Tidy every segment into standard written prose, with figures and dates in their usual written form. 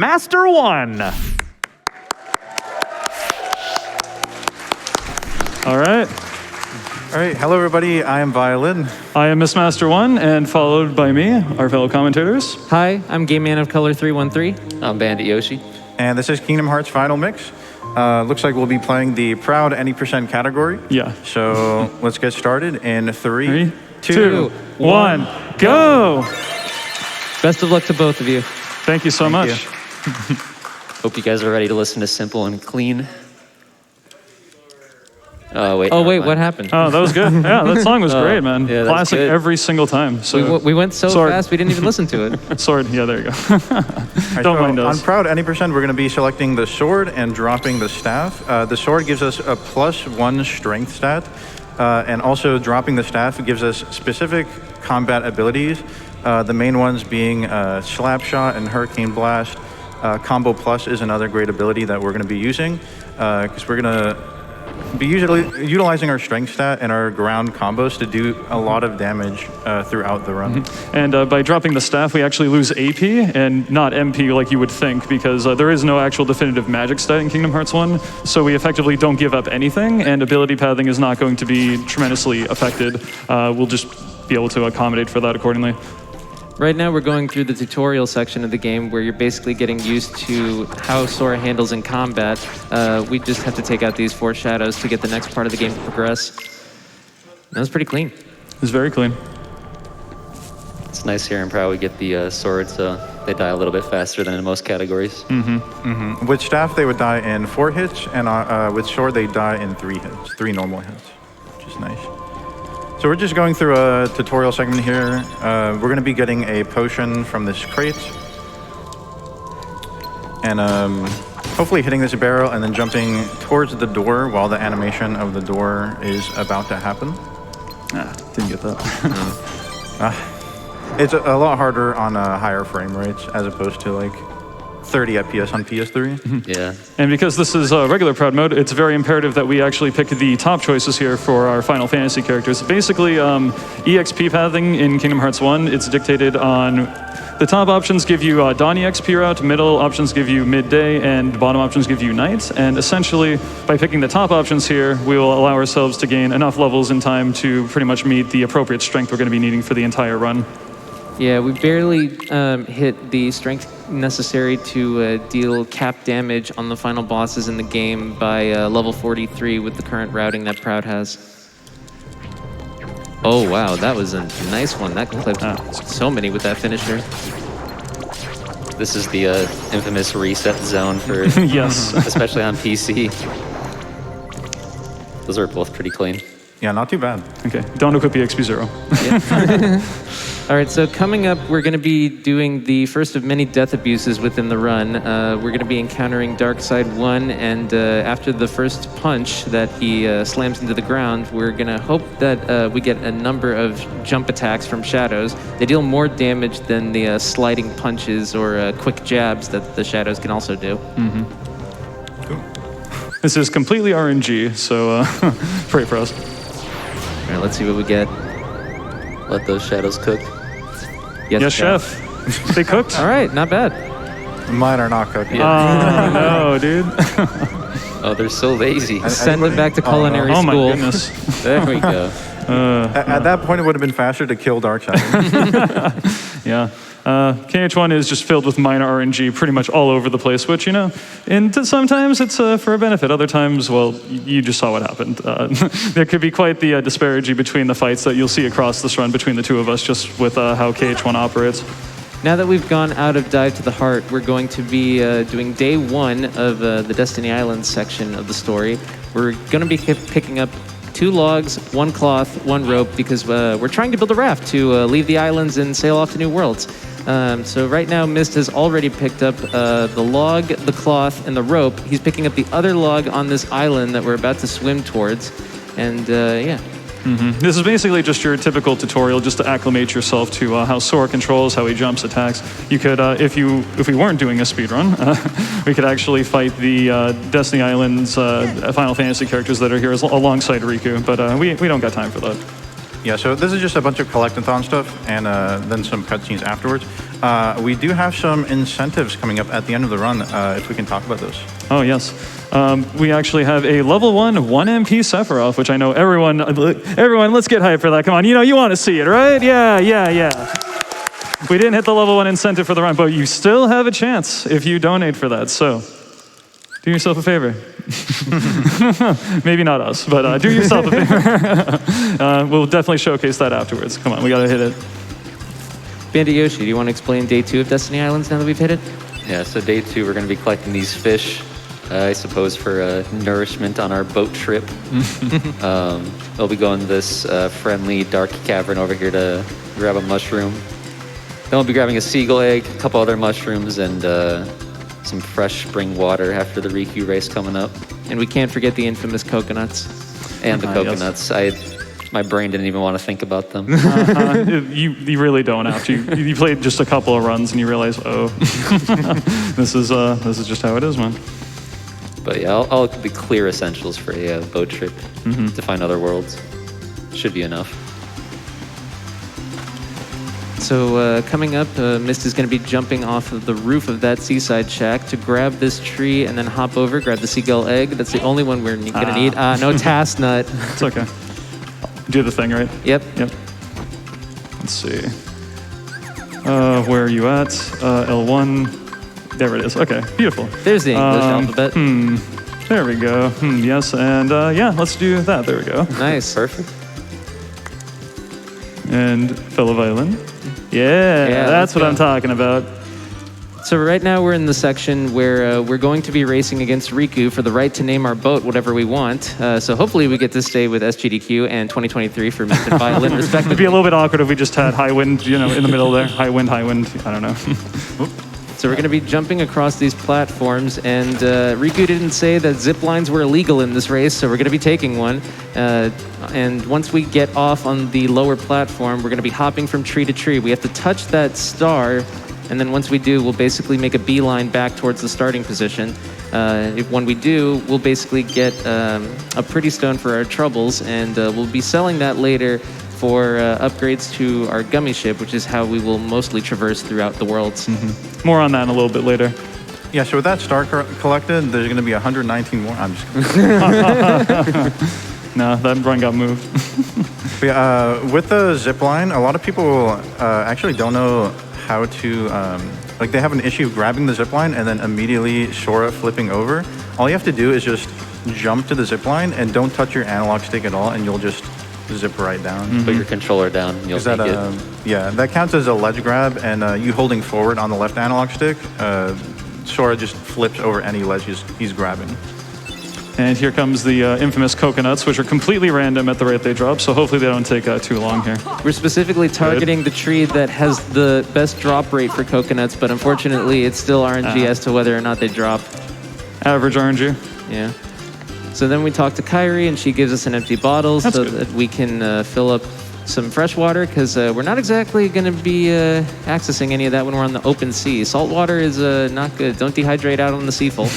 Master 1. All right. All right, hello everybody, I am Violin. I am Miss Master 1, and followed by me, our fellow commentators. Hi, I'm Game Man of Color 313. I'm Bandit Yoshi. And this is Kingdom Hearts Final Mix. Looks like we'll be playing the Proud Any Percent category. Yeah. So let's get started in 3, 2, 2, 1, go! Best of luck to both of you. Thank you so much. you. Hope you guys are ready to listen to Simple and Clean. Oh, wait. Oh, never wait, mind. what happened? Oh, that was good. Yeah, that song was great, man. yeah, that's Classic good. every single time. So We went so Sword. fast we didn't even listen to it. Sword, yeah, there you go. All right, Don't so mind us. on Proud Any Percent, we're going to be selecting the sword and dropping the staff. The sword gives us a +1 strength stat, and also dropping the staff gives us specific combat abilities. The main ones being Slap Shot and Hurricane Blast. Combo Plus is another great ability that we're going to be using, because we're going to be utilizing our strength stat and our ground combos to do a lot of damage throughout the run. And by dropping the staff, we actually lose AP and not MP like you would think, because there is no actual definitive magic stat in Kingdom Hearts 1, so we effectively don't give up anything, and ability pathing is not going to be tremendously affected. We'll just be able to accommodate for that accordingly. Right now we're going through the tutorial section of the game where you're basically getting used to how Sora handles in combat. We just have to take out these 4 shadows to get the next part of the game to progress. That was pretty clean. It's very clean. It's nice here in Proud we get the swords, so they die a little bit faster than in most categories. With staff, they would die in 4 hits, and with sword, they die in 3 hits, 3 normal hits, which is nice. So we're just going through a tutorial segment here. We're going to be getting a potion from this crate, and hopefully hitting this barrel and then jumping towards the door while the animation of the door is about to happen. Didn't get that. It's a lot harder on higher frame rates as opposed to like 30 FPS on PS3. Yeah. And because this is regular Proud mode, it's very imperative that we actually pick the top choices here for our Final Fantasy characters. Basically, EXP pathing in Kingdom Hearts 1, it's dictated on the top options give you dawn EXP route, middle options give you midday, and bottom options give you night. And essentially, by picking the top options here, we will allow ourselves to gain enough levels in time to pretty much meet the appropriate strength we're going to be needing for the entire run. Yeah, we barely hit the strength necessary to deal cap damage on the final bosses in the game by level 43 with the current routing that Proud has. Oh wow, that was a nice one. That clipped so many with that finisher. This is the infamous reset zone for, Yes. especially on PC. Those are both pretty clean. Yeah, not too bad. Okay, don't equip EXP 0. All right, so coming up, we're going to be doing the first of many death abuses within the run. We're going to be encountering Darkseid 1, and after the first punch that he slams into the ground, we're going to hope that we get a number of jump attacks from shadows. They deal more damage than the sliding punches or quick jabs that the shadows can also do. This is completely RNG, so pray for us. All right, let's see what we get. Let those shadows cook. Yes, chef. They cooked? All right, not bad. Mine are not cooking. Oh, no, dude. Oh, they're so lazy. Send them back to culinary Oh, my school. goodness. There we go. At that point, it would have been faster to kill Darkseid. Yeah. KH1 is just filled with minor RNG pretty much all over the place, which, you know, and sometimes it's for a benefit. Other times, well, you just saw what happened. There could be quite the disparity between the fights that you'll see across this run between the two of us, just with how KH1 operates. Now that we've gone out of Dive to the Heart, we're going to be doing day 1 of the Destiny Islands section of the story. We're going to be picking up 2 logs, 1 cloth, 1 rope, because we're trying to build a raft to leave the islands and sail off to new worlds. So right now, Mist has already picked up the log, the cloth, and the rope. He's picking up the other log on this island that we're about to swim towards. And yeah. This is basically just your typical tutorial, just to acclimate yourself to how Sora controls, how he jumps, attacks. You could, if we weren't doing a speedrun, we could actually fight the Destiny Islands Final Fantasy characters that are here alongside Riku, but we don't got time for that. Yeah, so this is just a bunch of collectathon stuff and then some cutscenes afterwards. We do have some incentives coming up at the end of the run, if we can talk about those. Oh, yes. We actually have a level 1 MP Sephiroth, which I know everyone, let's get hyped for that. Come on, you want to see it, right? Yeah. We didn't hit the level 1 incentive for the run, but you still have a chance if you donate for that. So do yourself a favor. Maybe not us, but do yourself a favor. We'll definitely showcase that afterwards. Come on, we got to hit it. Bandit Yoshi, do you want to explain day 2 of Destiny Islands now that we've hit it? Yeah, so day 2, we're going to be collecting these fish, I suppose, for nourishment on our boat trip. We'll be going to this friendly dark cavern over here to grab a mushroom. Then we'll be grabbing a seagull egg, a couple other mushrooms, and some fresh spring water after the Riku race coming up. And we can't forget the infamous coconuts. And the coconuts. Yes. My brain didn't even want to think about them. You really don't have to. You played just a couple of runs and you realize, oh, this is just how it is, man. But yeah, all the clear essentials for a boat trip to find other worlds should be enough. So coming up, Mist is going to be jumping off of the roof of that seaside shack to grab this tree and then hop over, grab the seagull egg. That's the only one we're going to need. No task nut. It's okay. Do the thing, right? Yep. Let's see. Where are you at? L1. There it is. Okay, beautiful. There's the English alphabet. There we go. Yes, and yeah, let's do that. There we go. Nice. Perfect. And fellow violin. Yeah, that's what I'm talking about. So right now we're in the section where we're going to be racing against Riku for the right to name our boat whatever we want. So hopefully we get to stay with SGDQ and 2023 for Mist and Violin, respectively. It'd be a little bit awkward if we just had high wind, in the middle there. High wind. I don't know. So we're going to be jumping across these platforms, and Riku didn't say that zip lines were illegal in this race, so we're going to be taking one. And once we get off on the lower platform, we're going to be hopping from tree to tree. We have to touch that star, and then once we do, we'll basically make a beeline back towards the starting position. When we do, we'll basically get a pretty stone for our troubles, and we'll be selling that later for upgrades to our gummy ship, which is how we will mostly traverse throughout the worlds. More on that in a little bit later. Yeah, so with that star collected, there's going to be 119 more. I'm just kidding. No, that run got moved. But yeah, with the zip line, a lot of people actually don't know how to, like they have an issue grabbing the zip line and then immediately Sora flipping over. All you have to do is just jump to the zip line and don't touch your analog stick at all, and you'll just zip right down. Put your controller down, and you'll take it. Yeah, that counts as a ledge grab, and you holding forward on the left analog stick, Sora just flips over any ledge he's grabbing. And here comes the infamous coconuts, which are completely random at the rate they drop, so hopefully they don't take too long here. We're specifically targeting the tree that has the best drop rate for coconuts, but unfortunately it's still RNG as to whether or not they drop. Average RNG. Yeah. So then we talk to Kyrie, and she gives us an empty bottle so that we can fill up some fresh water, because we're not exactly going to be accessing any of that when we're on the open sea. Salt water is not good. Don't dehydrate out on the seafoam.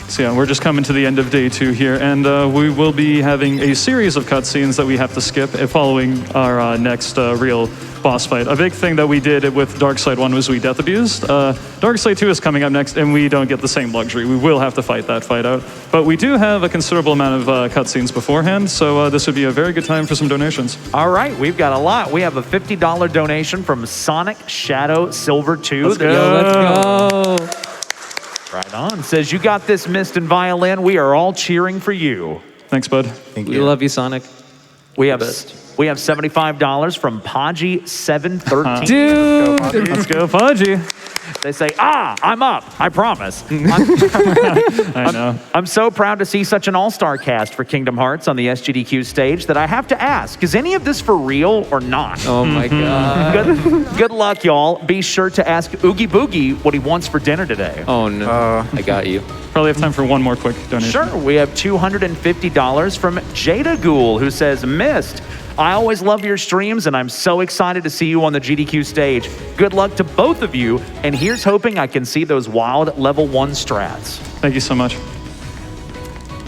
So yeah, we're just coming to the end of day 2 here, and we will be having a series of cutscenes that we have to skip following our next real boss fight. A big thing that we did with Darkseid 1 was we death abused. Darkseid 2 is coming up next, and we don't get the same luxury. We will have to fight that fight out. But we do have a considerable amount of cutscenes beforehand, so this would be a very good time for some donations. All right, we've got a lot. We have a $50 donation from Sonic Shadow Silver 2. Let's go. Yo, let's go. Right on. Says, you got this, Mist and Violin. We are all cheering for you. Thanks, bud. Thank We you. love you, Sonic. We have $75 from Podgy713. Dude! Let's go, Podgy. They say, I'm up. I promise. I know. I'm so proud to see such an all-star cast for Kingdom Hearts on the SGDQ stage that I have to ask, is any of this for real or not? Oh my god. Good luck, y'all. Be sure to ask Oogie Boogie what he wants for dinner today. Oh no. I got you. Probably have time for one more quick donation. Sure, we have $250 from Jada Ghoul, who says, Mist, I always love your streams, and I'm so excited to see you on the GDQ stage. Good luck to both of you, and here's hoping I can see those wild level 1 strats. Thank you so much.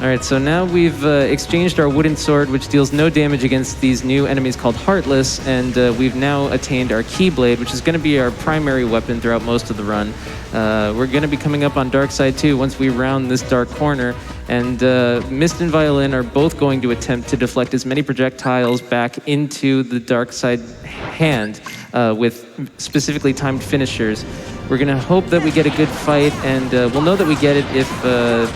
All right, so now we've exchanged our wooden sword, which deals no damage against these new enemies called Heartless, and we've now attained our Keyblade, which is going to be our primary weapon throughout most of the run. We're going to be coming up on Darkseid too once we round this dark corner, and Mist and Violin are both going to attempt to deflect as many projectiles back into the Darkseid hand with specifically timed finishers. We're going to hope that we get a good fight, and we'll know that we get it if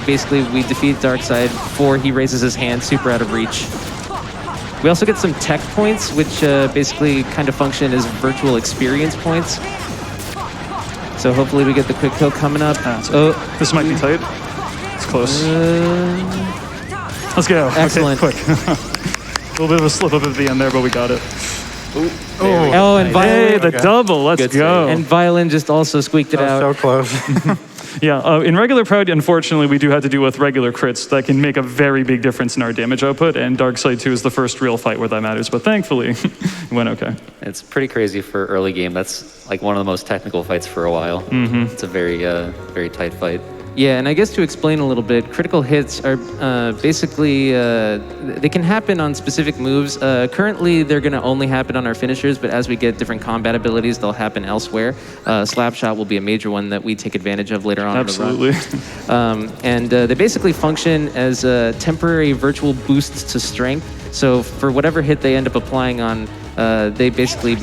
basically we defeat Darkseid before he raises his hand super out of reach. We also get some tech points, which basically kind of function as virtual experience points. So hopefully we get the quick kill coming up. This might be tight. It's close. Let's go. Excellent. Okay, quick. A little bit of a slip up at the end there, but we got it. Oh, and Violin. Hey, the double. Let's go. And Violin just also squeaked it out. So close. Yeah, in regular Proud, unfortunately, we do have to deal with regular crits that can make a very big difference in our damage output, and Darkseid 2 is the first real fight where that matters, but thankfully, it went okay. It's pretty crazy for early game. That's like one of the most technical fights for a while. Mm-hmm. It's a very, very tight fight. Yeah, and I guess to explain a little bit, critical hits are basically, they can happen on specific moves. Currently, they're going to only happen on our finishers, but as we get different combat abilities, they'll happen elsewhere. Slapshot will be a major one that we take advantage of later on Absolutely. in the run. And they basically function as temporary virtual boosts to strength. So for whatever hit they end up applying on, they basically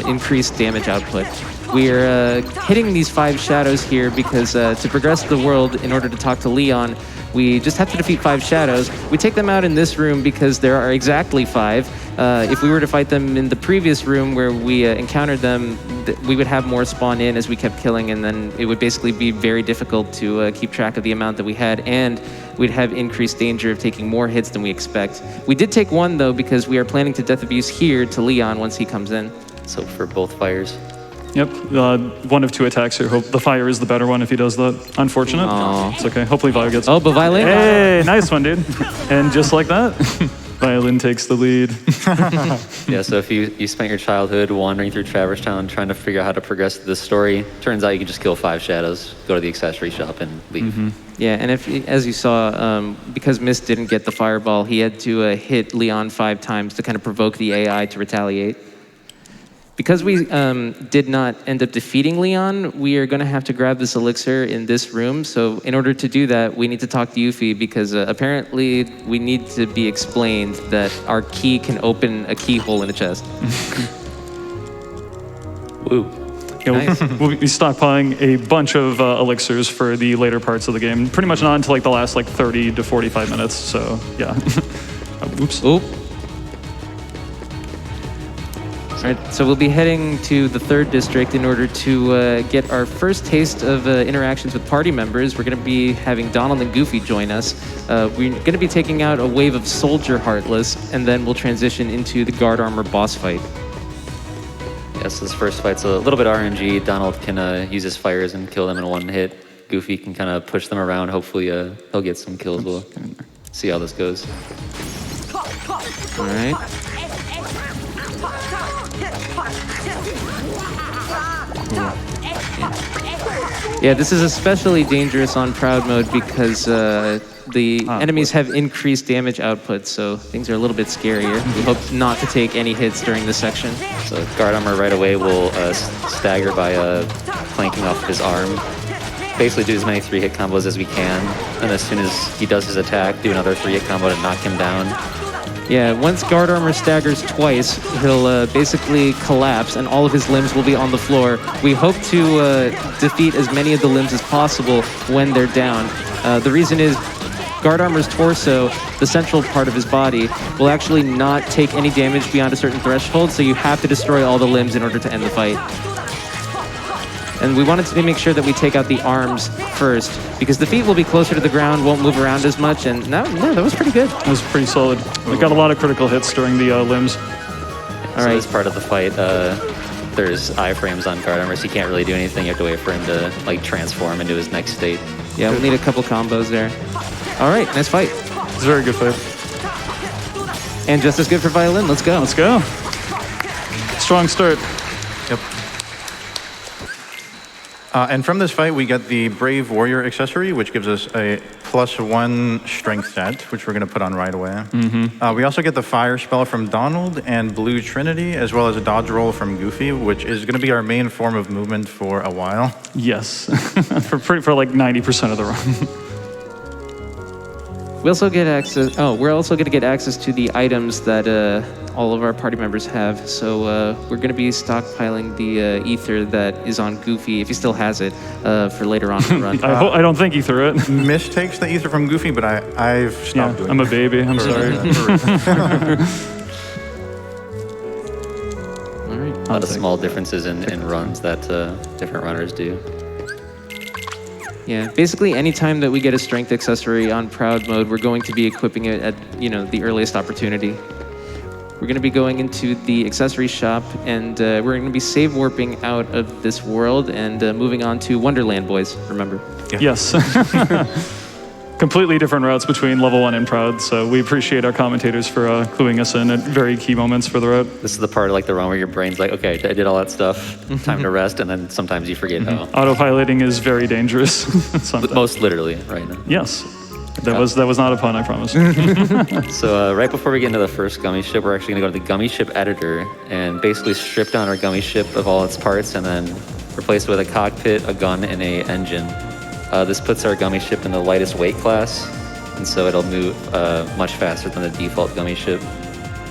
increase damage output. We're hitting these 5 shadows here because to progress the world, in order to talk to Leon, we just have to defeat 5 shadows. We take them out in this room because there are exactly 5. If we were to fight them in the previous room where we encountered them, we would have more spawn in as we kept killing, and then it would basically be very difficult to keep track of the amount that we had, and we'd have increased danger of taking more hits than we expect. We did take 1, though, because we are planning to Death Abuse here to Leon once he comes in. So for both fires. Yep, 1 of 2 attacks here. Hope the fire is the better one if he does that. Unfortunate. Aw. It's okay. Hopefully Vio gets. Oh, but Violin. Hey, nice one, dude. And just like that, Violin takes the lead. Yeah, so if you spent your childhood wandering through Traverse Town trying to figure out how to progress through the story, turns out you can just kill 5 shadows, go to the accessory shop, and leave. Yeah, and if, as you saw, because Mist didn't get the fireball, he had to hit Leon 5 times to kind of provoke the AI to retaliate. Because we did not end up defeating Leon, we are going to have to grab this elixir in this room. So in order to do that, we need to talk to Yuffie because apparently we need to be explained that our key can open a keyhole in a chest. Woo. Yeah, we'll be stockpiling a bunch of elixirs for the later parts of the game. Pretty much not until like the last 30 to 45 minutes. So yeah. Oops. Oop. All right, so we'll be heading to the 3rd district in order to get our first taste of interactions with party members. We're going to be having Donald and Goofy join us. We're going to be taking out a wave of Soldier Heartless, and then we'll transition into the Guard Armor boss fight. Yes, this first fight's a little bit RNG. Donald can use his fires and kill them in 1 hit. Goofy can kind of push them around. Hopefully he'll get some kills. We'll see how this goes. All right. Yeah, this is especially dangerous on Proud mode because the enemies have increased damage output, so things are a little bit scarier. We hope not to take any hits during this section. So Guard Armor right away will stagger by planking off his arm. Basically do as many 3-hit combos as we can, and as soon as he does his attack, do another 3-hit combo to knock him down. Yeah, once Guard Armor staggers twice, he'll basically collapse and all of his limbs will be on the floor. We hope to defeat as many of the limbs as possible when they're down. The reason is Guard Armor's torso, the central part of his body, will actually not take any damage beyond a certain threshold, so you have to destroy all the limbs in order to end the fight. And we wanted to make sure that we take out the arms first, because the feet will be closer to the ground, won't move around as much, and that was pretty good. That was pretty solid. We got a lot of critical hits during the limbs. All right. As part of the fight, there's iframes on Guard Armor, so you can't really do anything. You have to wait for him to transform into his next state. Yeah, we'll need a couple combos there. All right, nice fight. It's a very good fight. And just as good for Violin. Let's go. Let's go. Strong start. Yep. And from this fight, we get the Brave Warrior accessory, which gives us a +1 strength stat, which we're going to put on right away. We also get the fire spell from Donald and Blue Trinity, as well as a dodge roll from Goofy, which is going to be our main form of movement for a while. Yes, for like 90% of the run. We also get access. Oh, we're also going to get access to the items that all of our party members have. So we're going to be stockpiling the ether that is on Goofy, if he still has it, for later on in the run. I don't think he threw it. Miss takes the ether from Goofy, but I've stopped doing I'm a it. baby. I'm sorry. All right. A lot of small differences in runs that different runners do. Yeah, basically anytime that we get a strength accessory on Proud mode, we're going to be equipping it at, the earliest opportunity. We're going to be going into the accessory shop, and we're going to be save warping out of this world and moving on to Wonderland, boys, remember. Yes. Completely different routes between level 1 and Proud, so we appreciate our commentators for cluing us in at very key moments for the route. This is the part of like the run where your brain's like, okay, I did all that stuff, time to rest, and then sometimes you forget how. Autopiloting is very dangerous. sometimes. Most literally, right now. Yes. That was not a pun, I promise. So right before we get into the first gummy ship, we're actually going to go to the gummy ship editor and basically strip down our gummy ship of all its parts and then replace it with a cockpit, a gun, and a engine. This puts our gummy ship in the lightest weight class, and so it'll move much faster than the default gummy ship.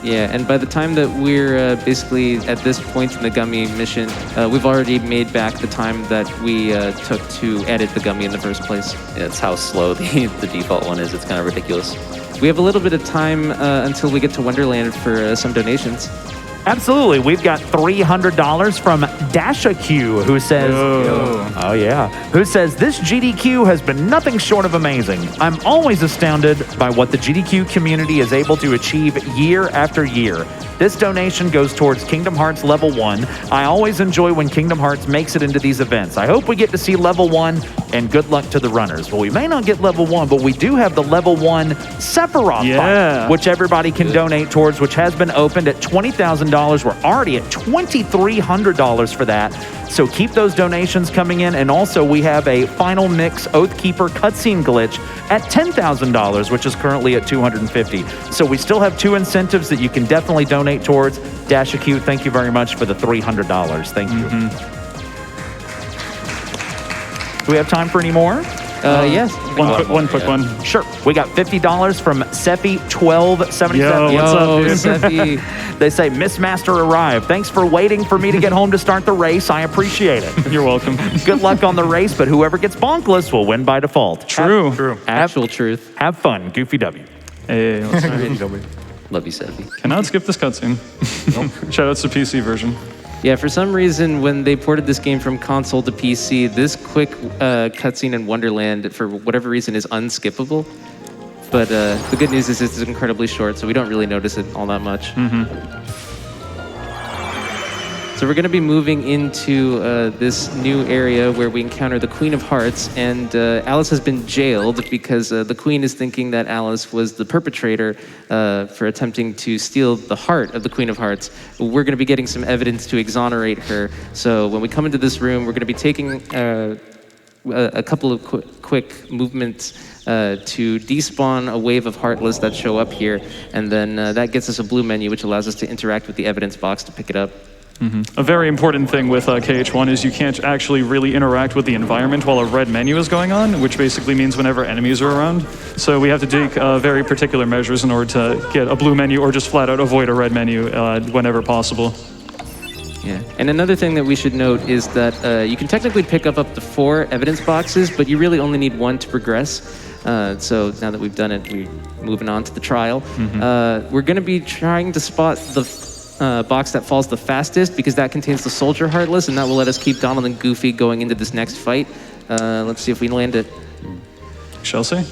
Yeah, and by the time that we're basically at this point in the gummy mission, we've already made back the time that we took to edit the gummy in the first place. Yeah, it's how slow the default one is. It's kind of ridiculous. We have a little bit of time until we get to Wonderland for some donations. Absolutely. We've got $300 from Dasha Q, who says, oh yeah, who says, this GDQ has been nothing short of amazing. I'm always astounded by what the GDQ community is able to achieve year after year. This donation goes towards Kingdom Hearts Level 1. I always enjoy when Kingdom Hearts makes it into these events. I hope we get to see Level 1, and good luck to the runners. Well, we may not get Level 1, but we do have the Level 1 Sephiroth fight, which everybody can donate towards, which has been opened at $20,000. We're already at $2,300 for that. So keep those donations coming in. And also we have a Final Mix Oathkeeper cutscene glitch at $10,000, which is currently at $250. So we still have two incentives that you can definitely donate towards. Dasha Q, thank you very much for the $300. Thank you. Do we have time for any more? Yes. One quick one. Sure. We got $50 from Sephi1277. Yo, what's up, dude? Sephi. They say, Miss Master arrived. Thanks for waiting for me to get home to start the race. I appreciate it. You're welcome. Good luck on the race, but whoever gets bonkless will win by default. True. Actual truth. Have fun, Goofy W. Hey, let's Love you, Sephi. Cannot skip this cutscene. Shoutouts to PC version. Yeah, for some reason, when they ported this game from console to PC, this quick cutscene in Wonderland, for whatever reason, is unskippable. But the good news is it's incredibly short, so we don't really notice it all that much. So we're going to be moving into this new area where we encounter the Queen of Hearts, and Alice has been jailed because the Queen is thinking that Alice was the perpetrator for attempting to steal the heart of the Queen of Hearts. We're going to be getting some evidence to exonerate her. So when we come into this room, we're going to be taking a couple of quick movements to despawn a wave of Heartless that show up here, and then that gets us a blue menu, which allows us to interact with the evidence box to pick it up. A very important thing with KH1 is you can't actually really interact with the environment while a red menu is going on, which basically means whenever enemies are around. So we have to take very particular measures in order to get a blue menu or just flat out avoid a red menu whenever possible. Yeah, and another thing that we should note is that you can technically pick up to 4 evidence boxes, but you really only need 1 to progress. So now that we've done it, we're moving on to the trial. We're going to be trying to spot the box that falls the fastest, because that contains the Soldier Heartless, and that will let us keep Donald and Goofy going into this next fight. Let's see if we land it. Shall see?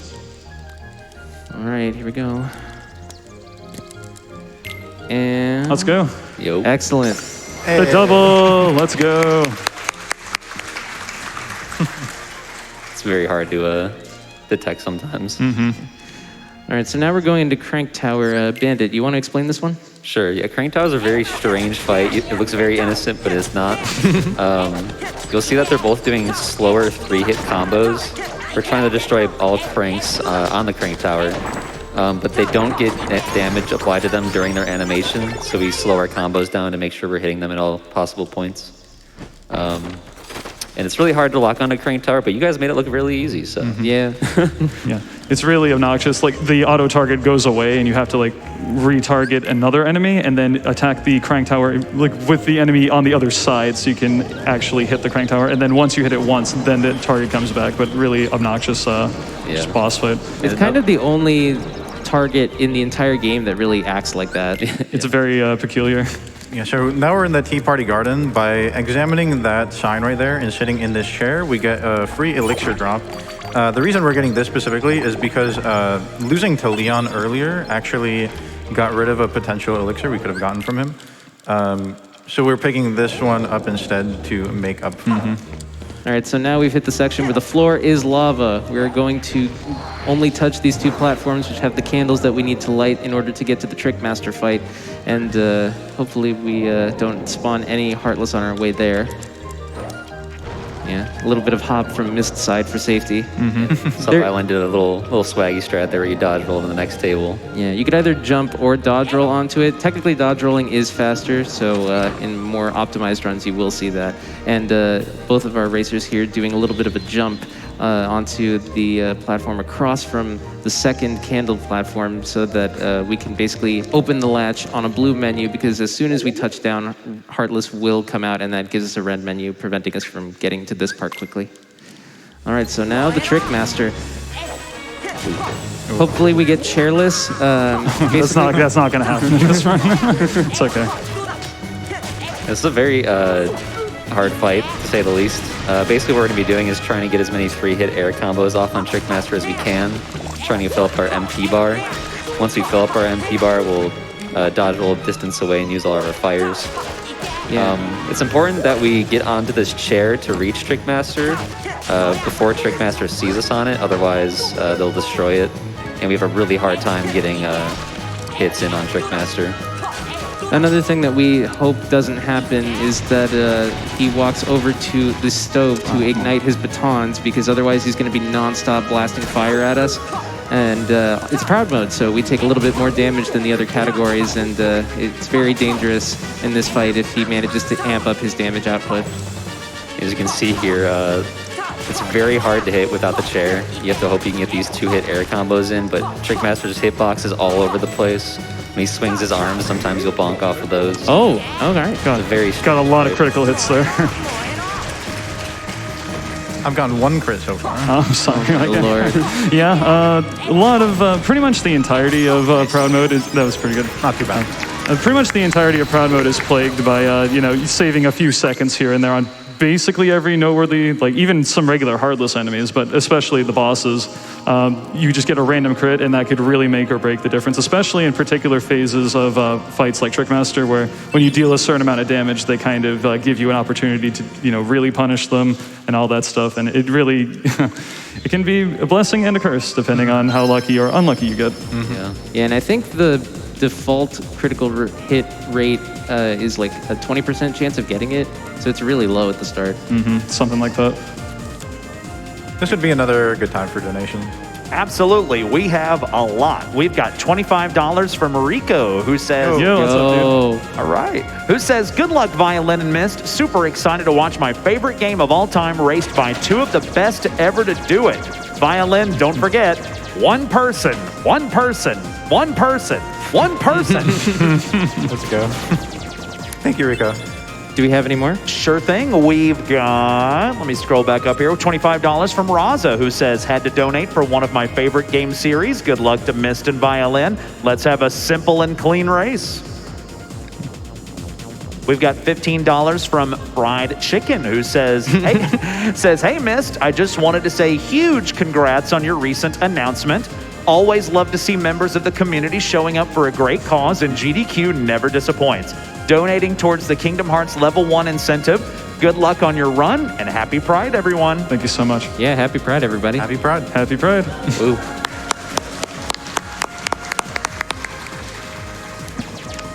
All right, here we go. And Let's go. Yo. Excellent. The double. Let's go. It's very hard to detect sometimes. All right, so now we're going into Crank Tower. Bandit, you want to explain this one? Sure, yeah, Crank Tower is a very strange fight. It looks very innocent, but it's not. You'll see that they're both doing slower 3-hit combos, we're trying to destroy all cranks on the crank tower, but they don't get net damage applied to them during their animation, so we slow our combos down to make sure we're hitting them at all possible points. And it's really hard to lock on a crank tower, but you guys made it look really easy, so. Yeah. Yeah, it's really obnoxious. Like the auto target goes away, and you have to like retarget another enemy, and then attack the crank tower like with the enemy on the other side, so you can actually hit the crank tower. And then once you hit it once, then the target comes back. But really obnoxious, just boss fight. It's kind of the only target in the entire game that really acts like that. It's very peculiar. Yeah, so now we're in the Tea Party Garden. By examining that sign right there and sitting in this chair, we get a free elixir drop. The reason we're getting this specifically is because losing to Leon earlier actually got rid of a potential elixir we could have gotten from him. So we're picking this one up instead to make up for that. All right, so now we've hit the section where the floor is lava. We're going to only touch these two platforms, which have the candles that we need to light in order to get to the Trickmaster fight. And hopefully we don't spawn any Heartless on our way there. Yeah, a little bit of hop from Mist side for safety. Sub Island did a little swaggy strat there where you dodge roll to the next table. Yeah, you could either jump or dodge roll onto it. Technically, dodge rolling is faster, so in more optimized runs, you will see that. And both of our racers here doing a little bit of a jump onto the platform across from the second candle platform so that we can basically open the latch on a blue menu, because as soon as we touch down, Heartless will come out, and that gives us a red menu, preventing us from getting to this part quickly. All right, so now the Trickmaster. Hopefully we get chairless. That's not going to happen in this run. It's okay. This is a very hard fight, to say the least. Basically what we're going to be doing is trying to get as many 3-hit air combos off on Trickmaster as we can, trying to fill up our MP bar. Once we fill up our MP bar, we'll dodge roll distance away and use all of our fires. Yeah. It's important that we get onto this chair to reach Trickmaster before Trickmaster sees us on it, otherwise they'll destroy it. And we have a really hard time getting hits in on Trickmaster. Another thing that we hope doesn't happen is that he walks over to the stove to ignite his batons, because otherwise he's going to be non-stop blasting fire at us. And it's proud mode, so we take a little bit more damage than the other categories, and it's very dangerous in this fight if he manages to amp up his damage output. As you can see here, it's very hard to hit without the chair. You have to hope you can get these 2-hit air combos in, but Trickmaster's hitbox is all over the place. When he swings his arms, sometimes you'll bonk off of those. Oh, all right. Got a lot of critical hits there. I've gotten 1 crit so far. I'm sorry. Oh, Lord. Yeah, a lot of, pretty much the entirety of Proud Mode that was pretty good. Not too bad. Pretty much the entirety of Proud Mode is plagued by, saving a few seconds here and there on basically every noteworthy, like even some regular Heartless enemies, but especially the bosses. You just get a random crit, and that could really make or break the difference, especially in particular phases of fights like Trickmaster, where when you deal a certain amount of damage, they kind of give you an opportunity to, really punish them and all that stuff. And it really, it can be a blessing and a curse, depending on how lucky or unlucky you get. Yeah, and I think the default critical hit rate is like a 20% chance of getting it, so it's really low at the start. Something like that. This would be another good time for donations. Absolutely. We have a lot. We've got $25 from Rico, who says, Yo, what's up, dude? all right, who says, good luck, Violin and Mist. Super excited to watch my favorite game of all time raced by 2 of the best ever to do it. Violin, don't forget, one person. Let's go. Thank you, Rico. Do we have any more? Sure thing. We've got, let me scroll back up here, $25 from Raza, who says, had to donate for one of my favorite game series. Good luck to Mist and Violin. Let's have a simple and clean race. We've got $15 from Fried Chicken, who says, hey, Mist, I just wanted to say huge congrats on your recent announcement. Always love to see members of the community showing up for a great cause, and GDQ never disappoints. Donating towards the Kingdom Hearts Level 1 incentive. Good luck on your run, and happy Pride, everyone. Thank you so much. Yeah, happy Pride, everybody. Happy Pride. Happy Pride. Ooh.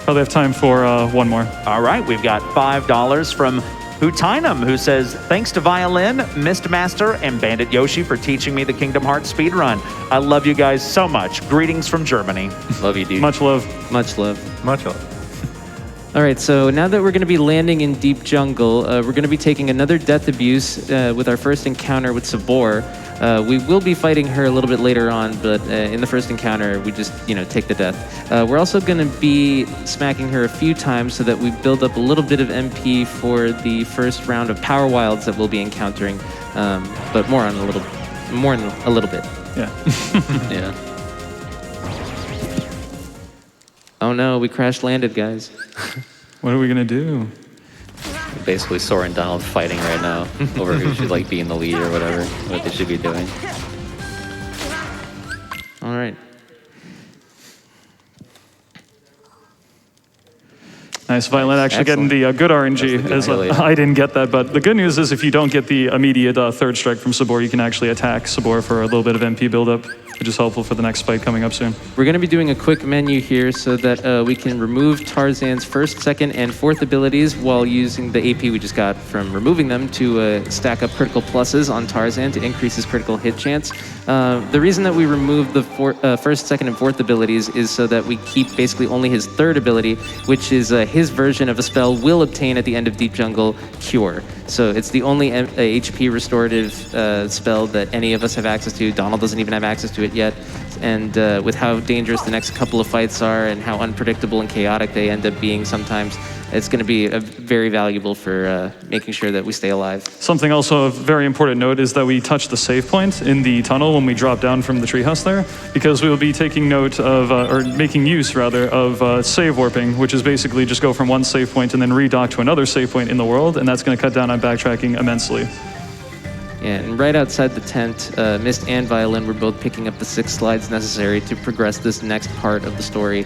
Probably have time for one more. All right, we've got $5 from Hutainum, who says, thanks to Violin, Mistmaster, and Bandit Yoshi for teaching me the Kingdom Hearts speedrun. I love you guys so much. Greetings from Germany. Love you, dude. Much love. Much love. Much love. All right, so now that we're going to be landing in Deep Jungle, we're going to be taking another Death Abuse with our first encounter with Sabor. We will be fighting her a little bit later on, but in the first encounter, we just, take the death. We're also going to be smacking her a few times so that we build up a little bit of MP for the first round of Power Wilds that we'll be encountering, but more in a little bit. Yeah. Yeah. Oh no, we crash landed, guys. What are we gonna do? Basically, Sora and Donald fighting right now over who should be in the lead or whatever, what they should be doing. All right. Nice, Violin actually getting the good RNG. That's the good highlight. I didn't get that, but the good news is if you don't get the immediate third strike from Sabor, you can actually attack Sabor for a little bit of MP buildup, which is helpful for the next fight coming up soon. We're going to be doing a quick menu here so that we can remove Tarzan's first, second, and fourth abilities while using the AP we just got from removing them to stack up critical pluses on Tarzan to increase his critical hit chance. The reason that we remove the first, second, and fourth abilities is so that we keep basically only his third ability, which is his version of a spell will obtain at the end of Deep Jungle, Cure. So it's the only HP restorative spell that any of us have access to. Donald doesn't even have access to it yet. And with how dangerous the next couple of fights are and how unpredictable and chaotic they end up being sometimes, it's going to be very valuable for making sure that we stay alive. Something also of very important note is that we touch the save point in the tunnel when we drop down from the treehouse there, because we will be taking note of, or making use rather, of save warping, which is basically just go from one save point and then redock to another save point in the world, and that's going to cut down on backtracking immensely. Yeah, and right outside the tent, Mist and Violin were both picking up the 6 slides necessary to progress this next part of the story.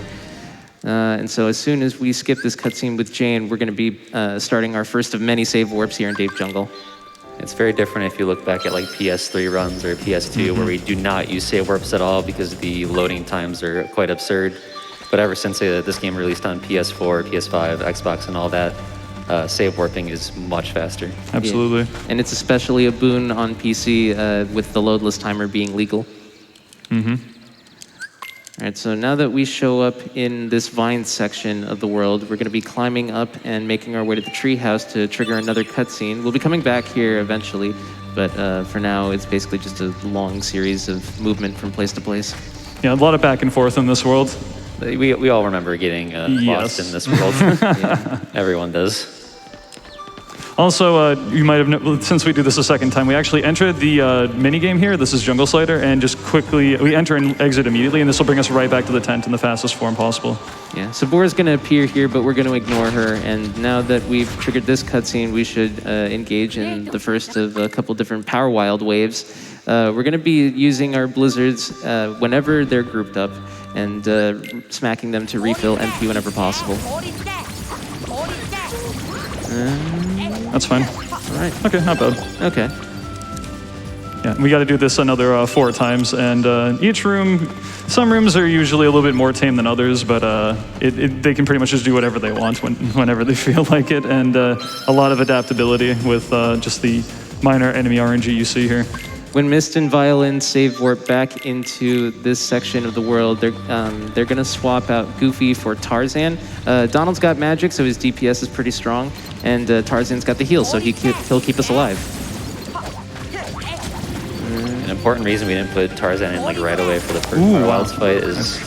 And so as soon as we skip this cutscene with Jane, we're going to be starting our first of many save warps here in Deep Jungle. It's very different if you look back at PS3 runs or PS2 where we do not use save warps at all because the loading times are quite absurd. But ever since this game released on PS4, PS5, Xbox, and all that, save warping is much faster. Absolutely. Yeah. And it's especially a boon on PC with the loadless timer being legal. Mm-hmm. All right, so now that we show up in this vine section of the world, we're going to be climbing up and making our way to the treehouse to trigger another cutscene. We'll be coming back here eventually, but for now, it's basically just a long series of movement from place to place. Yeah, a lot of back and forth in this world. We all remember getting lost in this world. Yeah, everyone does. Also, you might have, since we do this a second time, we actually entered the mini game here. This is Jungle Slider, and just quickly, we enter and exit immediately, and this will bring us right back to the tent in the fastest form possible. Yeah, Sabor is going to appear here, but we're going to ignore her. And now that we've triggered this cutscene, we should engage in the first of a couple different Power Wild waves. We're going to be using our blizzards whenever they're grouped up, and smacking them to refill MP whenever possible. That's fine. All right. Okay, not bad. Okay. Yeah, we got to do this another 4 times, and each room, some rooms are usually a little bit more tame than others, but they can pretty much just do whatever they want whenever they feel like it, and a lot of adaptability with just the minor enemy RNG you see here. When Mist and Violin save warp back into this section of the world, they're gonna swap out Goofy for Tarzan. Donald's got magic, so his DPS is pretty strong, and Tarzan's got the heal, so he'll keep us alive. An important reason we didn't put Tarzan in right away for the first Wilds fight is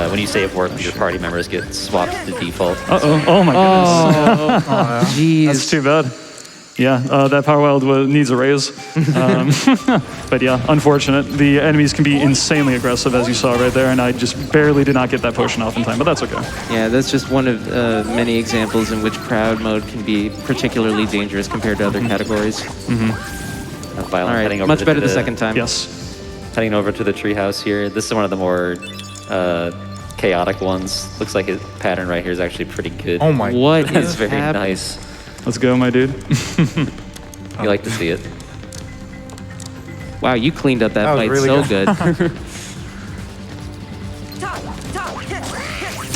when you save warp, your party members get swapped to default. Uh-oh, oh my goodness. Oh, jeez. That's too bad. Yeah, that Power Wild needs a raise. But yeah, unfortunate. The enemies can be insanely aggressive, as you saw right there, and I just barely did not get that potion off in time, but that's okay. Yeah, that's just one of many examples in which crowd mode can be particularly dangerous compared to other categories. Violent All right, heading over much to better the second time. Yes. Heading over to the treehouse here. This is one of the more chaotic ones. Looks like his pattern right here is actually pretty good. Oh my. What It's is very happening? nice. Let's go, my dude. You like to see it. Wow, you cleaned up that That was fight really so good. good.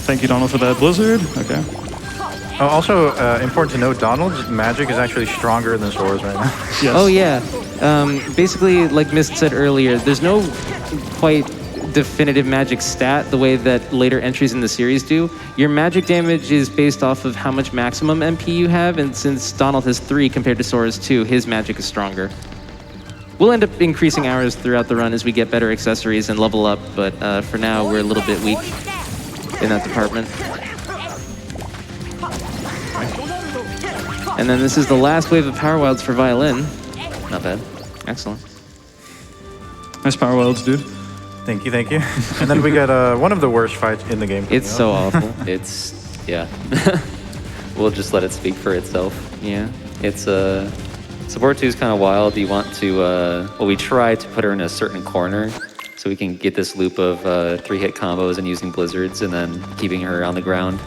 Thank you, Donald, for that blizzard. Okay. Also, important to note, Donald's magic is actually stronger than Sora's right now. Yes. Oh yeah. Basically, like Mist said earlier, there's no quite definitive magic stat the way that later entries in the series do. Your magic damage is based off of how much maximum MP you have, and since Donald has 3 compared to Sora's 2, his magic is stronger. We'll end up increasing ours throughout the run as we get better accessories and level up, but for now we're a little bit weak in that department. And then this is the last wave of Power Wilds for Violin. Not bad. Excellent. Nice Power Wilds, dude. Thank you, thank you. And then we got one of the worst fights in the game. It's so awful. It's, yeah. We'll just let it speak for itself. Yeah. It's Support 2 is kind of wild. You want to, well, we try to put her in a certain corner so we can get this loop of 3-hit combos and using blizzards and then keeping her on the ground.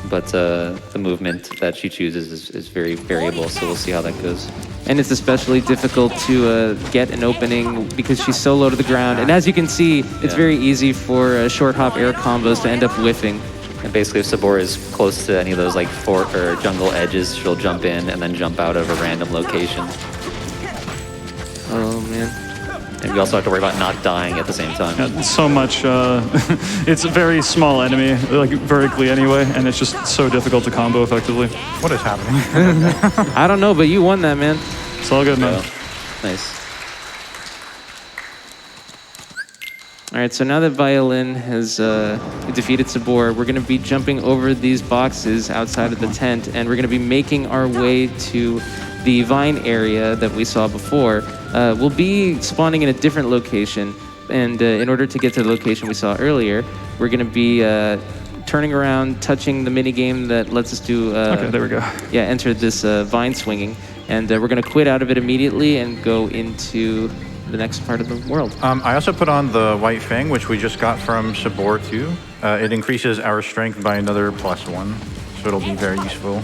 But the movement that she chooses is very variable, so we'll see how that goes. And it's especially difficult to get an opening because she's so low to the ground. And as you can see, it's very easy for short hop air combos to end up whiffing. And basically, if Sabor is close to any of those like fort or jungle edges, she'll jump in and then jump out of a random location. Oh man. And we also have to worry about not dying at the same time. Yeah, so much. It's a very small enemy, like vertically anyway, and it's just so difficult to combo effectively. What is happening? I don't know, but you won that, man. It's all good, man. Nice. All right, so now that Violin has defeated Sabor, we're going to be jumping over these boxes outside of the tent, and we're going to be making our way to the vine area that we saw before. We'll be spawning in a different location, and in order to get to the location we saw earlier, we're going to be turning around, touching the mini game that lets us do. Okay, there we go. Yeah, enter this vine swinging, and we're going to quit out of it immediately and go into the next part of the world. I also put on the White Fang, which we just got from Sabor 2. It increases our strength by another +1, so it'll be very useful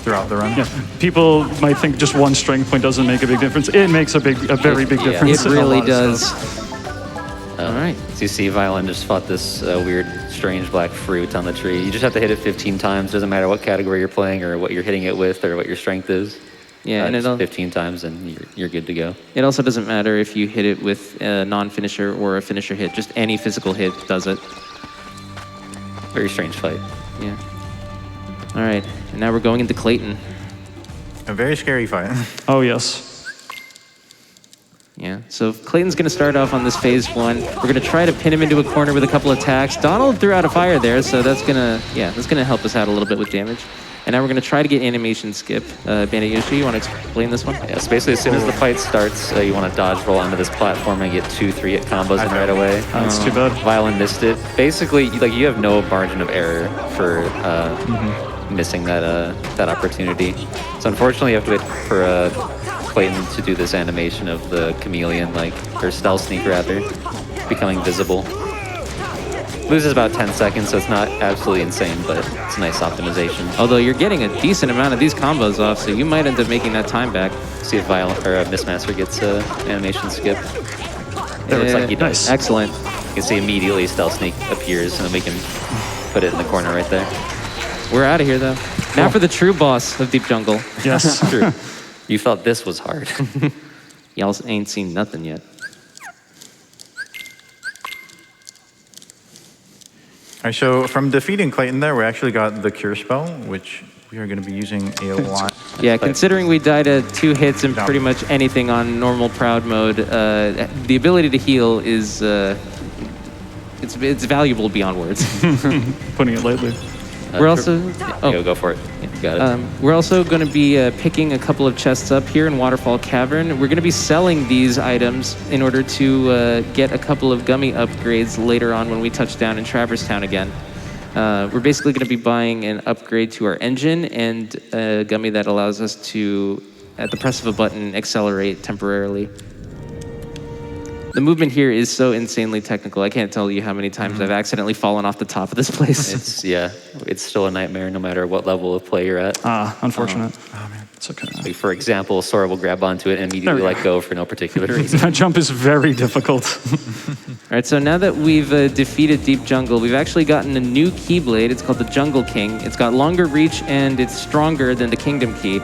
throughout the run. Yeah, people might think just one strength point doesn't make a big difference. It makes a very big difference. It in a really lot of does. stuff. All right. So you see Violin just fought this weird, strange black fruit on the tree. You just have to hit it 15 times. Doesn't matter what category you're playing or what you're hitting it with or what your strength is. Yeah, and just 15 times and you're good to go. it also doesn't matter if you hit it with a non-finisher or a finisher hit. Just any physical hit does it. Very strange fight. Yeah. All right, and now we're going into Clayton. A very scary fight. Oh, yes. Yeah, so Clayton's going to start off on this phase 1. We're going to try to pin him into a corner with a couple attacks. Donald threw out a fire there, so that's going to help us out a little bit with damage. And now we're going to try to get animation skip. Bandit Yoshi, you want to explain this one? Yeah, so basically as soon as the fight starts, you want to dodge roll onto this platform and get 2 3-hit combos in right away. That's too bad. Violin missed it. Basically, like you have no margin of error for missing that opportunity. So unfortunately, you have to wait for Clayton to do this animation of the chameleon, or stealth sneak rather, becoming visible. Loses about 10 seconds, so it's not absolutely insane, but it's a nice optimization. Although you're getting a decent amount of these combos off, so you might end up making that time back. See if Mistmaster gets animation skip. It looks like he does. Nice. Excellent. You can see immediately stealth sneak appears, and then we can put it in the corner right there. We're out of here, though. Now for the true boss of Deep Jungle. Yes. True. You thought this was hard. Y'all ain't seen nothing yet. All right, so from defeating Clayton there, we actually got the Cure Spell, which we are going to be using a lot. Yeah, considering we died to 2 hits and pretty much anything on normal Proud mode, the ability to heal is it's valuable beyond words. Putting it lightly. We're also Go for it. You got it. we're also going to be picking a couple of chests up here in Waterfall Cavern. We're going to be selling these items in order to get a couple of gummy upgrades later on when we touch down in Traverse Town again. We're basically going to be buying an upgrade to our engine and a gummy that allows us to, at the press of a button, accelerate temporarily. The movement here is so insanely technical. I can't tell you how many times I've accidentally fallen off the top of this place. It's still a nightmare no matter what level of play you're at. Unfortunate. It's okay. Like, for example, Sora will grab onto it and immediately There we let go for no particular reason. That jump is very difficult. All right, so now that we've defeated Deep Jungle, we've actually gotten a new Keyblade. It's called the Jungle King. It's got longer reach and it's stronger than the Kingdom Key.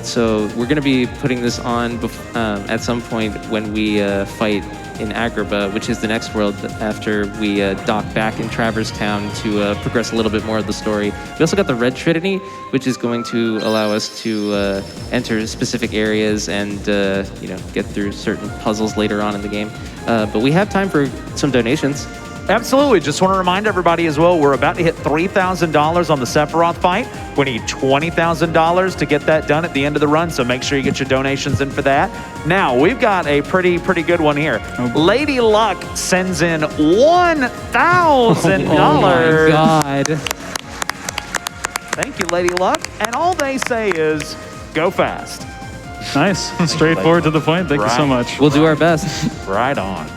So we're going to be putting this on at some point when we fight in Agrabah, which is the next world after we dock back in Traverse Town to progress a little bit more of the story. We also got the Red Trinity, which is going to allow us to enter specific areas and get through certain puzzles later on in the game. But we have time for some donations. Absolutely. Just want to remind everybody as well, we're about to hit $3,000 on the Sephiroth fight. We need $20,000 to get that done at the end of the run, so make sure you get your donations in for that. Now, we've got a pretty good one here. Lady Luck sends in $1,000. Oh my God. Thank you, Lady Luck. And all they say is, go fast. Nice. Straightforward to the point. Thank you so Right. much. We'll do our best. Right on.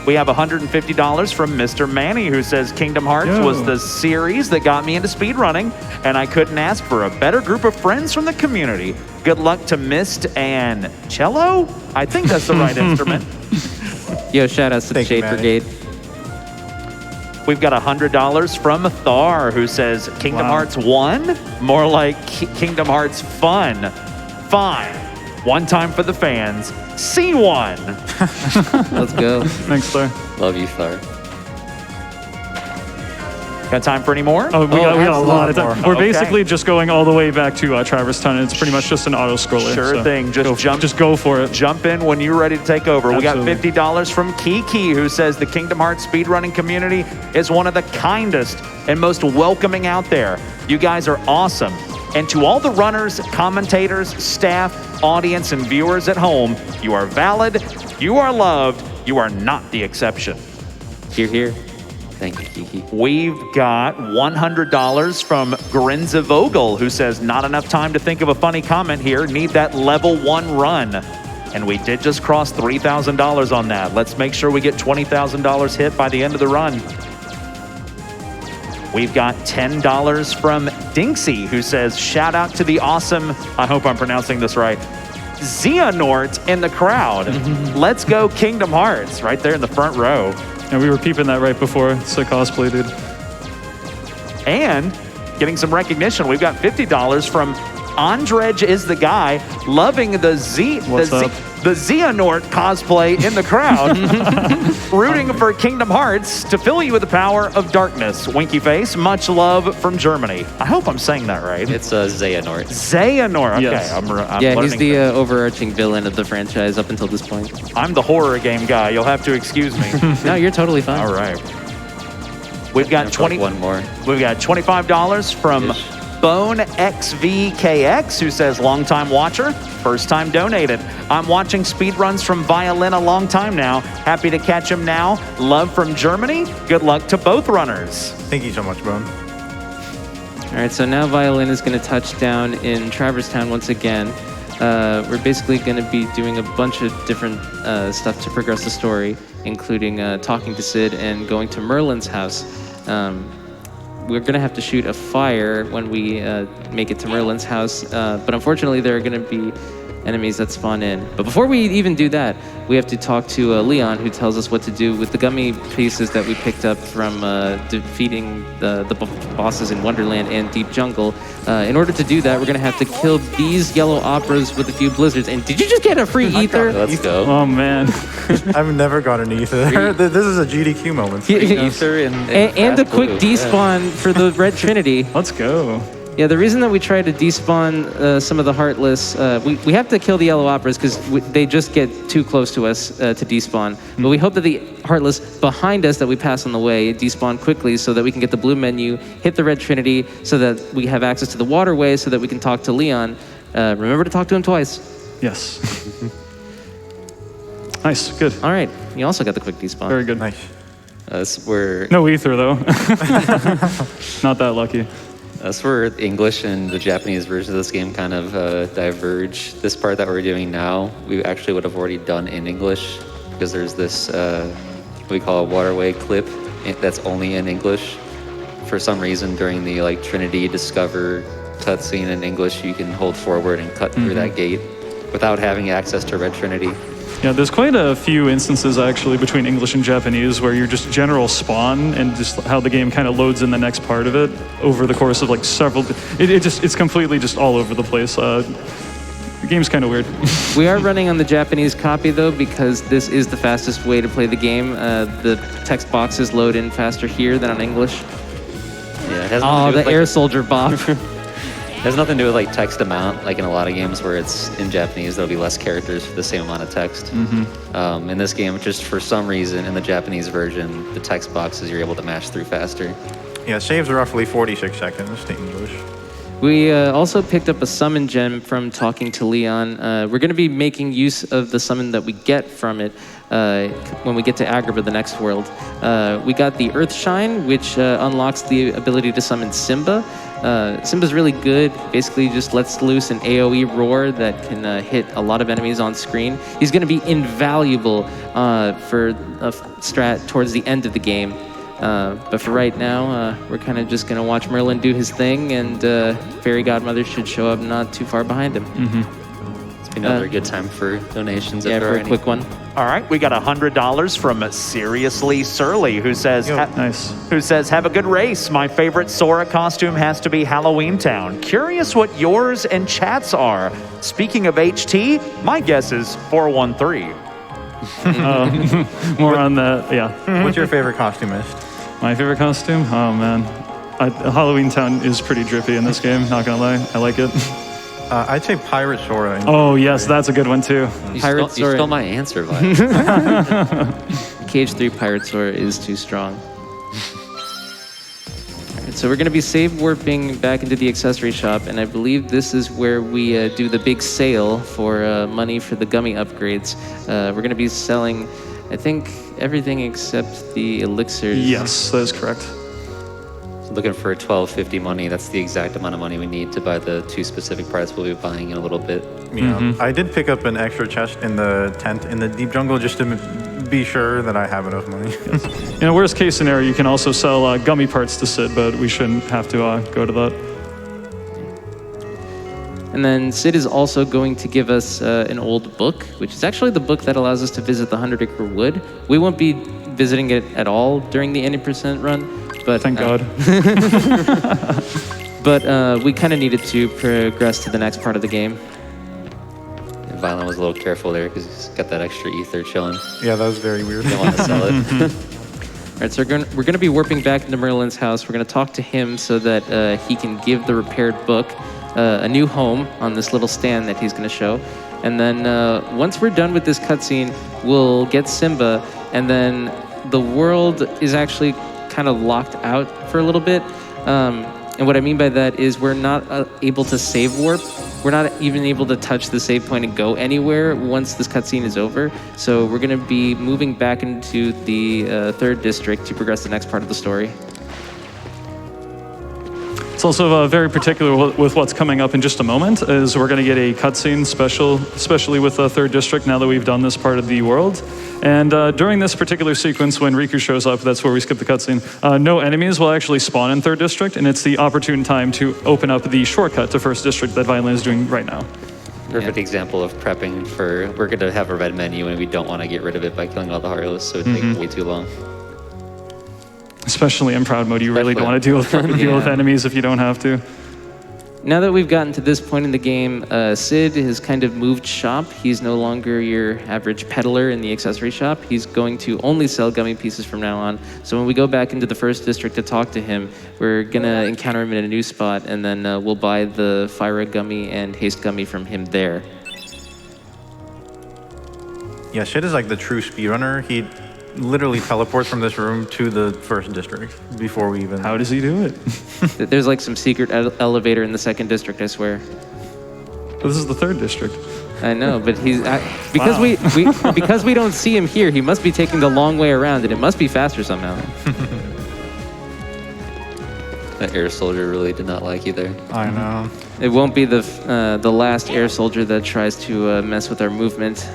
We have $150 from Mr. Manny, who says Kingdom Hearts Yo. was the series that got me into speedrunning, and I couldn't ask for a better group of friends from the community. Good luck to Mist and Cello? I think that's the right instrument. Yo, shout outs to the Thank you, Shade Manny. Brigade. We've got $100 from Thar, who says Kingdom Wow. Hearts 1? More like Kingdom Hearts fun. Fine. One time for the fans. C1. Let's go. Thanks, Thar. Love you, Thar. Got time for any more? Oh, we got a lot of absolutely. time. We're Okay. basically just going all the way back to Traverse Town, and it's pretty much just an auto-scroller. Sure so thing. Just go for it. Jump in when you're ready to take over. Absolutely. We got $50 from Kiki, who says the Kingdom Hearts speedrunning community is one of the kindest and most welcoming out there. You guys are awesome. And to all the runners, commentators, staff, audience, and viewers at home, you are valid, you are loved, you are not the exception. Here, here. Thank you, Kiki. We've got $100 from Grinza Vogel, who says, not enough time to think of a funny comment here. Need that level 1 run. And we did just cross $3,000 on that. Let's make sure we get $20,000 hit by the end of the run. We've got $10 from Dinksy, who says, shout out to the awesome, I hope I'm pronouncing this right, Xehanort in the crowd. Let's go Kingdom Hearts, right there in the front row. And we were peeping that right before. Sick cosplay, dude. And getting some recognition, we've got $50 from Andrej is the guy, loving the What's up? the Xehanort cosplay in the crowd, rooting for Kingdom Hearts to fill you with the power of darkness. Winky face, much love from Germany. I hope I'm saying that right. It's Xehanort. Xehanort. Okay, Yes. I'm Yeah, he's learning the things. overarching villain of the franchise up until this point. I'm the horror game guy. You'll have to excuse me. No, you're totally fine. All right. We've got And probably 20. one more. We've got $25 from Ish. Bone XVKX, who says, long-time watcher, first-time donated. I'm watching speedruns from Violin a long time now. Happy to catch him now. Love from Germany. Good luck to both runners. Thank you so much, Bone. All right, so now Violin is going to touch down in Traverse Town once again. We're basically going to be doing a bunch of different stuff to progress the story, including talking to Sid and going to Merlin's house. We're going to have to shoot a fire when we make it to Merlin's house, but unfortunately there are going to be enemies that spawn in. But before we even do that, we have to talk to Leon, who tells us what to do with the gummy pieces that we picked up from defeating the bosses in Wonderland and Deep Jungle. In order to do that, we're going to have to kill these yellow operas with a few blizzards. And did you just get a free ether? Let's go. Oh, man. I've never gotten ether. This is a GDQ moment. Ether And a Fast quick Blue. despawn for the Red Trinity. Let's go. Yeah, the reason that we try to despawn some of the Heartless, we have to kill the Yellow Operas because they just get too close to us to despawn. But we hope that the Heartless behind us that we pass on the way despawn quickly so that we can get the blue menu, hit the Red Trinity so that we have access to the waterway so that we can talk to Leon. Remember to talk to him twice. Yes. Nice. Good. All right, you also got the quick despawn. Very good. Nice. We're No ether, though. Not that lucky. That's where English and the Japanese version of this game kind of diverge. This part that we're doing now, we actually would have already done in English because there's this, what we call a waterway clip that's only in English. For some reason, during the Trinity Discover cutscene in English, you can hold forward and cut through that gate without having access to Red Trinity. Yeah, there's quite a few instances actually between English and Japanese where you're just general spawn and just how the game kind of loads in the next part of it over the course of like several. It's completely just all over the place. The game's kind of weird. We are running on the Japanese copy though, because this is the fastest way to play the game. The text boxes load in faster here than on English. Yeah, it has Oh, nothing to do the with, like, air soldier Bob. It has nothing to do with like text amount, like in a lot of games where it's in Japanese, there'll be less characters for the same amount of text. In this game, just for some reason, in the Japanese version, the text boxes you're able to mash through faster. Yeah, saves roughly 46 seconds to English. We also picked up a summon gem from talking to Leon. We're going to be making use of the summon that we get from it when we get to Agrabah, the next world. We got the Earth Shine, which unlocks the ability to summon Simba. Simba's really good. Basically, just lets loose an AoE roar that can hit a lot of enemies on screen. He's going to be invaluable for a strat towards the end of the game. But for right now, we're kind of just going to watch Merlin do his thing, and Fairy Godmother should show up not too far behind him. It's been another good time for donations. Yeah, if there for are a any. quick one. All right, we got $100 from Seriously Surly, who says, Nice. who says, have a good race. My favorite Sora costume has to be Halloween Town. Curious what yours and chat's are. Speaking of HT, my guess is 413. More on that, yeah. What's your favorite costumist? My favorite costume? Oh man. Halloween Town is pretty drippy in this game, not gonna lie. I like it. I'd say Pirate Sora. Oh yes, that's a good one too. You Pirate stole, you Sora. stole my answer, Vine. KH3 Pirate Sora is too strong. Alright, so we're going to be save warping back into the accessory shop, and I believe this is where we do the big sale for money for the gummy upgrades. We're going to be selling, I think, everything except the elixirs. Yes, that is correct. Looking for 1250 money. That's the exact amount of money we need to buy the two specific parts we'll be buying in a little bit. Yeah. I did pick up an extra chest in the tent in the deep jungle just to be sure that I have enough money. In a worst case scenario, you can also sell gummy parts to Sid, but we shouldn't have to go to that. And then Sid is also going to give us an old book, which is actually the book that allows us to visit the 100 Acre Wood. We won't be visiting it at all during the 80% run, but Thank God. But we kind of needed to progress to the next part of the game. Violet was a little careful there because he's got that extra ether chilling. Yeah, that was very weird. Don't want to sell it. All right, so we're going to be warping back into Merlin's house. We're going to talk to him so that he can give the repaired book a new home on this little stand that he's going to show. And then once we're done with this cutscene, we'll get Simba, and then the world is actually kind of locked out for a little bit. And what I mean by that is we're not able to save warp. We're not even able to touch the save point and go anywhere once this cutscene is over. So we're going to be moving back into the 3rd district to progress the next part of the story. It's also very particular with what's coming up in just a moment, is we're going to get a cutscene especially with the 3rd district now that we've done this part of the world. And during this particular sequence, when Riku shows up, that's where we skip the cutscene, no enemies will actually spawn in 3rd district, and it's the opportune time to open up the shortcut to 1st district that Violin is doing right now. Perfect example of prepping for, we're going to have a red menu and we don't want to get rid of it by killing all the Harlows, so it takes way too long. Especially in Proud Mode, you really don't want to deal with enemies if you don't have to. Now that we've gotten to this point in the game, Sid has kind of moved shop. He's no longer your average peddler in the accessory shop. He's going to only sell gummy pieces from now on. So when we go back into the 1st district to talk to him, we're going to encounter him in a new spot, and then we'll buy the Fyra gummy and Haste gummy from him there. Yeah, Sid is like the true speedrunner. He literally teleports from this room to the 1st district before we even... How does he do it? There's like some secret elevator in the 2nd district, I swear. But this is the 3rd district. I know, but he's because we because we don't see him here. He must be taking the long way around, and it must be faster somehow. That air soldier really did not like you there. I know. It won't be the last air soldier that tries to mess with our movement.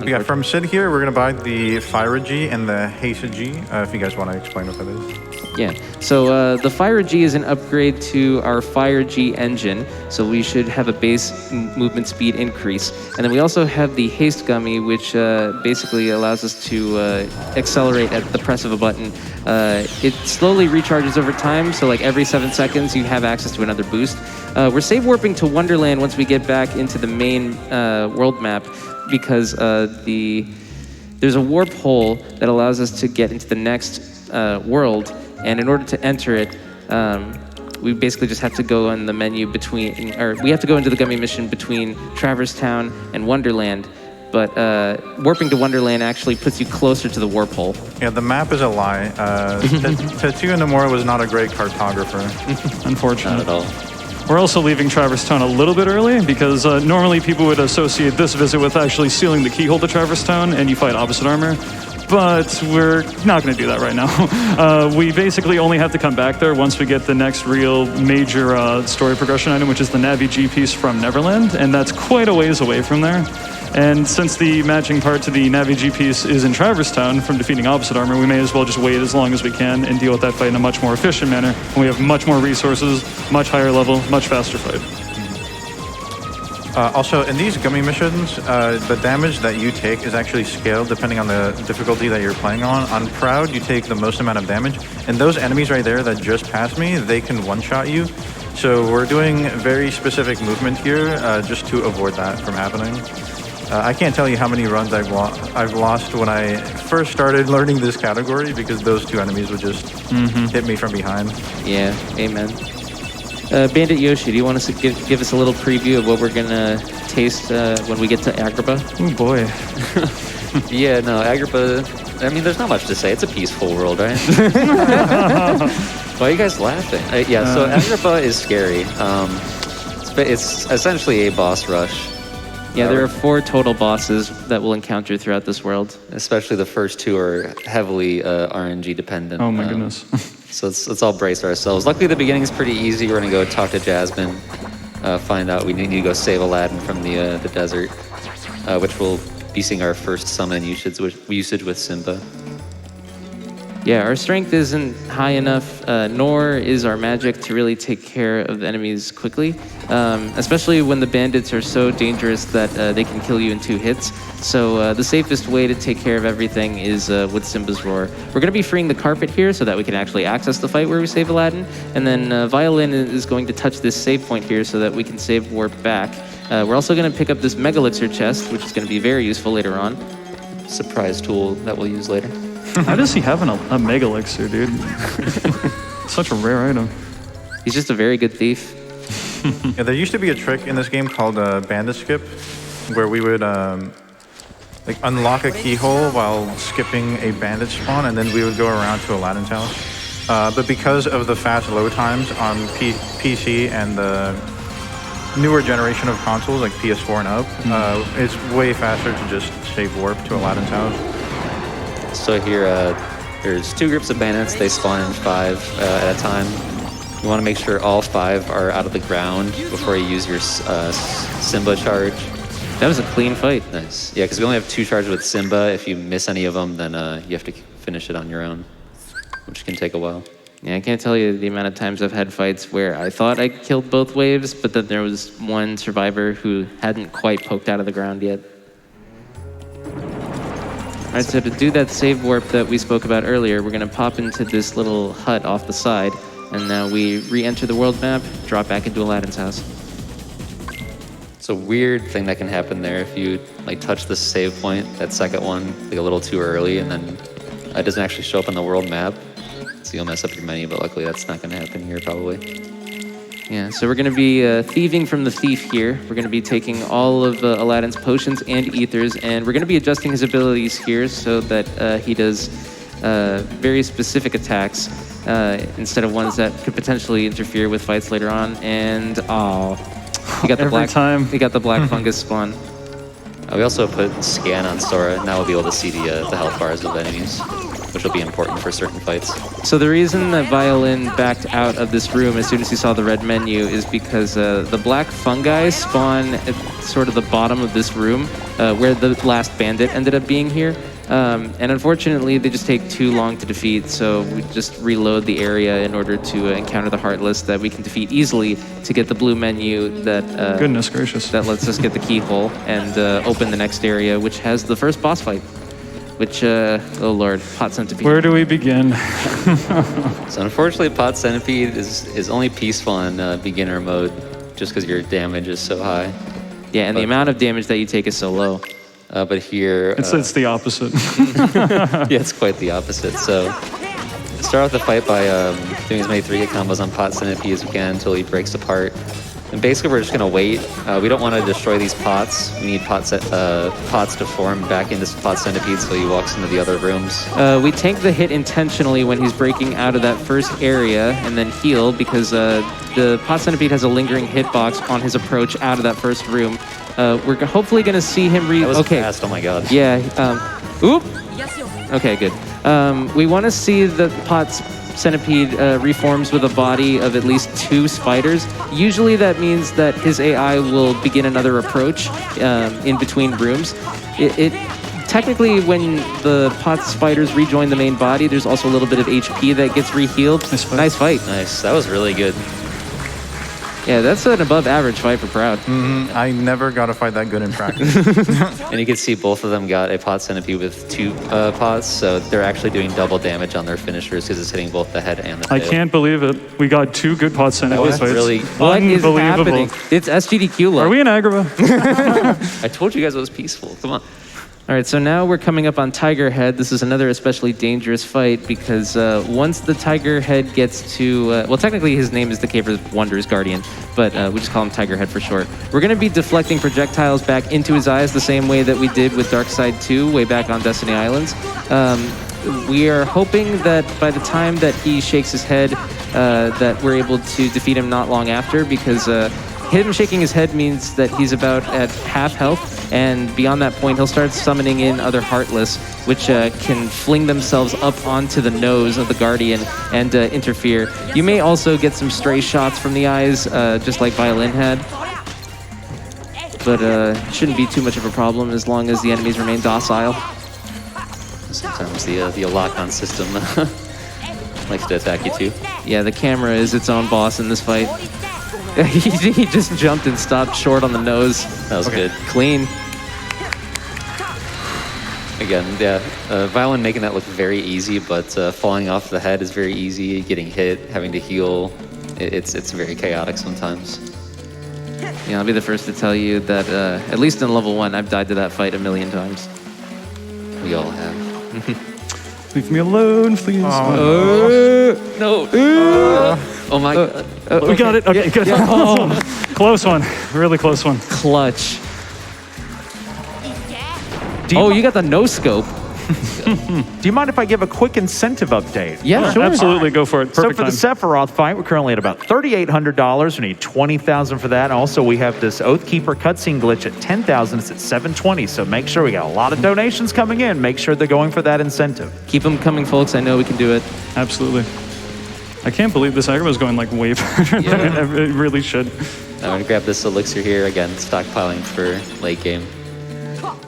Yeah, from Sid here, we're going to buy the Fyra G and the Haste G, if you guys want to explain what that is. Yeah. So the Fire G is an upgrade to our Fire G engine, so we should have a base movement speed increase. And then we also have the Haste Gummy, which basically allows us to accelerate at the press of a button. It slowly recharges over time, so like every 7 seconds you have access to another boost. We're save warping to Wonderland once we get back into the main world map, because there's a warp hole that allows us to get into the next world. And in order to enter it, we basically just have to go on the menu between, or we have to go into the gummy mission between Traverse Town and Wonderland. But warping to Wonderland actually puts you closer to the warp hole. Yeah, the map is a lie. Tetsuya Nomura was not a great cartographer. Unfortunate. Not at all. We're also leaving Traverse Town a little bit early because normally people would associate this visit with actually sealing the keyhole to Traverse Town and you fight opposite armor. But we're not going to do that right now. We basically only have to come back there once we get the next real major story progression item, which is the Navi G piece from Neverland, and that's quite a ways away from there. And since the matching part to the Navi G piece is in Traverse Town from defeating opposite armor, we may as well just wait as long as we can and deal with that fight in a much more efficient manner. And we have much more resources, much higher level, much faster fight. Also, in these gummy missions, the damage that you take is actually scaled depending on the difficulty that you're playing on. On Proud, you take the most amount of damage, and those enemies right there that just passed me, they can one-shot you. So we're doing very specific movement here just to avoid that from happening. I can't tell you how many runs I've lost when I first started learning this category because those two enemies would just hit me from behind. Yeah, amen. Bandit Yoshi, do you want to give us a little preview of what we're going to taste when we get to Agrabah? Oh boy. Yeah, no, Agrabah, I mean, there's not much to say. It's a peaceful world, right? Why are you guys laughing? So Agrabah is scary. It's essentially a boss rush. Yeah, there are 4 total bosses that we'll encounter throughout this world. Especially the first 2 are heavily RNG dependent. Oh my goodness. So let's all brace ourselves. Luckily, the beginning is pretty easy. We're gonna go talk to Jasmine, find out we need to go save Aladdin from the desert, which will be seeing our first summon usage with Simba. Yeah, our strength isn't high enough, nor is our magic to really take care of the enemies quickly, especially when the bandits are so dangerous that they can kill you in 2 hits. So the safest way to take care of everything is with Simba's Roar. We're going to be freeing the carpet here so that we can actually access the fight where we save Aladdin, and then Violin is going to touch this save point here so that we can save warp back. We're also going to pick up this Megalixir chest, which is going to be very useful later on. Surprise tool that we'll use later. How does he have a Megalixir, dude? Such a rare item. He's just a very good thief. Yeah, there used to be a trick in this game called Bandit Skip, where we would like unlock a keyhole while skipping a bandit spawn, and then we would go around to Aladdin's house. But because of the fast load times on PC and the newer generation of consoles like PS4 and up, it's way faster to just save warp to Aladdin's house. So here, there's 2 groups of bandits. They spawn in 5 at a time. You want to make sure all 5 are out of the ground before you use your Simba charge. That was a clean fight. Nice. Yeah, because we only have 2 charges with Simba. If you miss any of them, then you have to finish it on your own, which can take a while. Yeah, I can't tell you the amount of times I've had fights where I thought I killed both waves, but then there was one survivor who hadn't quite poked out of the ground yet. All right, so to do that save warp that we spoke about earlier, we're going to pop into this little hut off the side, and now we re-enter the world map, drop back into Aladdin's house. It's a weird thing that can happen there if you like touch the save point, that second one, like a little too early, and then it doesn't actually show up on the world map. So you'll mess up your menu, but luckily that's not going to happen here probably. Yeah, so we're going to be thieving from the thief here. We're going to be taking all of Aladdin's potions and ethers, and we're going to be adjusting his abilities here so that he does very specific attacks instead of ones that could potentially interfere with fights later on. And he got the He got the black fungus spawn. We also put scan on Sora. Now we'll be able to see the health bars of enemies, which will be important for certain fights. So the reason that Violin backed out of this room as soon as he saw the red menu is because the black fungi spawn at sort of the bottom of this room, where the last bandit ended up being here. And unfortunately, they just take too long to defeat, so we just reload the area in order to encounter the Heartless that we can defeat easily to get the blue menu that Goodness gracious. that lets us get the keyhole and open the next area, which has the first boss fight. Which, oh lord, Pot Centipede. Where do we begin? So unfortunately, Pot Centipede is only peaceful in beginner mode, just because your damage is so high. Yeah, and the amount of damage that you take is so low. But here, It's the opposite. yeah, it's quite the opposite. So start off the fight by doing as many 3-hit combos on Pot Centipede as we can until he breaks apart. And basically, we're just gonna wait. We don't want to destroy these pots. We need pots to form back into Pot Centipede so he walks into the other rooms. We tank the hit intentionally when he's breaking out of that first area and then heal because the Pot Centipede has a lingering hitbox on his approach out of that first room. We're hopefully going to see him That was okay. fast. Oh my god. Yeah. Oop. Okay, good. We want to see the Pot Centipede reforms with a body of at least 2 spiders. Usually that means that his AI will begin another approach in between rooms. It technically, when the Pot spiders rejoin the main body, there's also a little bit of HP that gets rehealed. Nice fight. Nice. That was really good. Yeah, that's an above average fight for Proud. I never got to fight that good in practice. And you can see both of them got a Pot Centipede with 2 pots, so they're actually doing double damage on their finishers because it's hitting both the head and the tail. I can't believe it. We got 2 good Pot Centipede was fights. really- What is Unbelievable. happening? It's SGDQ luck. Are we in Agrabah? I told you guys it was peaceful. Come on. All right, so now we're coming up on Tiger Head. This is another especially dangerous fight because once the Tiger Head gets to, well, technically his name is the Cave of Wonders Guardian, but we just call him Tiger Head for short. We're going to be deflecting projectiles back into his eyes the same way that we did with Darkside 2 way back on Destiny Islands. We are hoping that by the time that he shakes his head, that we're able to defeat him not long after because him shaking his head means that he's about at half health, and beyond that point, he'll start summoning in other Heartless, which can fling themselves up onto the nose of the Guardian and interfere. You may also get some stray shots from the eyes, just like Violin had, but shouldn't be too much of a problem as long as the enemies remain docile. Sometimes the lock-on system likes to attack you too. Yeah, the camera is its own boss in this fight. He just jumped and stopped short on the nose. That was good. Clean. Again, yeah, Violin making that look very easy, but falling off the head is very easy. Getting hit, having to heal, it's very chaotic sometimes. Yeah, I'll be the first to tell you that at least in level 1, I've died to that fight 1,000,000 times. We all have. Leave me alone, please. No. Oh my god. We got it. Okay, good. Oh, close one. Really close one. Clutch. Oh, you got the no scope. Do you mind if I give a quick incentive update? Yeah, sure. Absolutely, go for it. So Perfect for the time. Sephiroth fight, we're currently at about $3,800. We need $20,000 for that. Also, we have this Oathkeeper cutscene glitch at $10,000. It's at $720. So make sure we got a lot of donations coming in. Make sure they're going for that incentive. Keep them coming, folks. I know we can do it. Absolutely. I can't believe this Agrabah is going like way better than it really should. I'm gonna grab this elixir here again, stockpiling for late game.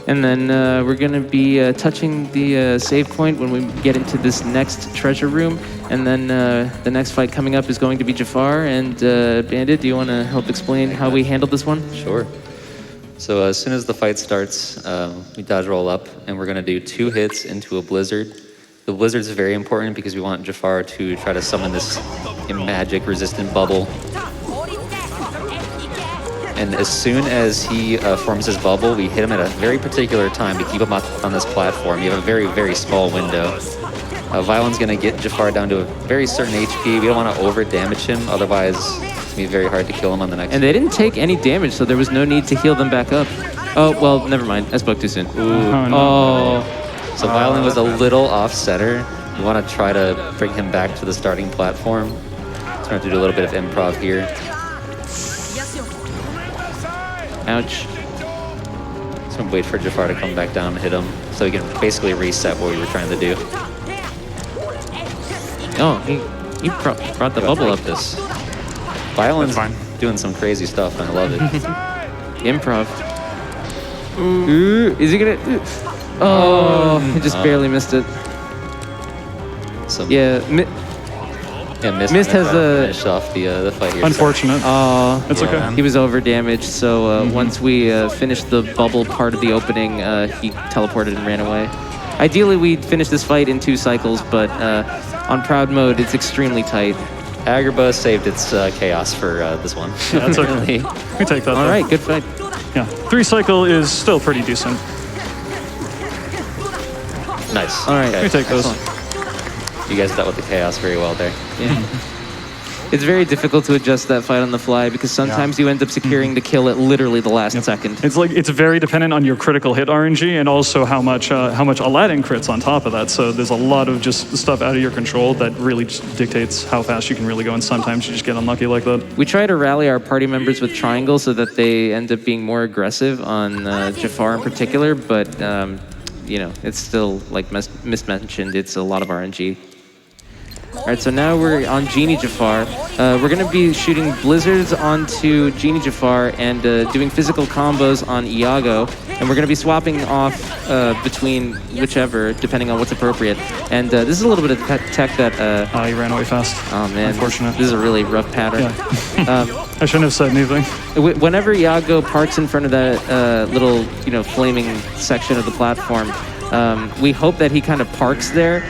And then we're going to be touching the save point when we get into this next treasure room. And then the next fight coming up is going to be Jafar. And Bandit, do you want to help explain how we handled this one? Sure. So as soon as the fight starts, we dodge roll up, and we're gonna do 2 hits into a blizzard. The blizzard is very important because we want Jafar to try to summon this magic resistant bubble. And as soon as he forms his bubble, we hit him at a very particular time to keep him up on this platform. You have a very, very small window. Violin's gonna get Jafar down to a very certain HP. We don't want to over damage him, otherwise it's gonna be very hard to kill him on the next. And they didn't take any damage, so there was no need to heal them back up. Oh, well, never mind. I spoke too soon. Oh, no. Oh, So Violin was a little off center. You want to try to bring him back to the starting platform. So we're going to do a little bit of improv here. ouch. So I'm wait for Jafar to come back down and hit him, so we can basically reset what we were trying to do. Oh, he brought the bubble up. This Violin's That's doing some crazy stuff, and I love it. Improv. Ooh, is he gonna? Oh, he just barely missed it. Some, Yeah, Mist has a- finished off the fight here. Unfortunate. It's Yeah. okay. he was over damaged, so once we finished the bubble part of the opening, he teleported and ran away. Ideally, we'd finish this fight in 2 cycles, but on Proud mode, it's extremely tight. Agrabah saved its chaos for this one. That's okay. Really. We take that. All though. right, good fight. Yeah. 3 cycle is still pretty decent. Nice. All right. We take those. You guys dealt with the chaos very well there. Yeah. It's very difficult to adjust that fight on the fly because sometimes you end up securing the kill at literally the last second. It's very dependent on your critical hit RNG and also how much Aladdin crits on top of that. So there's a lot of just stuff out of your control that really just dictates how fast you can really go. And sometimes you just get unlucky like that. We try to rally our party members with triangle so that they end up being more aggressive on Jafar in particular, but you know, it's still, like Mist mentioned, it's a lot of RNG. All right, so now we're on Genie Jafar. We're going to be shooting blizzards onto Genie Jafar and doing physical combos on Iago. And we're going to be swapping off between whichever, depending on what's appropriate. And this is a little bit of tech that... He ran away fast. oh, man. Unfortunate. This is a really rough pattern. I shouldn't have said anything. Whenever Iago parks in front of that little, flaming section of the platform, we hope that he kind of parks there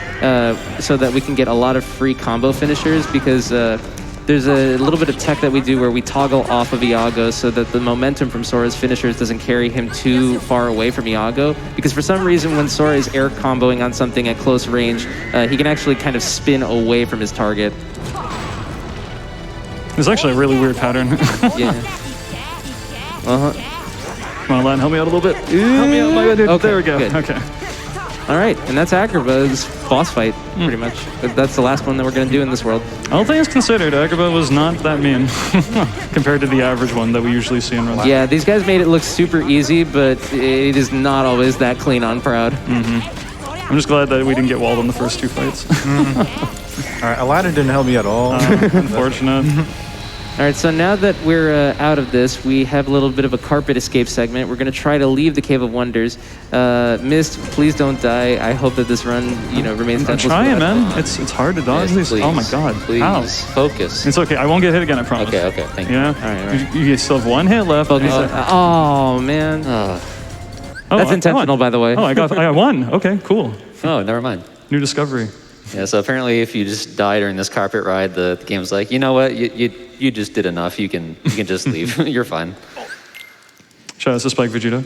so that we can get a lot of free combo finishers because there's a little bit of tech that we do where we toggle off of Iago so that the momentum from Sora's finishers doesn't carry him too far away from Iago. Because for some reason, when Sora is air comboing on something at close range, he can actually kind of spin away from his target. It's actually a really weird pattern. Yeah. Come on, Aladdin, help me out a little bit. Help me out, my dude. Okay, There we go. good. Okay. All right, and that's Agrabah's boss fight, pretty much. But that's the last one that we're going to do in this world. All things considered, Agrabah was not that mean compared to the average one that we usually see in runs. Yeah, these guys made it look super easy, but it is not always that clean on Proud. I'm just glad that we didn't get walled on the first 2 fights. All right, Aladdin didn't help me at all. Unfortunate. All right, so now that we're out of this, we have a little bit of a carpet escape segment. We're going to try to leave the Cave of Wonders. Mist, please don't die. I hope that this run, remains I'm deathless. trying, man. It's hard to dodge Yes, these. please, Oh my god. Please, How? focus. It's okay. I won't get hit again, I promise. Okay, thank you. Yeah? All right. You still have 1 hit left. Focus. Oh, man. Oh, That's I intentional, won. by the way. Oh, I got 1. Okay, cool. Oh, never mind. New discovery. Yeah, so apparently if you just die during this carpet ride, the game's like, you know what, you just did enough. You can just leave. You're fine. Shout out to Spike Vegeta.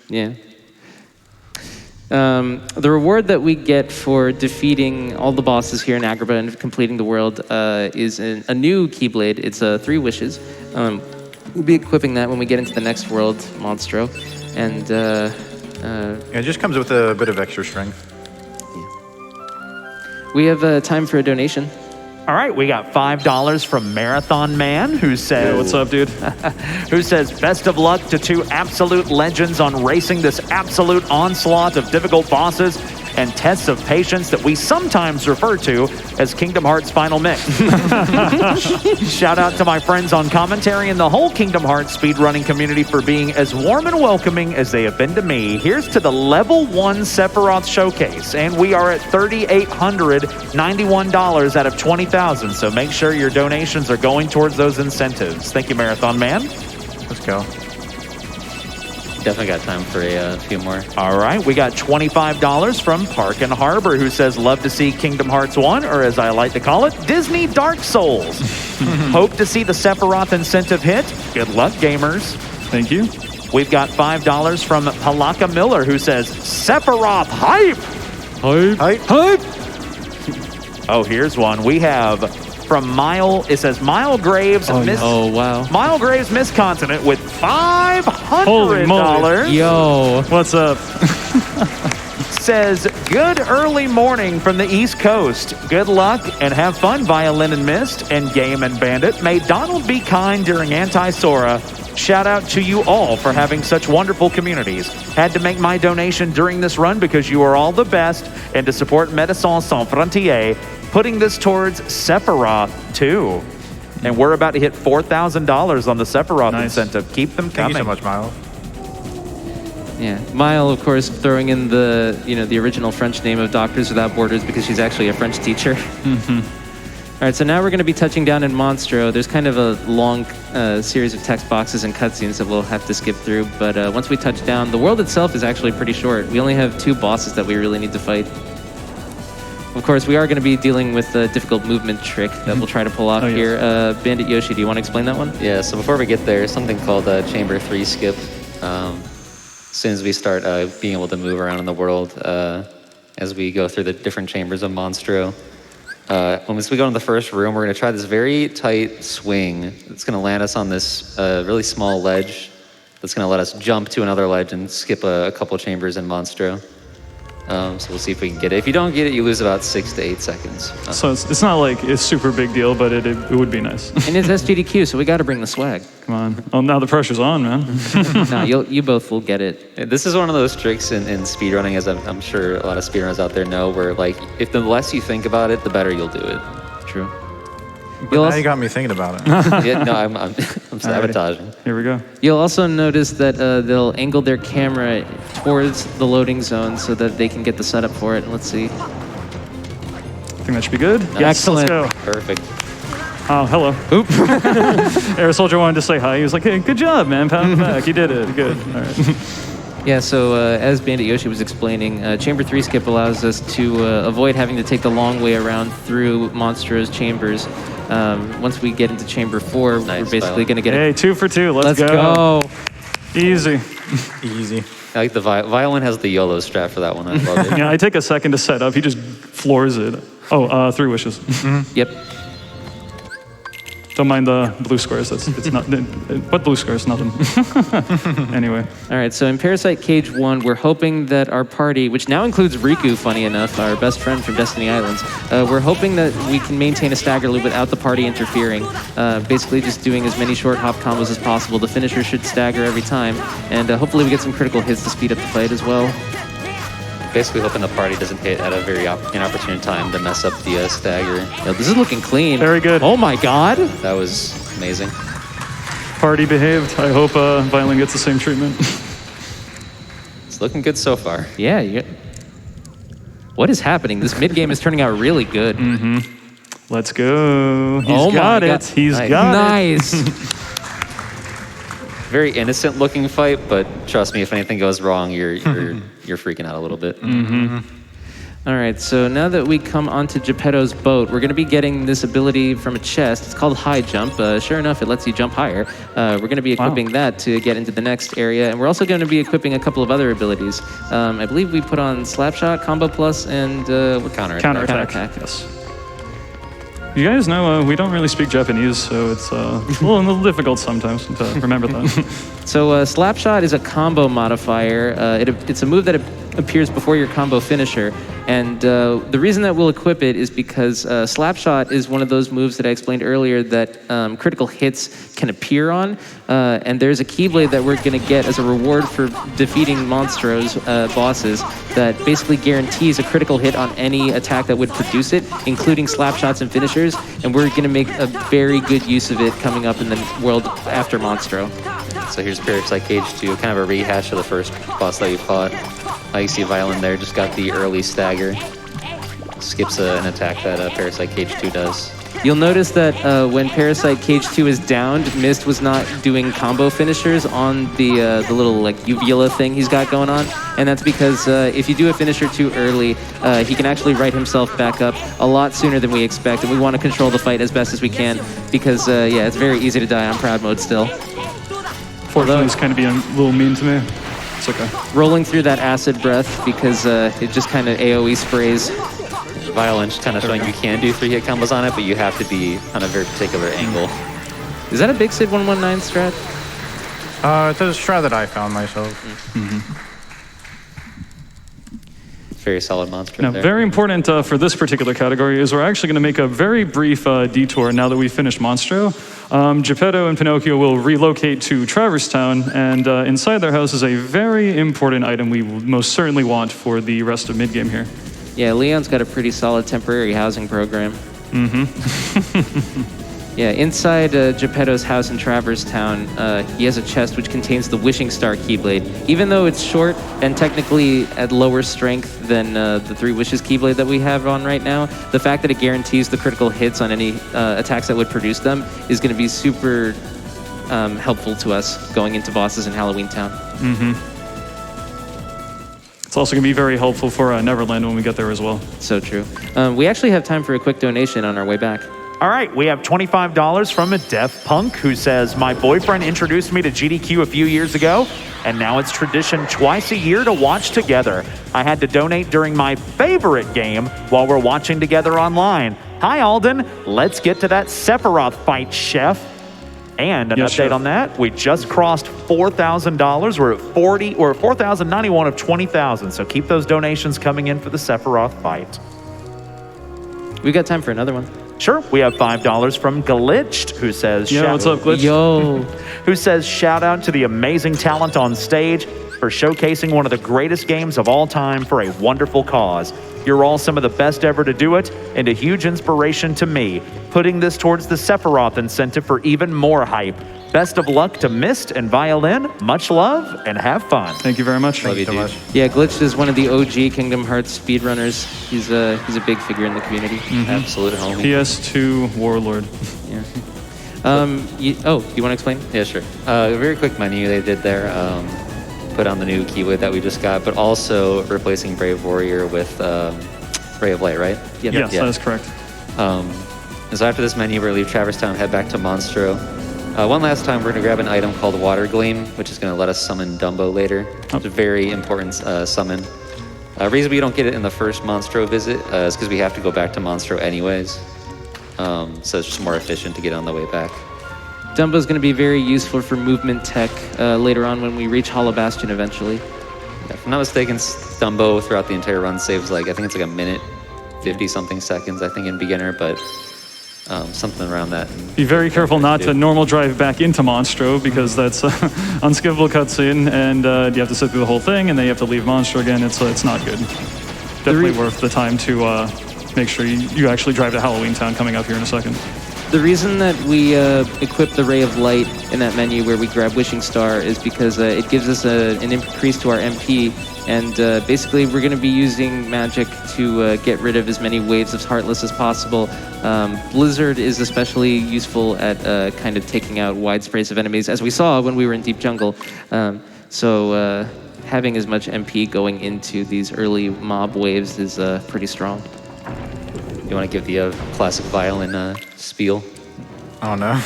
Yeah. The reward that we get for defeating all the bosses here in Agrabah and completing the world is a new Keyblade. It's 3 wishes. We'll be equipping that when we get into the next world, Monstro. And It just comes with a bit of extra strength. we have time for a donation. All right, we got $5 from Marathon Man, who says, Hey, what's up, dude? who says, best of luck to 2 absolute legends on racing this absolute onslaught of difficult bosses and tests of patience that we sometimes refer to as Kingdom Hearts Final Mix. Shout out to my friends on commentary and the whole Kingdom Hearts speedrunning community for being as warm and welcoming as they have been to me. Here's to the Level 1 Sephiroth Showcase, and we are at $3,891 out of 20,000, so make sure your donations are going towards those incentives. Thank you, Marathon Man. Let's go. Definitely got time for a few more. All right, we got $25 from Park and Harbor, who says, love to see Kingdom Hearts 1, or as I like to call it, Disney Dark Souls. Hope to see the Sephiroth incentive hit. Good luck, gamers. Thank you. We've got $5 from Palaka Miller, who says, Sephiroth hype. Hype. Oh, here's one. We have from Mile, it says Mile Graves, Oh, wow. Mile Graves Miscontinent with Holy moly. $500. Yo. What's up? Says, good early morning from the East Coast. Good luck and have fun, Violin and Mist and Game and Bandit. May Donald be kind during Anti-Sora. Shout out to you all for having such wonderful communities. Had to make my donation during this run because you are all the best and to support Médecins Sans Frontières, putting this towards Sephiroth 2. And we're about to hit $4,000 on the Sephiroth Nice. incentive. Keep them Thank coming. you so much, Miles. Yeah, Mile, of course, throwing in the original French name of Doctors Without Borders because she's actually a French teacher. All right, so now we're going to be touching down in Monstro. There's kind of a long series of text boxes and cutscenes that we'll have to skip through, but once we touch down, the world itself is actually pretty short. We only have 2 bosses that we really need to fight. Of course, we are going to be dealing with a difficult movement trick that we'll try to pull off here. Bandit Yoshi, do you want to explain that one? Yeah, so before we get there, something called Chamber 3 skip. As soon as we start being able to move around in the world, as we go through the different chambers of Monstro, once we go into the first room, we're going to try this very tight swing. It's going to land us on this really small ledge that's going to let us jump to another ledge and skip a couple chambers in Monstro. So we'll see if we can get it. If you don't get it, you lose about 6 to 8 seconds. So it's not like a super big deal, but it would be nice. And it's SGDQ, so we got to bring the swag. Come on. Oh, now the pressure's on, man. No, you both will get it. This is one of those tricks in speedrunning, as I'm sure a lot of speedrunners out there know, where like if the less you think about it, the better you'll do it. True. Now you got me thinking about it. Yeah, no, I'm sabotaging. Here we go. You'll also notice that they'll angle their camera towards the loading zone so that they can get the setup for it. Let's see. I think that should be good. Nice. Yes, Excellent. let's go. Perfect. Oh, hello. Oop. Air Soldier wanted to say hi. He was like, hey, good job, man. Pat on the back. You did it. Good. All right. Yeah, so as Bandit Yoshi was explaining, Chamber 3 skip allows us to avoid having to take the long way around through Monstro's chambers. Once we get into Chamber 4, Nice, we're basically going to get Hey, 2 for 2. Let's go. Easy. Easy. I like the violin has the YOLO strap for that one. I love it. Yeah, I take a second to set up. He just floors it. Oh, 3 wishes. Yep. Don't mind the blue squares. It's not. What blue squares? Nothing. Anyway. All right, so in Parasite Cage 1, we're hoping that our party, which now includes Riku, funny enough, our best friend from Destiny Islands, we're hoping that we can maintain a stagger loop without the party interfering. Basically just doing as many short hop combos as possible. The finisher should stagger every time, and hopefully we get some critical hits to speed up the fight as well. Basically hoping the party doesn't hit at a very inopportune time to mess up the stagger. Yo, this is looking clean. Very good. Oh my god. That was amazing. Party behaved. I hope Violin gets the same treatment. It's looking good so far. Yeah. What is happening? This mid game is turning out really good. Let's go. He's Oh my got it. God. He's Nice. got it. Nice. Very innocent looking fight, but trust me, if anything goes wrong, you're freaking out a little bit. All right, so now that we come onto Geppetto's boat, we're going to be getting this ability from a chest. It's called High Jump. Sure enough, it lets you jump higher. We're going to be equipping that to get into the next area, and we're also going to be equipping a couple of other abilities. I believe we put on Slapshot, Combo Plus, and Counterattack. Counterattack. Yes. You guys know we don't really speak Japanese, so it's a little difficult sometimes to remember that. So Slapshot is a combo modifier. It's a move that appears before your combo finisher. And the reason that we'll equip it is because Slapshot is one of those moves that I explained earlier that critical hits can appear on. And there's a Keyblade that we're going to get as a reward for defeating Monstro's bosses that basically guarantees a critical hit on any attack that would produce it, including Slapshots and finishers. And we're going to make a very good use of it coming up in the world after Monstro. So here's Parasite Cage 2, kind of a rehash of the first boss that you fought. You see Violin there, just got the early stagger. Skips an attack that Parasite Cage 2 does. You'll notice that when Parasite Cage 2 is downed, Mist was not doing combo finishers on the little like uvula thing he's got going on, and that's because if you do a finisher too early, he can actually right himself back up a lot sooner than we expect, and we want to control the fight as best as we can because yeah, it's very easy to die on Proud Mode still. Fortunately, he's kind of being a little mean to me. It's okay. Rolling through that acid breath because it just kind of AoE sprays. Violence kind of showing you can do 3-hit combos on it, but you have to be on a very particular angle. Is that a Big Sid 119 strat? It's a strat that I found myself. Very solid monster Now, there. very important for this particular category is we're actually going to make a very brief detour now that we've finished Monstro. Geppetto and Pinocchio will relocate to Traverse Town, and inside their house is a very important item we will most certainly want for the rest of mid-game here. Yeah, Leon's got a pretty solid temporary housing program. Yeah, Yeah, inside Geppetto's house in Traverse Town, he has a chest which contains the Wishing Star Keyblade. Even though it's short and technically at lower strength than the Three Wishes Keyblade that we have on right now, the fact that it guarantees the critical hits on any attacks that would produce them is going to be super helpful to us going into bosses in Halloween Town. It's also going to be very helpful for Neverland when we get there as well. So true. We actually have time for a quick donation on our way back. All right, we have $25 from a Deaf Punk who says, my boyfriend introduced me to GDQ a few years ago, and now it's tradition twice a year to watch together. I had to donate during my favorite game while we're watching together online. Hi, Alden. Let's get to that Sephiroth fight, chef. And an Yes, update chef. on that, we just crossed $4,000. We're at 4,091 of 20,000. So keep those donations coming in for the Sephiroth fight. We got time for another one. Sure, we have $5 from Glitched, who says, Yeah, what's up, Glitch? Yo. who says, shout out to the amazing talent on stage for showcasing one of the greatest games of all time for a wonderful cause. You're all some of the best ever to do it, and a huge inspiration to me, putting this towards the Sephiroth incentive for even more hype. Best of luck to Mist and Violin. Much love and have fun. Thank you very much. Love you, so dude. much. Yeah, Glitched is one of the OG Kingdom Hearts speedrunners. He's a big figure in the community. Absolute homie. PS2 Warlord. Yeah. You want to explain? Yeah, sure. A very quick menu they did there. Put on the new Keyblade that we just got, but also replacing Brave Warrior with Ray of Light, right? Yep. Yes, Yeah. that is correct. And so after this menu, we're going to leave Traverse Town, head back to Monstro. One last time, we're going to grab an item called Water Gleam, which is going to let us summon Dumbo later. It's a very important summon. Reason we don't get it in the first Monstro visit is because we have to go back to Monstro anyways. So it's just more efficient to get on the way back. Dumbo's going to be very useful for movement tech later on when we reach Hollow Bastion eventually. Yeah, if I'm not mistaken, Dumbo throughout the entire run saves I think it's like a minute, 50 something seconds, I think in beginner, but something around that. Be very careful not to normal drive back into Monstro because that's unskippable cutscene, and you have to sit through the whole thing, and then you have to leave Monstro again. It's not good. Definitely worth the time to make sure you actually drive to Halloween Town coming up here in a second. The reason that we equip the Ray of Light in that menu where we grab Wishing Star is because it gives us an increase to our MP, and basically we're going to be using magic to get rid of as many waves of Heartless as possible. Blizzard is especially useful at kind of taking out wide sprays of enemies, as we saw when we were in Deep Jungle. So having as much MP going into these early mob waves is pretty strong. You want to give the classic violin spiel? Oh no.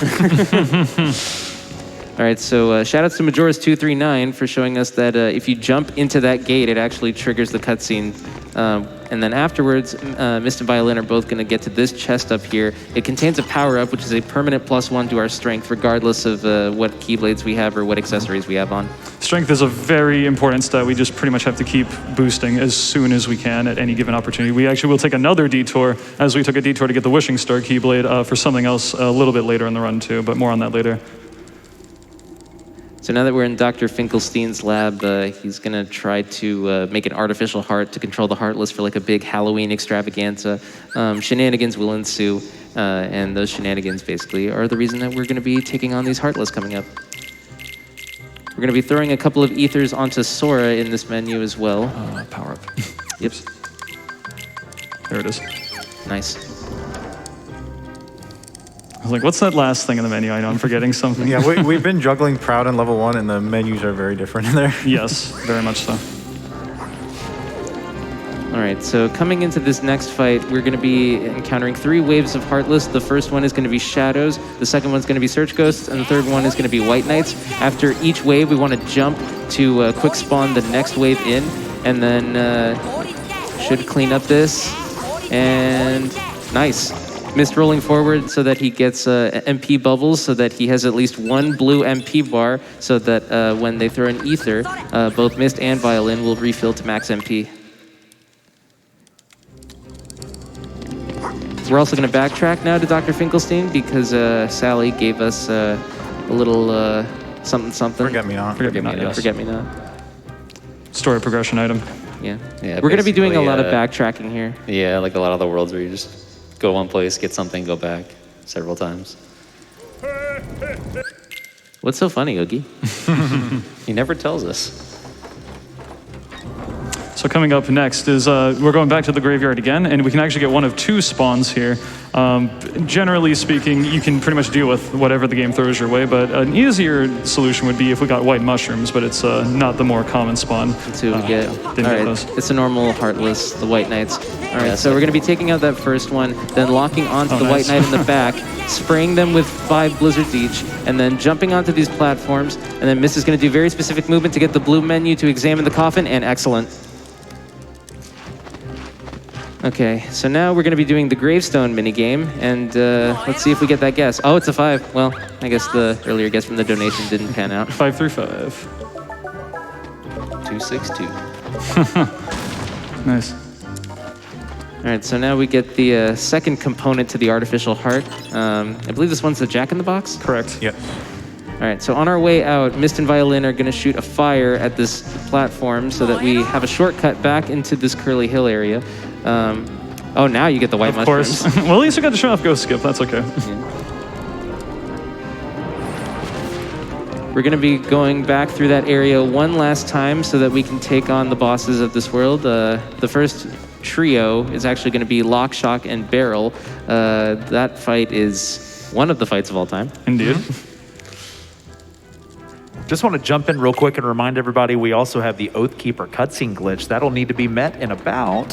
All right, so shout outs to Majoris239 for showing us that if you jump into that gate, it actually triggers the cutscene. And then afterwards, Mist and Violin are both going to get to this chest up here. It contains a power-up, which is a permanent +1 to our strength, regardless of what Keyblades we have or what accessories we have on. Strength is a very important stat. We just pretty much have to keep boosting as soon as we can at any given opportunity. We actually will take another detour, as we took a detour to get the Wishing Star Keyblade for something else a little bit later in the run too, but more on that later. So now that we're in Dr. Finkelstein's lab, he's going to try to make an artificial heart to control the Heartless for like a big Halloween extravaganza. Shenanigans will ensue, and those shenanigans basically are the reason that we're going to be taking on these Heartless coming up. We're going to be throwing a couple of ethers onto Sora in this menu as well. Power up. Yep, There it is. nice. I was like, what's that last thing in the menu? I know I'm forgetting something. Yeah, we've been juggling Proud and level 1, and the menus are very different in there. Yes, very much so. All right, so coming into this next fight, we're going to be encountering 3 waves of Heartless. The first one is going to be Shadows, the second one's going to be Search Ghosts, and the third one is going to be White Knights. After each wave, we want to jump to quick spawn the next wave in, and then should clean up this, and nice. Mist rolling forward so that he gets MP bubbles, so that he has at least 1 blue MP bar, so that when they throw an ether, both Mist and Violin will refill to max MP. We're also going to backtrack now to Dr. Finkelstein because Sally gave us a little something. Forget me not. Forget me not, yes. Forget me not. Story progression item. Yeah. Yeah, We're going to be doing a lot of basically, backtracking here. Yeah, like a lot of the worlds where you just go one place, get something, go back several times. What's so funny, Oogie? He never tells us. So coming up next is we're going back to the graveyard again, and we can actually get one of two spawns here. Generally speaking, you can pretty much deal with whatever the game throws your way, but an easier solution would be if we got white mushrooms, but it's not the more common spawn. Let's see what we get. Didn't All get right, those. it's a normal Heartless, the White Knights. All right, Yeah, so we're going to be taking out that first one, then locking onto the nice. White Knight in the back, spraying them with 5 blizzards each, and then jumping onto these platforms, and then Miss is going to do very specific movement to get the blue menu to examine the coffin, and excellent. Okay, so now we're going to be doing the gravestone minigame, and let's see if we get that guess. Oh, it's a 5. Well, I guess the earlier guess from the donation didn't pan out. 535. 262. Nice. All right, so now we get the second component to the artificial heart. I believe this one's the Jack-in-the-Box? Correct. Yes. All right, so on our way out, Mist and Violin are going to shoot a fire at this platform so that we have a shortcut back into this Curly Hill area. Oh, now you get the white Of mushrooms. course. Well, at least we got to show off Ghost Skip. That's okay. We're going to be going back through that area one last time so that we can take on the bosses of this world. The first trio is actually going to be Lock, Shock, and Barrel. That fight is one of the fights of all time. Indeed. Just want to jump in real quick and remind everybody we also have the Oathkeeper cutscene glitch. That'll need to be met in about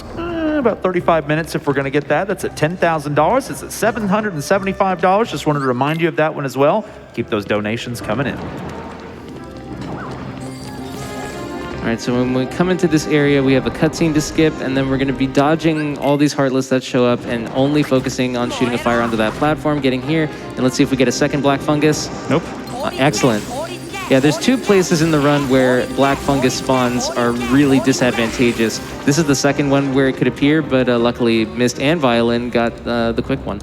35 minutes if we're going to get that. That's at $10,000. It's at $775. Just wanted to remind you of that one as well. Keep those donations coming in. All right, so when we come into this area, we have a cutscene to skip, and then we're going to be dodging all these Heartless that show up and only focusing on shooting a fire onto that platform, getting here, and let's see if we get a second Black Fungus. Nope. Excellent. Yeah, there's 2 places in the run where Black Fungus spawns are really disadvantageous. This is the second one where it could appear, but luckily Mist and Violin got the quick one.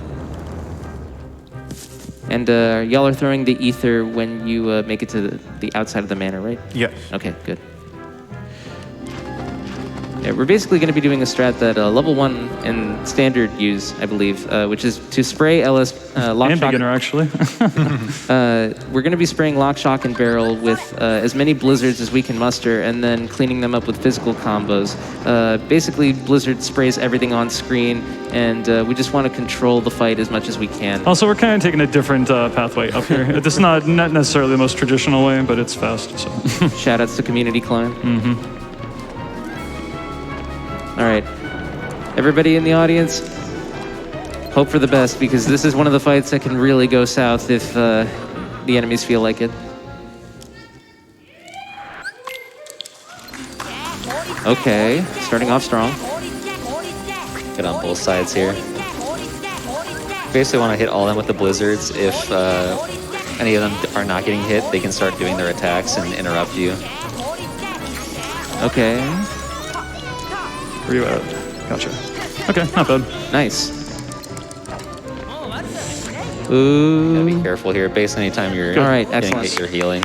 And y'all are throwing the ether when you make it to the outside of the manor, right? Yes. Okay, good. Yeah, we're basically going to be doing a strat that level 1 in standard use, I believe, which is to spray LS Lock, And Shock. beginner, actually. We're going to be spraying Lock, Shock, and Barrel with as many blizzards as we can muster, and then cleaning them up with physical combos. Basically, Blizzard sprays everything on screen, and we just want to control the fight as much as we can. Also, we're kind of taking a different pathway up here. This is not necessarily the most traditional way, but it's fast. So. Shoutouts to Community Climb. All right, everybody in the audience, hope for the best, because this is one of the fights that can really go south if the enemies feel like it. Okay, starting off strong. Good on both sides here. Basically want to hit all of them with the blizzards. If any of them are not getting hit, they can start doing their attacks and interrupt you. Okay, Where you at? Gotcha. Okay, not bad. nice. Gotta Ooh. be careful here. Basically, anytime you're All right, getting excellent. hit, you're healing.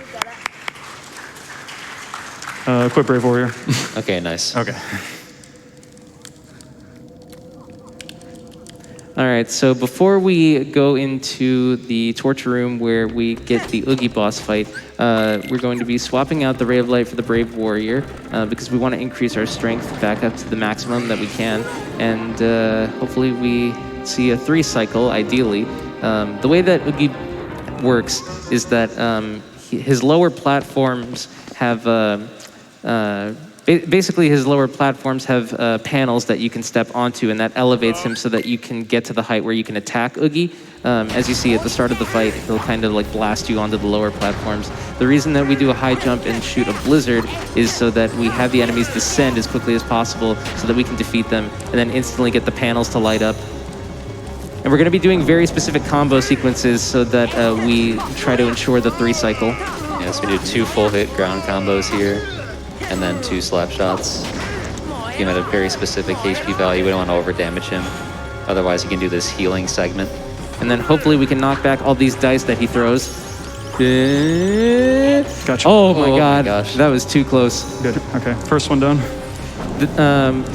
Quit Brave Warrior. Okay, nice. Okay. All right, so before we go into the torture room where we get the Oogie boss fight, we're going to be swapping out the Ray of Light for the Brave Warrior because we want to increase our strength back up to the maximum that we can, and hopefully we see a 3 cycle, ideally. The way that Oogie works is that his lower platforms have basically his lower platforms have panels that you can step onto, and that elevates him so that you can get to the height where you can attack Oogie. As you see at the start of the fight, he'll kind of like blast you onto the lower platforms. The reason that we do a high jump and shoot a blizzard is so that we have the enemies descend as quickly as possible so that we can defeat them and then instantly get the panels to light up. And we're going to be doing very specific combo sequences so that we try to ensure the 3 cycle. Yeah, so we do 2 full hit ground combos here, and then 2 slap shots. Give him at a very specific HP value. We don't want to over damage him. Otherwise, he can do this healing segment. And then hopefully we can knock back all these dice that he throws. Gotcha. Oh my Oh my god, gosh. that was too close. Good. Okay, first one down.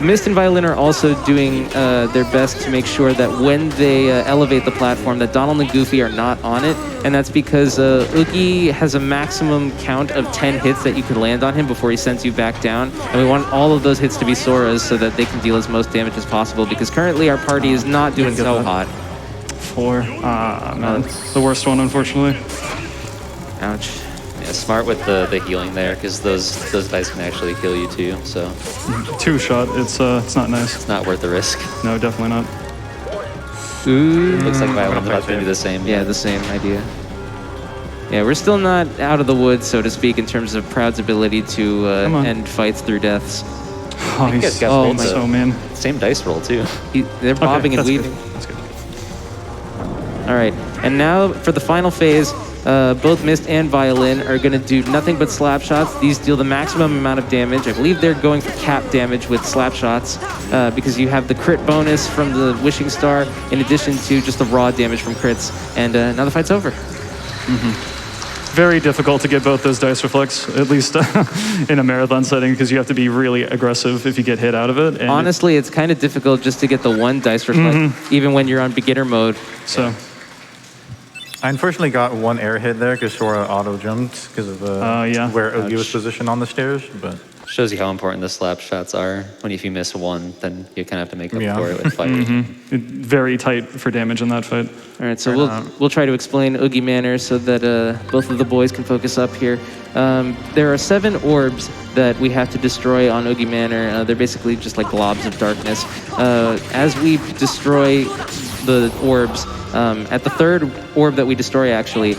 Mist and Violin are also doing their best to make sure that when they elevate the platform, that Donald and Goofy are not on it, and that's because Oogie has a maximum count of 10 hits that you can land on him before he sends you back down, and we want all of those hits to be Sora's so that they can deal as most damage as possible, because currently our party is not doing so hot. 4. Man. The worst one, unfortunately. Ouch. Yeah, smart with the healing there, because those dice can actually kill you too. So 2-shot. It's not nice. it's not worth the risk. No, definitely not. Ooh. Looks like Violin's about to do the same. Yeah, the same idea. Yeah, we're still not out of the woods, so to speak, in terms of Proud's ability to on. end fights through deaths. Oh, You guys he's got Oh both my- the so mean. same dice roll too. They're bobbing and that's weaving. Good. That's good. All right, and now for the final phase, both Mist and Violin are going to do nothing but slap shots. These deal the maximum amount of damage. I believe they're going for cap damage with slap shots because you have the crit bonus from the Wishing Star in addition to just the raw damage from crits. And now the fight's over. Very difficult to get both those dice reflects, at least in a marathon setting, because you have to be really aggressive if you get hit out of it. And Honestly, it's kind of difficult just to get the one dice reflect, even when you're on beginner mode. So, I unfortunately got one air hit there because Sora auto jumped because of yeah. where Oogie was Ouch. positioned on the stairs. But Shows you how important the slap shots are. When if you miss one, then you kind of have to make up Yeah. for it with fire. very tight for damage in that fight. All right, so we'll try to explain Oogie Manor so that both of the boys can focus up here. There are 7 orbs that we have to destroy on Oogie Manor. They're basically just like globs of darkness. As we destroy the orbs, at the 3rd orb that we destroy, actually,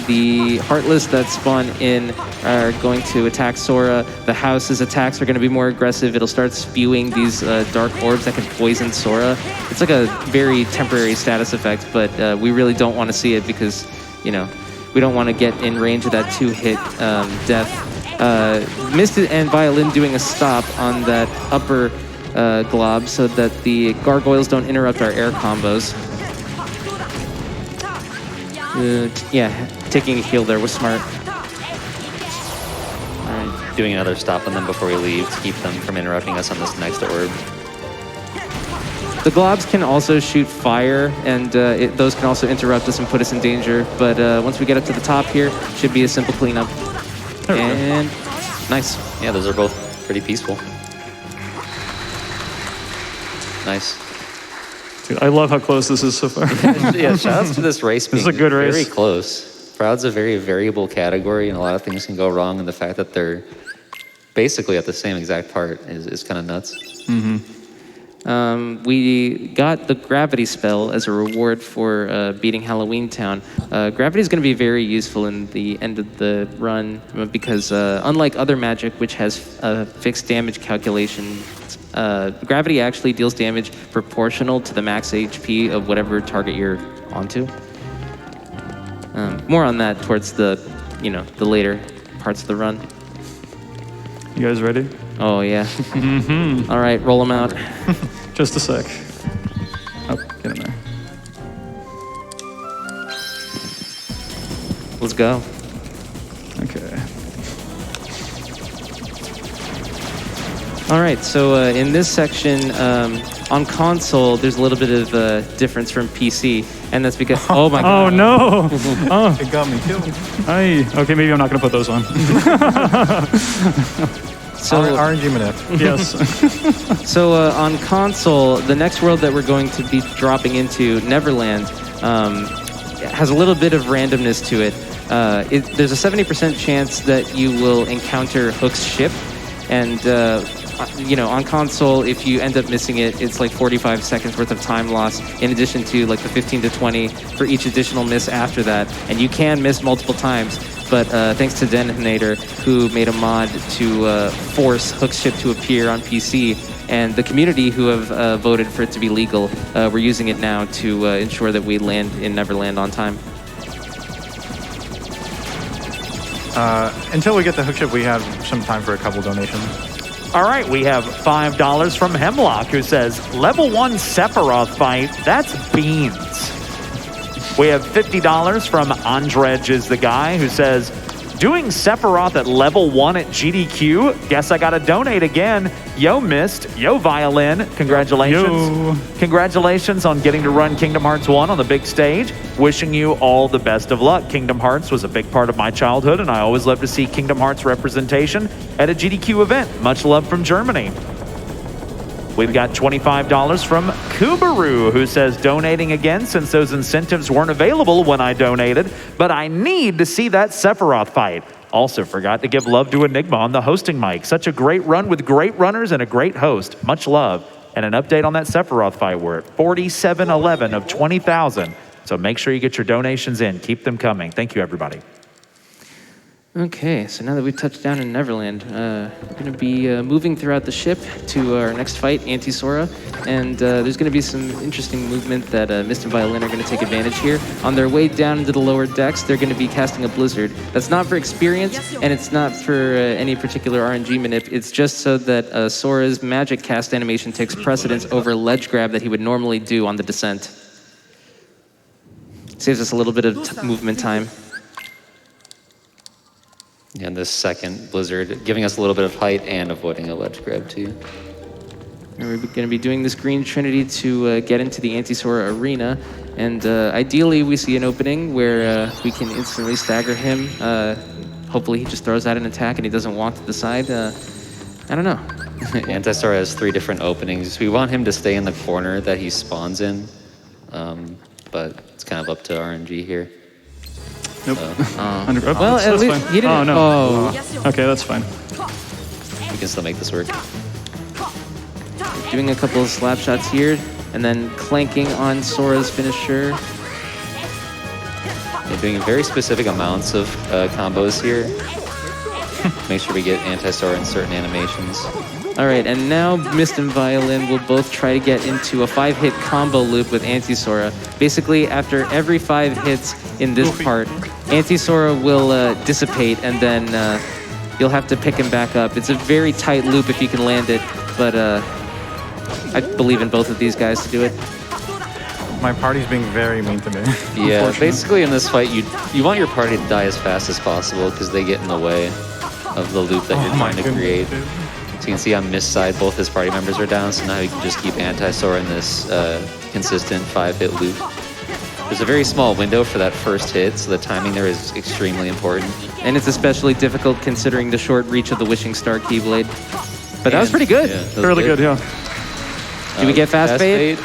the Heartless that spawn in are going to attack Sora. The house's attacks are going to be more aggressive. It'll start spewing these dark orbs that can poison Sora. It's like a very temporary status effect, but we really don't want to see it because, you know, we don't want to get in range of that 2-hit death. Mist and Violin doing a stop on that upper glob so that the gargoyles don't interrupt our air combos. Yeah, taking a heal there was smart. All right. Doing another stop on them before we leave to keep them from interrupting us on this next orb. The globs can also shoot fire, and those can also interrupt us and put us in danger. But once we get up to the top here, should be a simple cleanup. And nice. Yeah, those are both pretty peaceful. Nice. Dude, I love how close this is so far. Yeah, shout outs to this race being This is a good race. very close. Proud's a very variable category, and a lot of things can go wrong, and the fact that they're basically at the same exact part is kind of nuts. We got the Gravity spell as a reward for beating Halloween Town. Gravity is going to be very useful in the end of the run because unlike other magic, which has fixed damage calculation, Gravity actually deals damage proportional to the max HP of whatever target you're onto. More on that towards the later parts of the run. You guys ready? Oh yeah. All right, roll them out. Just a sec. Oh, get in there. Let's go. Okay. All right, so in this section, on console, there's a little bit of difference from PC, and that's because, oh my Oh god. no! it got me too. Okay, maybe I'm not gonna put those on. So, RNG Manette. Yes. so on console, the next world that we're going to be dropping into, Neverland, has a little bit of randomness to it. There's a 70% chance that you will encounter Hook's ship, and on console, if you end up missing it, it's like 45 seconds worth of time loss, in addition to like the 15 to 20 for each additional miss after that. And you can miss multiple times, but thanks to Detonator, who made a mod to force Hook's ship to appear on PC, and the community who have voted for it to be legal, we're using it now to ensure that we land in Neverland on time. Until we get the hook ship, we have some time for a couple donations. All right, we have $5 from Hemlock, who says, level 1 Sephiroth fight, that's beans. We have $50 from Andrej is the guy, who says, Doing Sephiroth at level 1 at GDQ. Guess I gotta donate again. Yo, Mist. Yo, Violin. Congratulations. Yo. Congratulations on getting to run Kingdom Hearts 1 on the big stage. Wishing you all the best of luck. Kingdom Hearts was a big part of my childhood, and I always love to see Kingdom Hearts representation at a GDQ event. Much love from Germany. We've got $25 from Kubaru, who says, donating again since those incentives weren't available when I donated, but I need to see that Sephiroth fight. Also forgot to give love to Enigma on the hosting mic. Such a great run with great runners and a great host. Much love. And an update on that Sephiroth fight. We're at 4711 of 20,000. So make sure you get your donations in. Keep them coming. Thank you, everybody. Okay, so now that we've touched down in Neverland, we're going to be moving throughout the ship to our next fight, Anti-Sora, and there's going to be some interesting movement that Mist and Violin are going to take advantage here. On their way down into the lower decks, they're going to be casting a Blizzard. That's not for experience, and it's not for any particular RNG manip. It's just so that Sora's magic cast animation takes precedence over ledge grab that he would normally do on the descent. Saves us a little bit of movement time. And this second Blizzard giving us a little bit of height and avoiding a ledge grab too. And we're going to be doing this Green Trinity to get into the Anti-Sora arena. And ideally, we see an opening where we can instantly stagger him. Hopefully, he just throws out an attack and he doesn't walk to the side. I don't know. Anti-Sora has 3 different openings. We want him to stay in the corner that he spawns in, but it's kind of up to RNG here. Nope. Well, at that's least fine. he didn't. Oh, no. Oh. Okay, that's fine. We can still make this work. Doing a couple of slap shots here, and then clanking on Sora's finisher. They're doing very specific amounts of combos here. Make sure we get Anti-Sora in certain animations. All right, and now Mist and Violin will both try to get into a 5-hit combo loop with Anti-Sora. Basically, after every 5 hits in this part, Anti-Sora will dissipate, and then you'll have to pick him back up. It's a very tight loop if you can land it, but I believe in both of these guys to do it. My party's being very mean to me. Yeah, basically in this fight, you want your party to die as fast as possible because they get in the way of the loop that you're trying to create. So you can see on Mist's side, both his party members are down, so now you can just keep Anti-Sora in this consistent 5-hit loop. There's a very small window for that first hit, so the timing there is extremely important. And it's especially difficult considering the short reach of the Wishing Star Keyblade. But that was pretty good. Yeah, that was Really good, yeah. Do we get fast fade?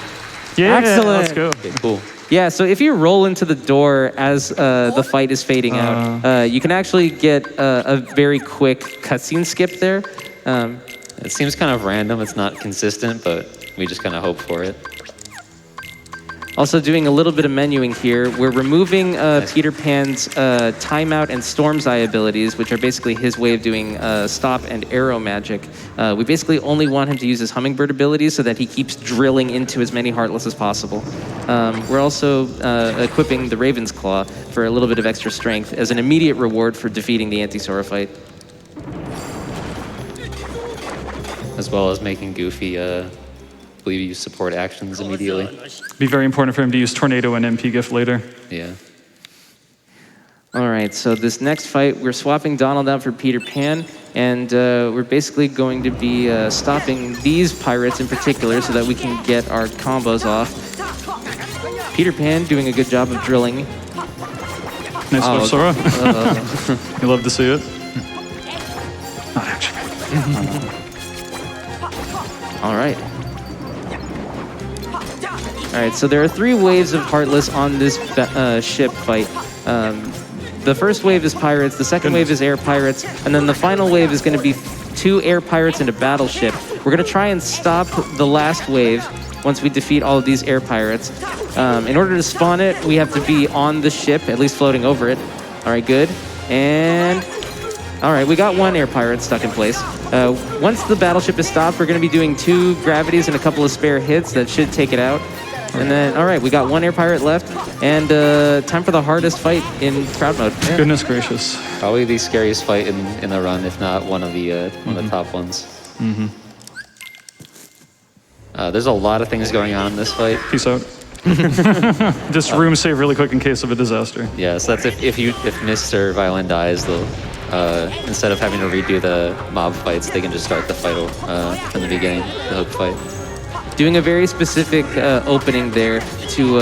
Yeah, Excellent. let's go. Okay, cool. Yeah, so if you roll into the door as the fight is fading out, you can actually get a very quick cutscene skip there. It seems kind of random, it's not consistent, but we just kind of hope for it. Also doing a little bit of menuing here. We're removing Peter Pan's timeout and Storm's Eye abilities, which are basically his way of doing stop and arrow magic. We basically only want him to use his Hummingbird abilities so that he keeps drilling into as many Heartless as possible. We're also equipping the Raven's Claw for a little bit of extra strength as an immediate reward for defeating the Anti-Sora fight. As well as making Goofy, believe use support actions immediately. Be very important for him to use Tornado and MP Gift later. Yeah. All right, so this next fight, we're swapping Donald out for Peter Pan, and we're basically going to be stopping these pirates in particular so that we can get our combos off. Peter Pan doing a good job of drilling. Nice whip, Sora. You love to see it. Not actually. All right. All right, so there are 3 waves of Heartless on this ship fight. The first wave is pirates, the second wave is air pirates, and then the final wave is going to be 2 air pirates and a battleship. We're going to try and stop the last wave once we defeat all of these air pirates. In order to spawn it, we have to be on the ship, at least floating over it. All right, good. And all right, we got 1 air pirate stuck in place. Once the battleship is stopped, we're going to be doing 2 gravities and a couple of spare hits that should take it out. And then, all right, we got 1 air pirate left, and time for the hardest fight in crowd mode. Yeah. Goodness gracious. Probably the scariest fight in the run, if not one of the top ones. There's a lot of things going on in this fight. Peace out. Just room save really quick in case of a disaster. Yeah, so that's if Mr. Violin dies, they'll instead of having to redo the mob fights, they can just start the fight from the beginning, the hook fight. Doing a very specific opening there to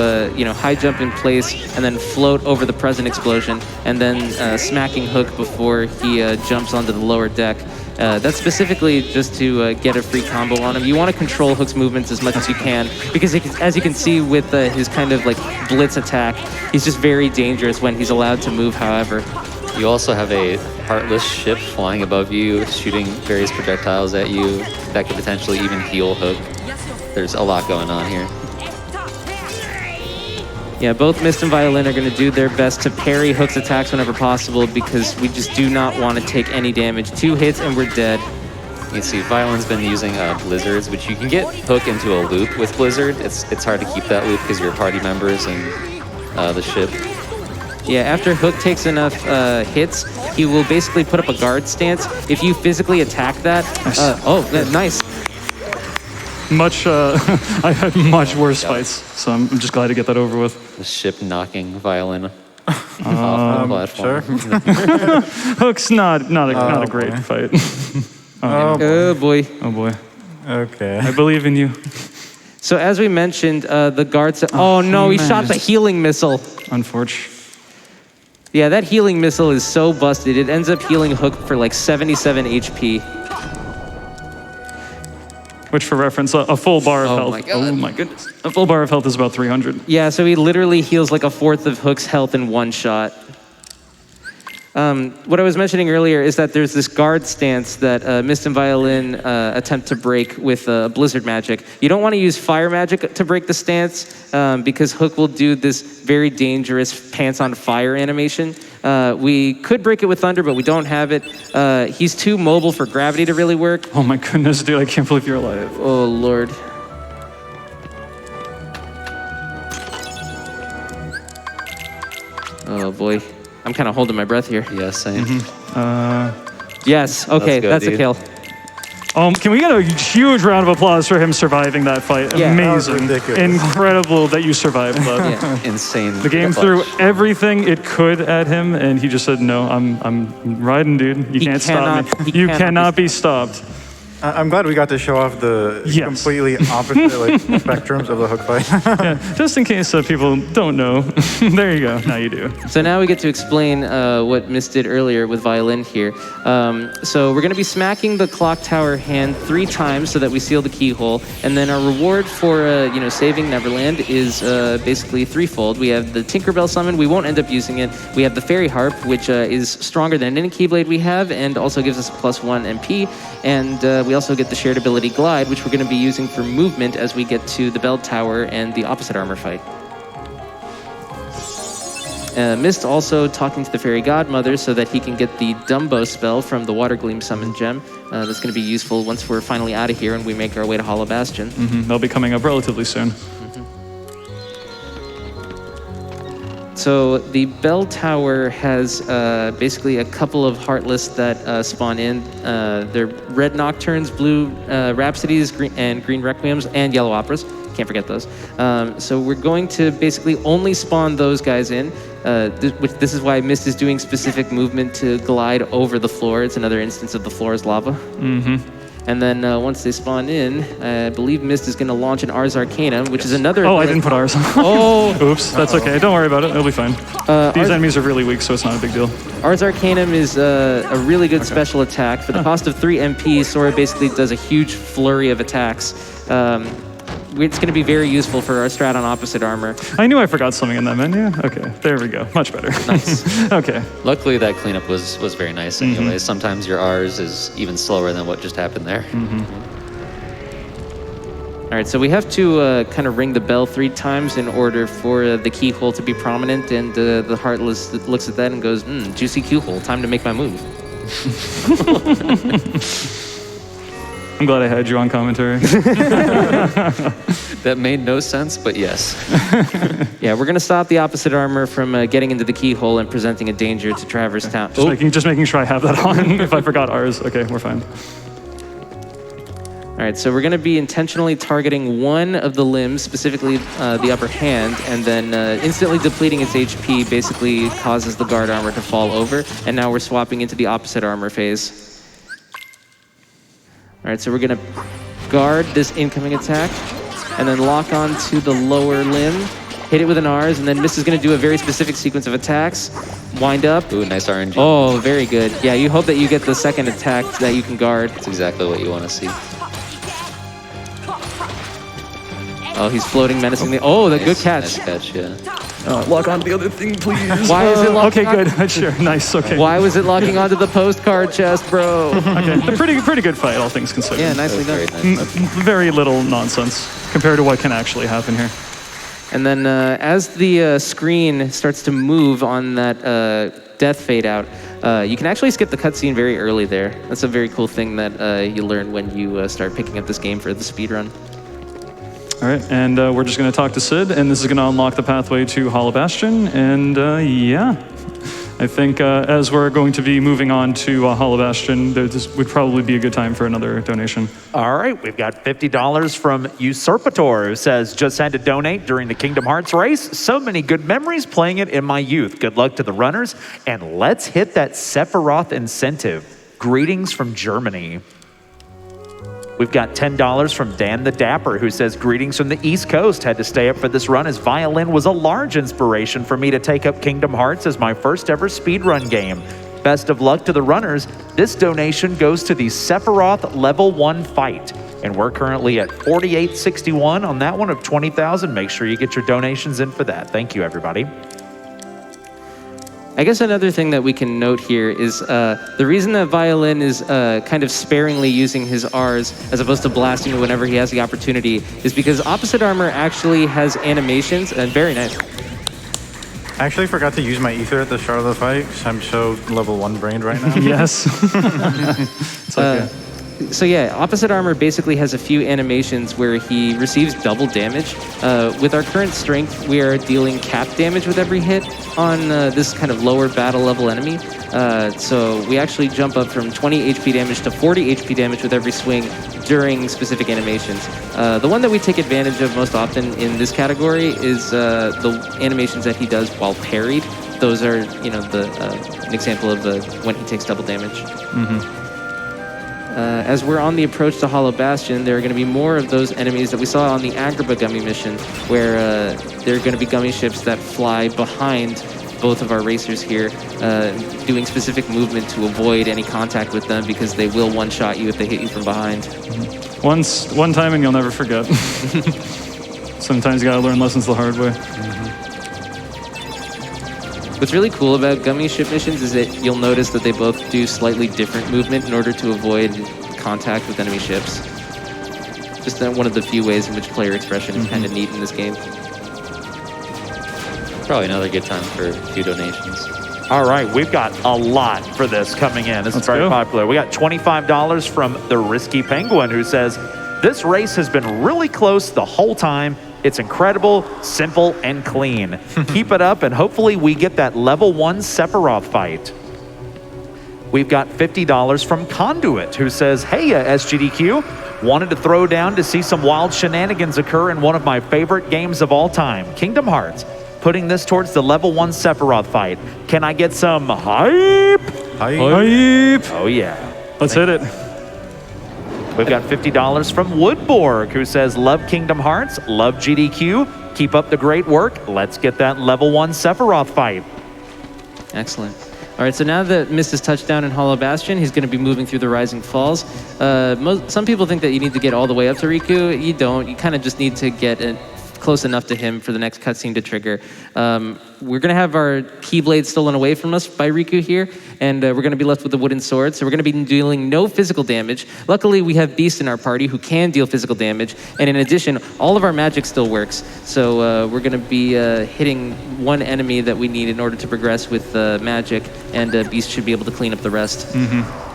high jump in place and then float over the present explosion, and then smacking Hook before he jumps onto the lower deck. That's specifically just to get a free combo on him. You want to control Hook's movements as much as you can, because as you can see with his kind of like blitz attack, he's just very dangerous when he's allowed to move, however. You also have a Heartless ship flying above you, shooting various projectiles at you that could potentially even heal Hook. There's a lot going on here. Yeah, both Mist and Violin are going to do their best to parry Hook's attacks whenever possible, because we just do not want to take any damage. 2 hits and we're dead. You can see Violin's been using Blizzards, which you can get Hook into a loop with Blizzard. It's hard to keep that loop because you're party members and the ship. Yeah, after Hook takes enough hits, he will basically put up a guard stance. If you physically attack that... nice. I had much worse fights, so I'm just glad to get that over with. The ship knocking Violin off the platform. Sure. Hook's not a great fight. Oh boy. Oh boy. Okay. I believe in you. So as we mentioned, the guards... Oh no, he shot the healing missile. Unfortunate. Yeah, that healing missile is so busted. It ends up healing Hook for like 77 HP. Which, for reference, a full bar of health. My God. Oh my goodness. A full bar of health is about 300. Yeah, so he literally heals like 1/4 of Hook's health in one shot. What I was mentioning earlier is that there's this guard stance that Mist and Violin attempt to break with Blizzard magic. You don't want to use fire magic to break the stance because Hook will do this very dangerous pants on fire animation. We could break it with thunder, but we don't have it. He's too mobile for gravity to really work. Oh my goodness, dude, I can't believe you're alive. Oh, Lord. Oh, boy. I'm kind of holding my breath here. Yeah, same. Yes, okay, That's that's good, a kill. Can we get a huge round of applause for him surviving that fight? Yeah. That was Amazing. ridiculous. Incredible that you survived, bud. Yeah. Insane. The game clutch. threw everything it could at him, and he just said, "No, I'm riding, dude. You can't stop me. You cannot be stopped." I'm glad we got to show off the Yes. completely opposite spectrums of the Hook fight. Yeah, just in case people don't know. There you go. Now you do. So now we get to explain what Mist did earlier with Violin here. So we're going to be smacking the clock tower hand 3 times so that we seal the keyhole, and then our reward for saving Neverland is basically threefold. We have the Tinkerbell summon. We won't end up using it. We have the Fairy Harp, which is stronger than any Keyblade we have, and also gives us a +1 MP. And we also get the shared ability Glide, which we're going to be using for movement as we get to the Bell Tower and the opposite armor fight. Mist also talking to the Fairy Godmother so that he can get the Dumbo spell from the Water Gleam summon gem. That's going to be useful once we're finally out of here and we make our way to Hollow Bastion. They'll be coming up relatively soon. So the Bell Tower has basically a couple of Heartless that spawn in. They're red Nocturnes, blue Rhapsodies, green Requiems, and yellow Operas. Can't forget those. So we're going to basically only spawn those guys in. This is why Mist is doing specific movement to glide over the floor. It's another instance of the floor is lava. And then once they spawn in, I believe Mist is going to launch an Ars Arcanum, which is another... Oh, I didn't put ours. Oh! Oops, that's okay. Don't worry about it. It'll be fine. These enemies are really weak, so it's not a big deal. Ars Arcanum is a really good special attack. For the cost of 3 MP, Sora basically does a huge flurry of attacks. It's going to be very useful for our strat on opposite armor. I knew I forgot something in that menu. Okay, there we go. Much better. Nice. Okay. Luckily, that cleanup was very nice anyways. Sometimes your R's is even slower than what just happened there. All right, so we have to kind of ring the bell 3 times in order for the keyhole to be prominent, and the Heartless looks at that and goes, juicy keyhole, time to make my move. I'm glad I had you on commentary. That made no sense, but yes. Yeah, we're going to stop the opposite armor from getting into the keyhole and presenting a danger to Traverse Town. Just making sure I have that on. If I forgot ours, okay, we're fine. All right, so we're going to be intentionally targeting one of the limbs, specifically the upper hand, and then instantly depleting its HP basically causes the guard armor to fall over, and now we're swapping into the opposite armor phase. All right, so we're going to guard this incoming attack, and then lock on to the lower limb, hit it with an R's, and then Mist is going to do a very specific sequence of attacks. Wind up. Ooh, nice RNG. Oh, very good. Yeah, you hope that you get the second attack that you can guard. That's exactly what you want to see. Oh, he's floating menacingly. Oh, the good catch. Nice catch, yeah. Lock on the other thing, please. Why is it locking Okay, on? good. Sure, nice. Okay. Why was it locking onto the postcard chest, bro? Okay. A pretty good fight, all things considered. Yeah, nicely That was done. very nice. Very little nonsense compared to what can actually happen here. And then as the screen starts to move on that death fade out, you can actually skip the cutscene very early there. That's a very cool thing that you learn when you start picking up this game for the speedrun. All right, and we're just going to talk to Sid, and this is going to unlock the pathway to Hollow Bastion, and yeah. I think as we're going to be moving on to Hollow Bastion, this would probably be a good time for another donation. All right, we've got $50 from Usurpator, who says, just had to donate during the Kingdom Hearts race. So many good memories playing it in my youth. Good luck to the runners, and let's hit that Sephiroth incentive. Greetings from Germany. We've got $10 from Dan the Dapper, who says, greetings from the East Coast. Had to stay up for this run as Violin was a large inspiration for me to take up Kingdom Hearts as my first ever speedrun game. Best of luck to the runners. This donation goes to the Sephiroth Level 1 fight. And we're currently at 4861 on that one of 20,000. Make sure you get your donations in for that. Thank you, everybody. I guess another thing that we can note here is the reason that Violin is kind of sparingly using his R's as opposed to blasting whenever he has the opportunity is because Opposite Armor actually has animations, and very nice. I actually forgot to use my ether at the start of the fight because I'm so level 1 brained right now. Yes. It's okay. So yeah, Opposite Armor basically has a few animations where he receives double damage. With our current strength, we are dealing cap damage with every hit on this kind of lower battle level enemy. So we actually jump up from 20 HP damage to 40 HP damage with every swing during specific animations. The one that we take advantage of most often in this category is the animations that he does while parried. Those are, you know, an example of when he takes double damage. Mm-hmm. As we're on the approach to Hollow Bastion, there are going to be more of those enemies that we saw on the Agrabah Gummy mission, where there are going to be gummy ships that fly behind both of our racers here, doing specific movement to avoid any contact with them because they will one-shot you if they hit you from behind. Mm-hmm. One time and you'll never forget. Sometimes you gotta learn lessons the hard way. What's really cool about gummy ship missions is that you'll notice that they both do slightly different movement in order to avoid contact with enemy ships. Just one of the few ways in which player expression is kind of neat in this game. Probably another good time for a few donations. All right, we've got a lot for this coming in. This is very popular. We got $25 from the Risky Penguin, who says, this race has been really close the whole time. It's incredible, simple, and clean. Keep it up, and hopefully we get that level 1 Sephiroth fight. We've got $50 from Conduit, who says, hey, SGDQ, wanted to throw down to see some wild shenanigans occur in one of my favorite games of all time, Kingdom Hearts. Putting this towards the level 1 Sephiroth fight. Can I get some hype? Hype! Oh, yeah. Let's hit it. We've got $50 from Woodborg, who says, love Kingdom Hearts, love GDQ, keep up the great work. Let's get that level 1 Sephiroth fight. Excellent. All right, so now that Mist has touched down in Hollow Bastion, he's going to be moving through the Rising Falls. Some people think that you need to get all the way up to Riku. You don't. You kind of just need to get close enough to him for the next cutscene to trigger. We're going to have our Keyblade stolen away from us by Riku here, and we're going to be left with the wooden sword, so we're going to be dealing no physical damage. Luckily, we have Beast in our party who can deal physical damage, and in addition, all of our magic still works, so we're going to be hitting one enemy that we need in order to progress with magic, and Beast should be able to clean up the rest. Mm-hmm.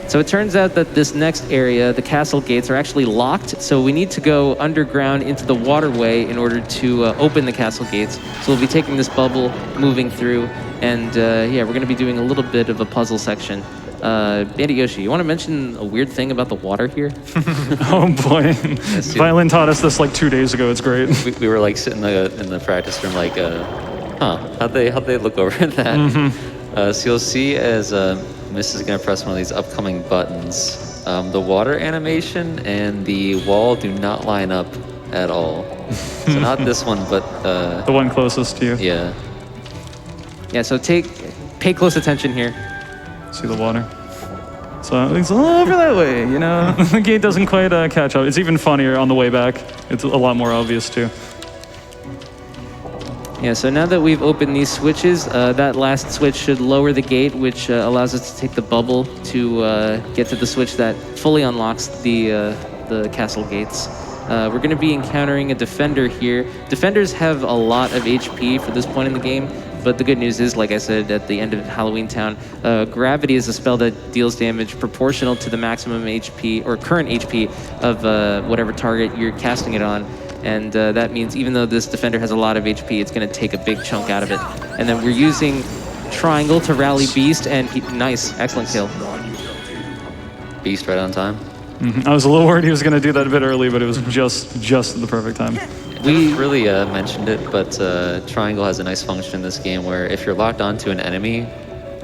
So it turns out that this next area, the castle gates, are actually locked, so we need to go underground into the waterway in order to open the castle gates. So we'll be taking this bubble, moving through, and yeah, we're going to be doing a little bit of a puzzle section. Bandit Yoshi, you want to mention a weird thing about the water here? Oh boy, dude. Violin taught us this like 2 days ago. It's great. We were like sitting in the practice room, like, how'd they look over at that? So you'll see as Miss is gonna press one of these upcoming buttons, the water animation and the wall do not line up at all. So not this one, but The one closest to you. yeah. Yeah, so pay close attention here. See the water. So it's a little over that way, you know. The gate doesn't quite catch up. It's even funnier on the way back. It's a lot more obvious too. Yeah, so now that we've opened these switches, that last switch should lower the gate, which allows us to take the bubble to get to the switch that fully unlocks the castle gates. We're going to be encountering a defender here. Defenders have a lot of HP for this point in the game, but the good news is, like I said at the end of Halloween Town, Gravity is a spell that deals damage proportional to the maximum HP or current HP of whatever target you're casting it on. And that means even though this defender has a lot of HP, it's going to take a big chunk out of it. And then we're using Triangle to rally Beast, and nice, excellent kill. Beast right on time. I was a little worried he was going to do that a bit early, but it was just the perfect time. We really mentioned it, but triangle has a nice function in this game where if you're locked onto an enemy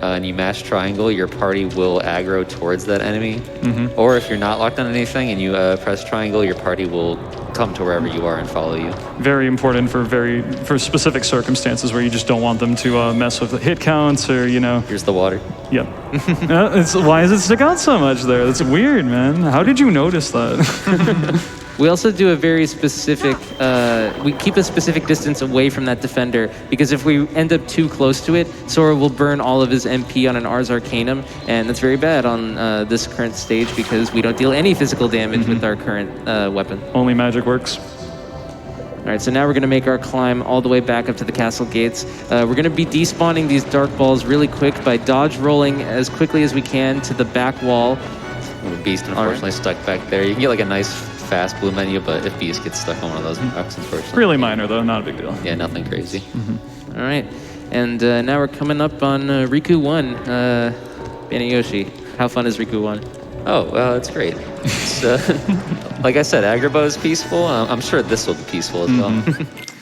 and you mash triangle, your party will aggro towards that enemy. Or if you're not locked on anything and you press triangle, your party will come to wherever you are and follow you. Very important for specific circumstances where you just don't want them to mess with the hit counts or, you know. Here's the water. Yep. Why does it stick out so much there? That's weird, man. How did you notice that? We also do a very specific, we keep a specific distance away from that defender, because if we end up too close to it, Sora will burn all of his MP on an Ars Arcanum, and that's very bad on this current stage because we don't deal any physical damage with our current weapon. Only magic works. All right, so now we're going to make our climb all the way back up to the castle gates. We're going to be despawning these dark balls really quick by dodge rolling as quickly as we can to the back wall. Beast unfortunately stuck back there. You can get like a nice fast blue menu, but if Beast gets stuck on one of those blocks, unfortunately. Really minor though, not a big deal. Yeah, nothing crazy. All right, and now we're coming up on Riku 1. Banayoshi, how fun is Riku 1? Oh, well, it's great. It's, like I said, Agrabah is peaceful. I'm sure this will be peaceful as well.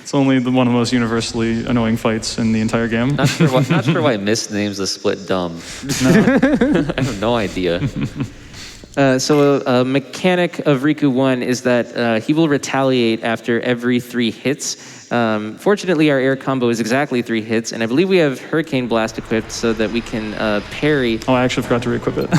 It's only one of the most universally annoying fights in the entire game. Not sure why misnames the split dumb. I have no idea. So a mechanic of Riku 1 is that he will retaliate after every 3 hits. Fortunately, our air combo is exactly 3 hits, and I believe we have Hurricane Blast equipped so that we can parry. Oh, I actually forgot to re-equip it.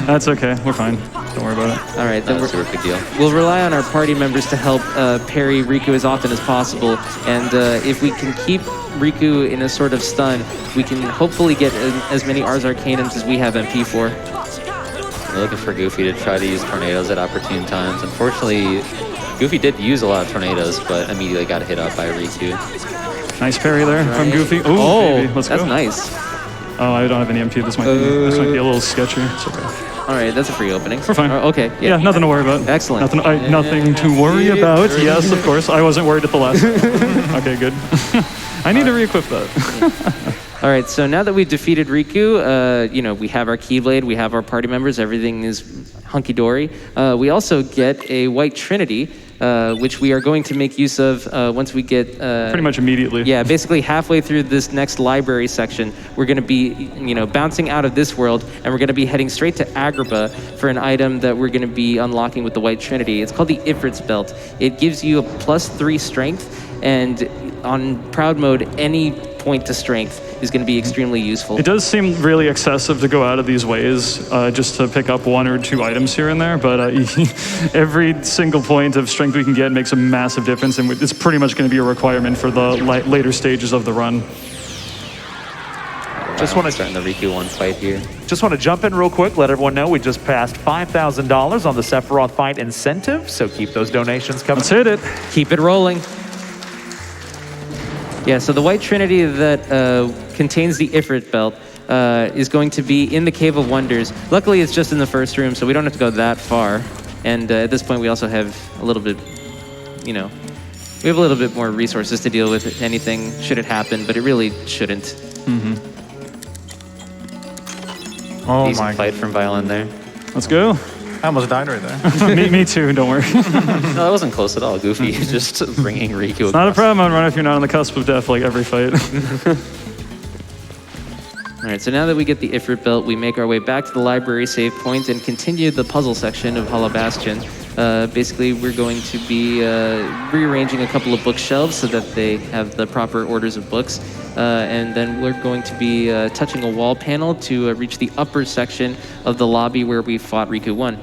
That's okay. We're fine. Don't worry about it. All right, then That's a super big deal. we'll rely on our party members to help parry Riku as often as possible. And if we can keep Riku in a sort of stun, we can hopefully get as many Ars Arcanums as we have MP for. We're looking for Goofy to try to use tornadoes at opportune times. Unfortunately, Goofy did use a lot of tornadoes, but immediately got hit up by Riku. Nice parry there from Goofy. Oh, Baby. Let's that's go. nice. Oh, I don't have any MP. This might be a little sketchy. It's okay. All right, that's a free opening. We're fine. Okay. Yeah, nothing to worry about. Excellent. Nothing to worry about. Yes, of course. I wasn't worried at the last. Okay, good. I need to re-equip that. All right, so now that we've defeated Riku, we have our Keyblade, we have our party members, everything is hunky-dory. We also get a White Trinity, which we are going to make use of once we get... Pretty much immediately. Yeah, basically halfway through this next library section, we're going to be, bouncing out of this world, and we're going to be heading straight to Agrabah for an item that we're going to be unlocking with the White Trinity. It's called the Ifrit's Belt. It gives you a +3 strength, and on Proud Mode, any point to strength is going to be extremely useful. It does seem really excessive to go out of these ways just to pick up 1 or 2 items here and there, but every single point of strength we can get makes a massive difference, and it's pretty much going to be a requirement for the later stages of the run. Just want to starting the Riku 1 fight here. Just want to jump in real quick, let everyone know we just passed $5,000 on the Sephiroth fight incentive, so keep those donations coming. Let's hit it. Keep it rolling. Yeah, so the White Trinity that contains the Ifrit Belt is going to be in the Cave of Wonders. Luckily, it's just in the first room, so we don't have to go that far. And at this point, we also have a little bit, we have a little bit more resources to deal with anything should it happen, but it really shouldn't. Oh Decent my fight from Violin there. Let's go. I almost died right there. me too, don't worry. No, that wasn't close at all. Goofy is just bringing Riku. Not a across. problem, Run, if you're not on the cusp of death like every fight. All right, so now that we get the Ifrit belt, we make our way back to the library save point and continue the puzzle section of Hollow Bastion. Basically, we're going to be rearranging a couple of bookshelves so that they have the proper orders of books. And then we're going to be touching a wall panel to reach the upper section of the lobby where we fought Riku 1.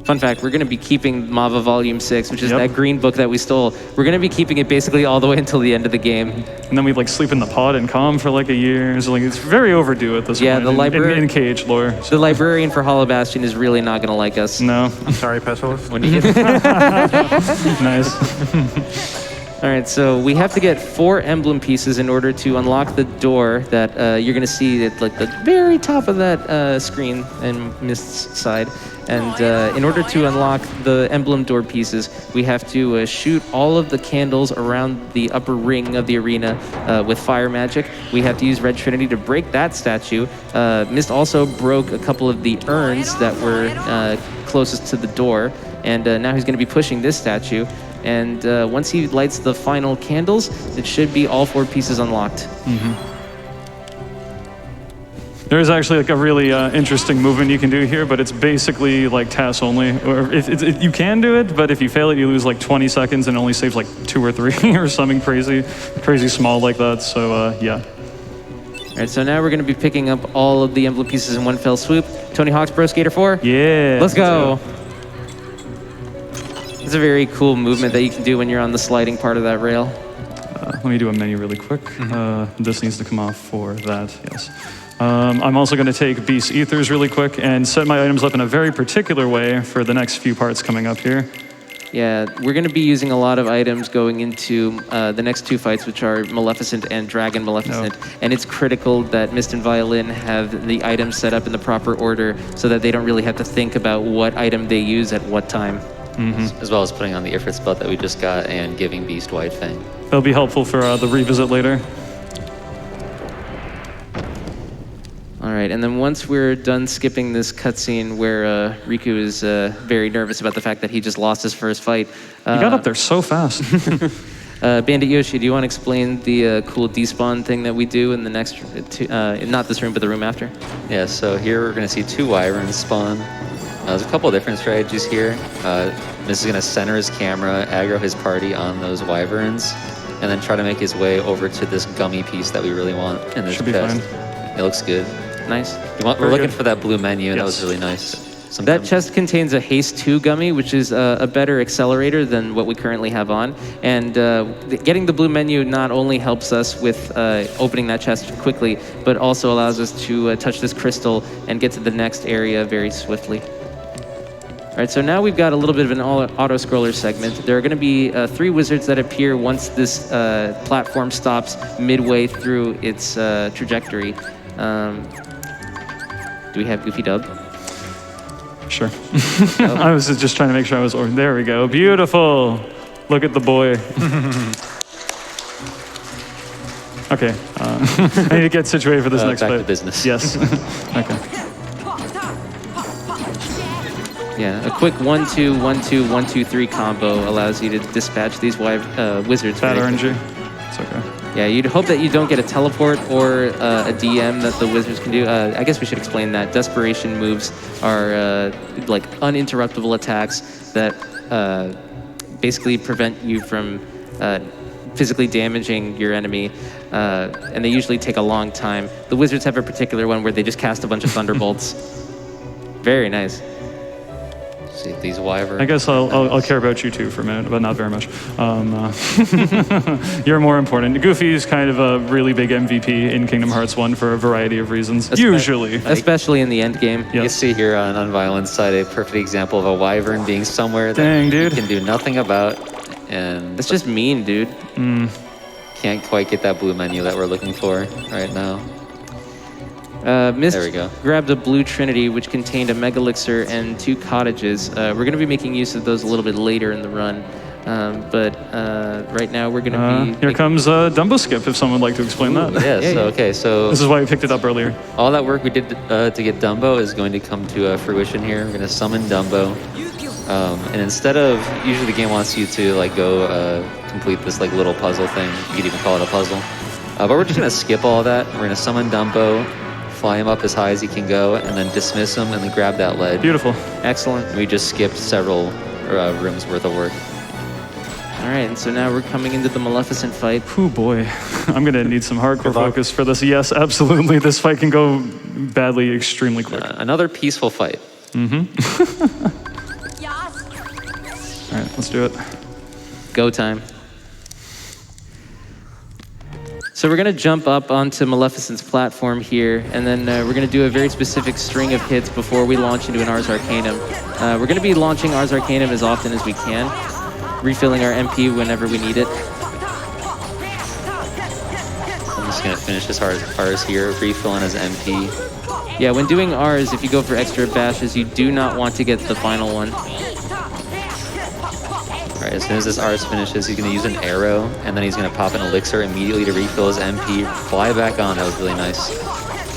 Fun fact, we're going to be keeping Mava Volume 6, which is Yep. that green book that we stole. We're going to be keeping it basically all the way until the end of the game. And then we like sleep in the pod and calm for like a year. So like it's very overdue at this Yeah, point the library- in Cage lore. The librarian for Hollow Bastion is really not going to like us. No, Sorry, Pestilence. When you get nice. All right, so we have to get 4 emblem pieces in order to unlock the door that you're going to see at like the very top of that screen in Mist's side. And in order to unlock the emblem door pieces, we have to shoot all of the candles around the upper ring of the arena with fire magic. We have to use Red Trinity to break that statue. Mist also broke a couple of the urns that were closest to the door. And now he's going to be pushing this statue. And once he lights the final candles, it should be all 4 pieces unlocked. There's actually like a really interesting movement you can do here, but it's basically like TAS only. Or if you can do it, but if you fail it, you lose like 20 seconds and it only saves like 2 or 3 or something crazy small like that. So yeah. All right, so now we're going to be picking up all of the emblem pieces in one fell swoop. Tony Hawk's Pro Skater 4? Yeah. Let's go. It's a very cool movement that you can do when you're on the sliding part of that rail. Let me do a menu really quick. This needs to come off for that, yes. I'm also going to take Beast Ethers really quick and set my items up in a very particular way for the next few parts coming up here. Yeah, we're going to be using a lot of items going into the next 2 fights, which are Maleficent and Dragon Maleficent. And it's critical that Mist and Violin have the items set up in the proper order so that they don't really have to think about what item they use at what time. As well as putting on the Ifrit spell that we just got and giving Beast White Fang. That'll be helpful for the revisit later. All right, and then once we're done skipping this cutscene where Riku is very nervous about the fact that he just lost his first fight. You got up there so fast. Bandit Yoshi, do you want to explain the cool despawn thing that we do in the next, not this room, but the room after? Yeah, so here we're going to see 2 wyverns spawn. There's a couple of different strategies here. This is going to center his camera, aggro his party on those wyverns, and then try to make his way over to this gummy piece that we really want in this Should be chest. fine. It looks good. Nice. We're looking good. for that blue menu, and that Yes. was really nice. That Sometimes- chest contains a Haste 2 gummy, which is a better accelerator than what we currently have on. And getting the blue menu not only helps us with opening that chest quickly, but also allows us to touch this crystal and get to the next area very swiftly. All right, so now we've got a little bit of an auto-scroller segment. There are going to be 3 wizards that appear once this platform stops midway through its trajectory. Do we have Goofy Dub? Sure. I was just trying to make sure I was. There we go. Beautiful. Look at the boy. Okay. I need to get situated for this next back fight. to business. Yes. Okay. Yeah, a quick 1-2, 1-2, 1-2-3 combo allows you to dispatch these wizards. Bad very RNG. quickly. It's okay. Yeah, you'd hope that you don't get a teleport or a DM that the wizards can do. I guess we should explain that. Desperation moves are like uninterruptible attacks that basically prevent you from physically damaging your enemy, and they usually take a long time. The wizards have a particular one where they just cast a bunch of thunderbolts. Very nice. See these wyverns. I guess I'll care about you too for a minute, but not very much. You're more important. Goofy is kind of a really big MVP in Kingdom Hearts 1 for a variety of reasons. Usually. Especially in the end game. You Yes. see here on Unviolent's side a perfect example of a wyvern being somewhere that Dang, you dude. can do nothing about, and That's just mean, dude. can't quite get that blue menu that we're looking for right now. Mist There we go. grabbed a blue trinity, which contained a megalixir and 2 cottages. We're going to be making use of those a little bit later in the run. But right now we're going to be... Here comes Dumbo Skip, if someone would like to explain that. Yeah, Yeah, so, yeah. okay, so This is why we picked it up earlier. all that work we did to get Dumbo is going to come to fruition here. We're going to summon Dumbo. And instead of, usually the game wants you to like go complete this like little puzzle thing. You could even call it a puzzle. But we're just going to skip all that. We're going to summon Dumbo, fly him up as high as he can go, and then dismiss him and then grab that lead. Beautiful. Excellent. And we just skipped several rooms worth of work. All right, and so now we're coming into the Maleficent fight. Oh boy, I'm gonna need some hardcore luck. focus for this. Yes, absolutely. This fight can go badly extremely quick. Another peaceful fight. All right, let's do it. Go time. So we're going to jump up onto Maleficent's platform here, and then we're going to do a very specific string of hits before we launch into an Ars Arcanum. We're going to be launching Ars Arcanum as often as we can, refilling our MP whenever we need it. I'm just going to finish this Rs here, refilling his MP. Yeah, when doing Rs, if you go for extra bashes, you do not want to get the final one. All right, as soon as this Rs finishes, he's going to use an arrow, and then he's going to pop an elixir immediately to refill his MP, fly back on. That was really nice.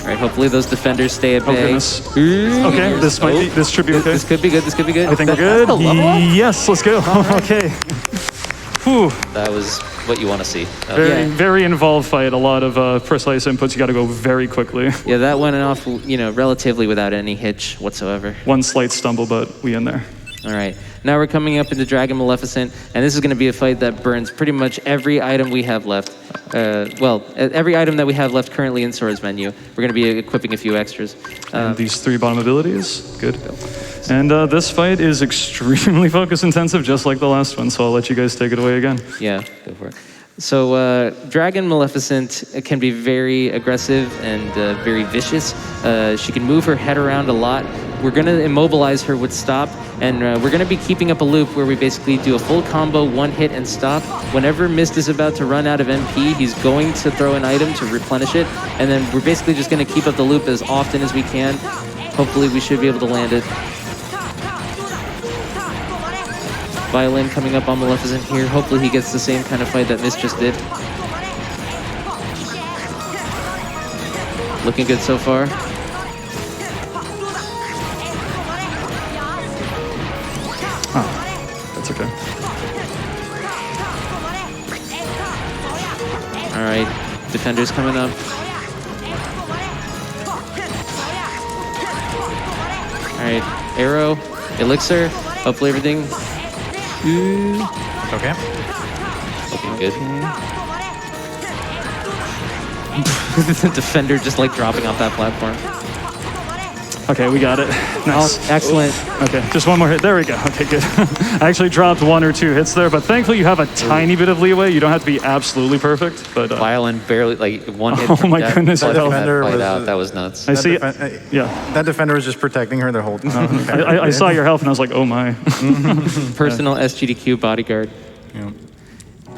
All right, hopefully those defenders stay at Oh bay. goodness. Okay, this might be. This should be okay. This could be good, this could be good. I think we're That's good. the level up? Yes, let's go. Okay. Whew. That was what you want to see. Very, Yeah. very involved fight. A lot of precise inputs. You got to go very quickly. Yeah, that went off, relatively without any hitch whatsoever. One slight stumble, but we in there. All right, now we're coming up into Dragon Maleficent, and this is going to be a fight that burns pretty much every item we have left. Every item that we have left currently in Sora's menu. We're going to be equipping a few extras. And these 3 bottom abilities. Good. And this fight is extremely focus intensive, just like the last one. So I'll let you guys take it away again. Yeah. Go for it. So Dragon Maleficent can be very aggressive and very vicious. She can move her head around a lot. We're going to immobilize her with stop, and we're going to be keeping up a loop where we basically do a full combo, one hit and stop. Whenever Mist is about to run out of MP, he's going to throw an item to replenish it, and then we're basically just going to keep up the loop as often as we can. Hopefully we should be able to land it. Violin coming up on Maleficent here. Hopefully he gets the same kind of fight that Mist just did. Looking good so far. That's okay. All right, defenders coming up. All right, arrow, elixir. Hopefully everything. Okay. Looking good. The defender just like dropping off that platform. Okay, we got it. Nice. Oh, excellent. Okay, just one more hit. There we go. Okay, good. I actually dropped 1 or 2 hits there, but thankfully you have a tiny bit of leeway. You don't have to be absolutely perfect, but Violin barely, like, one hit. Oh from my death. goodness, That that defender fight was, out. That was nuts. I see. Defen- Yeah, That defender was just protecting her the whole time. I saw your health and I was like, oh my. Personal SGDQ bodyguard. Yeah.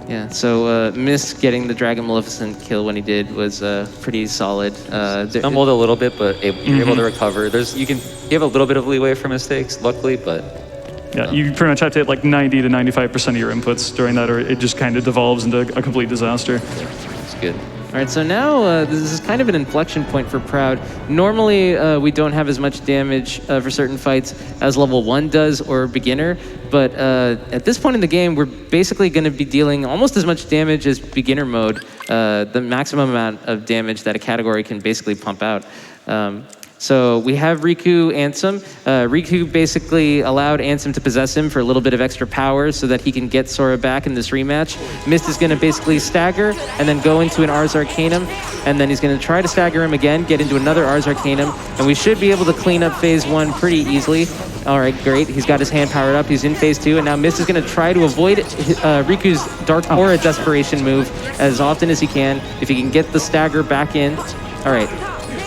Yeah, so Mist getting the Dragon Maleficent kill when he did was pretty solid. Stumbled a little bit, but you're able to recover. You have a little bit of leeway for mistakes, luckily, but Yeah, you pretty much have to hit like 90 to 95% of your inputs during that, or it just kind of devolves into a complete disaster. it's good. All right, so now this is kind of an inflection point for Proud. Normally, we don't have as much damage for certain fights as level 1 does or beginner, but at this point in the game, we're basically going to be dealing almost as much damage as beginner mode, the maximum amount of damage that a category can basically pump out. So we have Riku Ansem. Riku basically allowed Ansem to possess him for a little bit of extra power so that he can get Sora back in this rematch. Mist is going to basically stagger and then go into an Ars Arcanum, and then he's going to try to stagger him again, get into another Ars Arcanum, and we should be able to clean up phase 1 pretty easily. All right, great. He's got his hand powered up. He's in phase 2, and now Mist is going to try to avoid Riku's Dark Aura Desperation move as often as he can, if he can get the stagger back in. All right.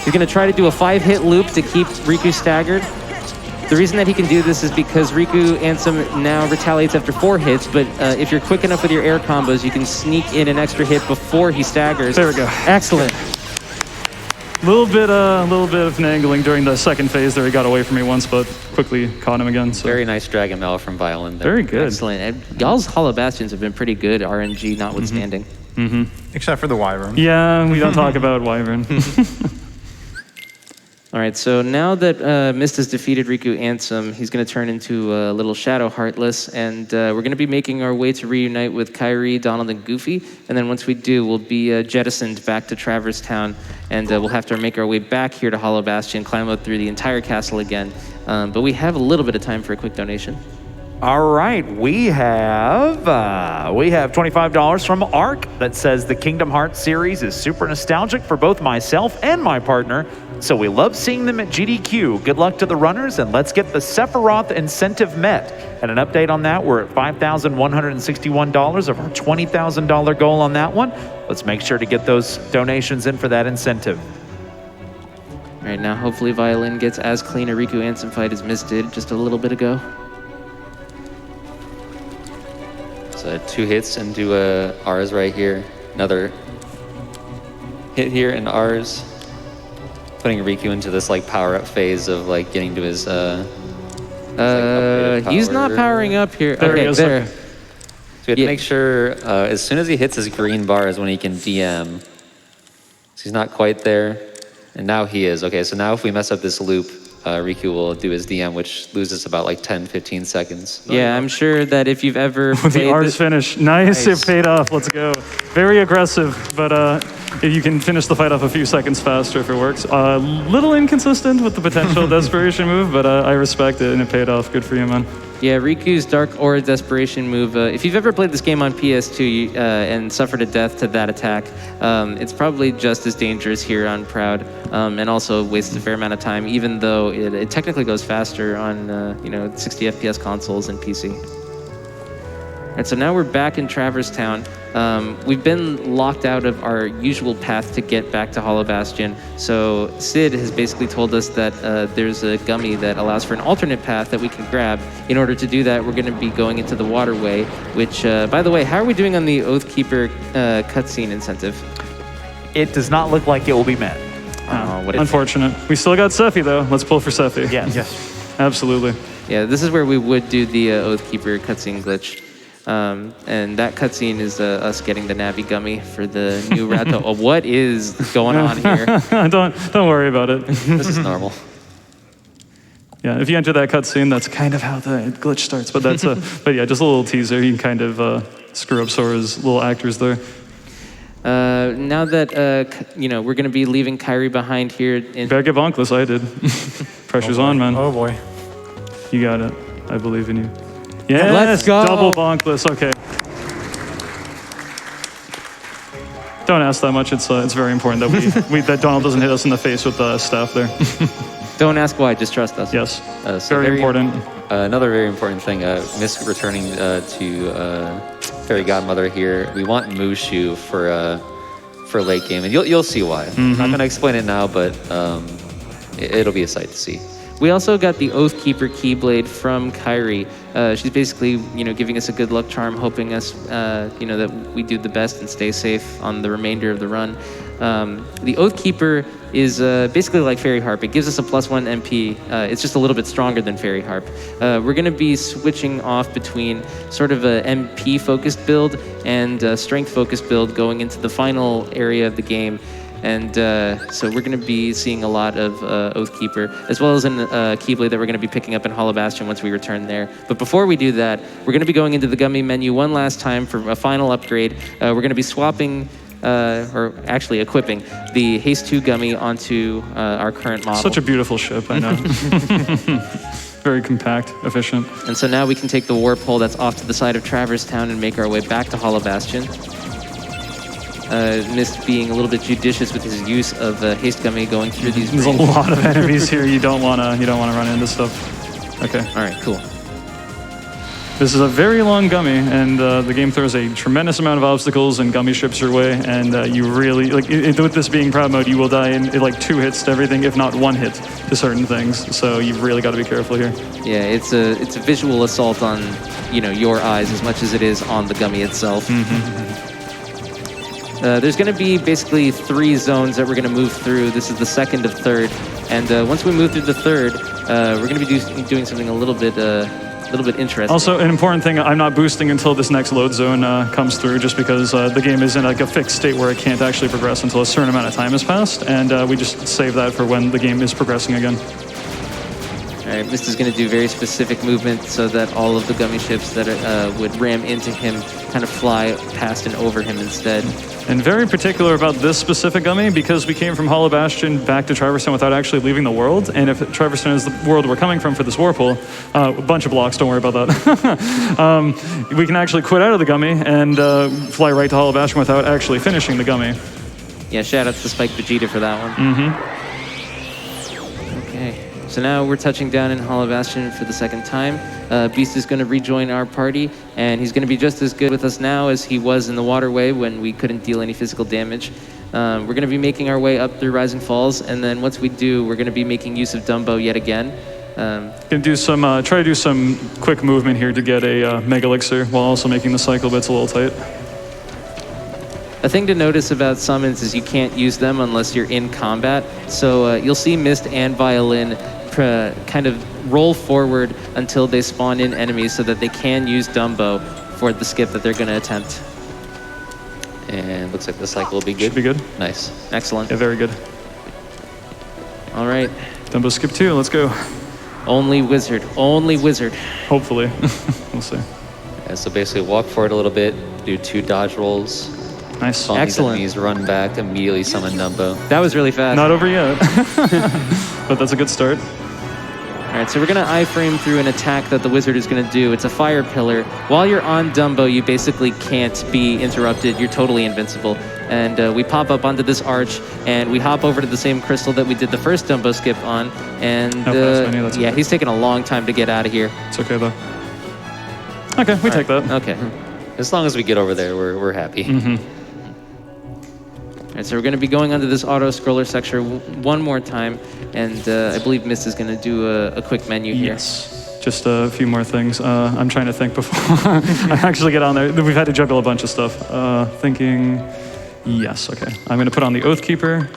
He's going to try to do a 5-hit loop to keep Riku staggered. The reason that he can do this is because Riku Ansem now retaliates after 4 hits, but if you're quick enough with your air combos, you can sneak in an extra hit before he staggers. There we go. Excellent. little bit of nangling during the second phase there. He got away from me once, but quickly caught him again. So. Very nice Dragon Mail from Violin there. Very good. Excellent. And y'all's Hollow Bastions have been pretty good, RNG notwithstanding. Except for the Wyvern. Yeah, we don't talk about Wyvern. All right, so now that Mist has defeated Riku Ansem, he's going to turn into a little Shadow Heartless, and we're going to be making our way to reunite with Kyrie, Donald, and Goofy. And then once we do, we'll be jettisoned back to Traverse Town, and we'll have to make our way back here to Hollow Bastion, climb up through the entire castle again. But we have a little bit of time for a quick donation. All right, we have $25 from Ark that says the Kingdom Hearts series is super nostalgic for both myself and my partner, so we love seeing them at GDQ. Good luck to the runners, and let's get the Sephiroth incentive met. And an update on that, we're at $5,161 of our $20,000 goal on that one. Let's make sure to get those donations in for that incentive. All right, now hopefully Violin gets as clean a Riku Ansem fight as Mist did just a little bit ago. So 2 hits into ours right here. Another hit here and ours. Putting Riku into this like power up phase of like getting to his upgraded He's not power. powering up here. There he Okay, is. there. So we have to make sure as soon as he hits his green bar is when he can DM. So he's not quite there. And now he is. Okay, so now if we mess up this loop, Riku will do his DM, which loses about like 10, 15 seconds. Yeah, I'm sure that if you've ever The played R's finish. Nice, it paid off. Let's go. Very aggressive, but if you can finish the fight off a few seconds faster if it works. Little inconsistent with the potential desperation move, but I respect it and it paid off. Good for you, man. Yeah, Riku's Dark Aura Desperation move, if you've ever played this game on PS2 and suffered a death to that attack, it's probably just as dangerous here on Proud, and also wastes a fair amount of time, even though it technically goes faster on 60 FPS consoles and PC. All right, so now we're back in Traverse Town. We've been locked out of our usual path to get back to Hollow Bastion. So Sid has basically told us that there's a gummy that allows for an alternate path that we can grab. In order to do that, we're going to be going into the waterway, which, by the way, how are we doing on the Oathkeeper cutscene incentive? It does not look like it will be met. Unfortunate. We still got Sephi, though. Let's pull for Sephi. Yes. Absolutely. Yeah, this is where we would do the Oathkeeper cutscene glitch. And that cutscene is us getting the Navi Gummy for the new Rato. What is going on here? Don't worry about it. This is normal. Yeah, if you enter that cutscene, that's kind of how the glitch starts. But that's but yeah, just a little teaser. You can kind of screw up Sora's little actors there. Now that we're going to be leaving Kyrie behind here. Better get bonkless. I did. Pressure's on, man. Oh boy. You got it. I believe in you. Yes, Let's go. Double bonkless. Okay. Don't ask that much. It's very important that that Donald doesn't hit us in the face with the staff there. Don't ask why, just trust us. Yes. So very important. Another very important thing, Miss returning to Fairy Godmother here. We want Mushu for late game, and you'll see why. I'm not going to explain it now, but it'll be a sight to see. We also got the Oathkeeper Keyblade from Kyrie. She's basically, giving us a good luck charm, hoping us, that we do the best and stay safe on the remainder of the run. The Oathkeeper is basically like Fairy Harp. It gives us a +1 MP. It's just a little bit stronger than Fairy Harp. We're going to be switching off between sort of a MP-focused build and a strength-focused build going into the final area of the game. And so we're going to be seeing a lot of Oathkeeper, as well as a Keyblade that we're going to be picking up in Hollow Bastion once we return there. But before we do that, we're going to be going into the Gummy menu one last time for a final upgrade. We're going to be swapping, or actually equipping, the Haste 2 Gummy onto our current model. Such a beautiful ship, I know. Very compact, efficient. And so now we can take the warp hole that's off to the side of Traverse Town and make our way back to Hollow Bastion. Mist being a little bit judicious with his use of Haste Gummy going through these. There's a lot of enemies here. You don't wanna run into stuff. Okay. All right, cool. This is a very long gummy, and the game throws a tremendous amount of obstacles and gummy ships your way, and you really, with this being Proud Mode, you will die in like 2 hits to everything, if not 1 hit to certain things, so you've really got to be careful here. Yeah, it's a visual assault on, your eyes as much as it is on the gummy itself. There's going to be basically 3 zones that we're going to move through. This is the second of third. And once we move through the third, we're going to be doing something a little bit interesting. Also, an important thing, I'm not boosting until this next load zone comes through, just because the game is in like a fixed state where it can't actually progress until a certain amount of time has passed, and we just save that for when the game is progressing again. All right, Mist is going to do very specific movement so that all of the gummy ships that would ram into him kind of fly past and over him instead. And very particular about this specific gummy, because we came from Hollow Bastion back to Traverstone without actually leaving the world, and if Traverstone is the world we're coming from for this Whirlpool, a bunch of blocks, don't worry about that, we can actually quit out of the gummy and fly right to Hollow Bastion without actually finishing the gummy. Yeah, shout out to Spike Vegeta for that one. Mm-hmm. Okay, so now we're touching down in Hollow Bastion for the second time. Beast is going to rejoin our party, and he's going to be just as good with us now as he was in the waterway when we couldn't deal any physical damage. We're going to be making our way up through Rising Falls, and then once we do, we're going to be making use of Dumbo yet again. Gonna do some, try to do some quick movement here to get a Mega Elixir while also making the cycle bits a little tight. A thing to notice about summons is you can't use them unless you're in combat. So you'll see Mist and Violin kind of roll forward until they spawn in enemies so that they can use Dumbo for the skip that they're going to attempt. And looks like the cycle will be good. Should be good. Nice. Excellent. Yeah, very good. All right. Dumbo skip 2, let's go. Only wizard. Only wizard. Hopefully. We'll see. Yeah, so basically walk forward a little bit, do 2 dodge rolls. Nice. Spawn these Excellent. enemies, run back, immediately summon Dumbo. That was really fast. Not over yet. But that's a good start. All right, so we're going to iframe through an attack that the wizard is going to do. It's a fire pillar. While you're on Dumbo, you basically can't be interrupted. You're totally invincible. And we pop up onto this arch, and we hop over to the same crystal that we did the first Dumbo skip on. And that's yeah, okay. he's taking a long time to get out of here. It's okay, though. Okay, we take that. Okay. As long as we get over there, we're happy. Mm-hmm. All right, so we're going to be going onto this auto-scroller section one more time, and I believe Mist is going to do a quick menu here. Yes. Just a few more things. I'm trying to think before I actually get on there. We've had to juggle a bunch of stuff. Thinking, yes, okay. I'm going to put on the Oathkeeper.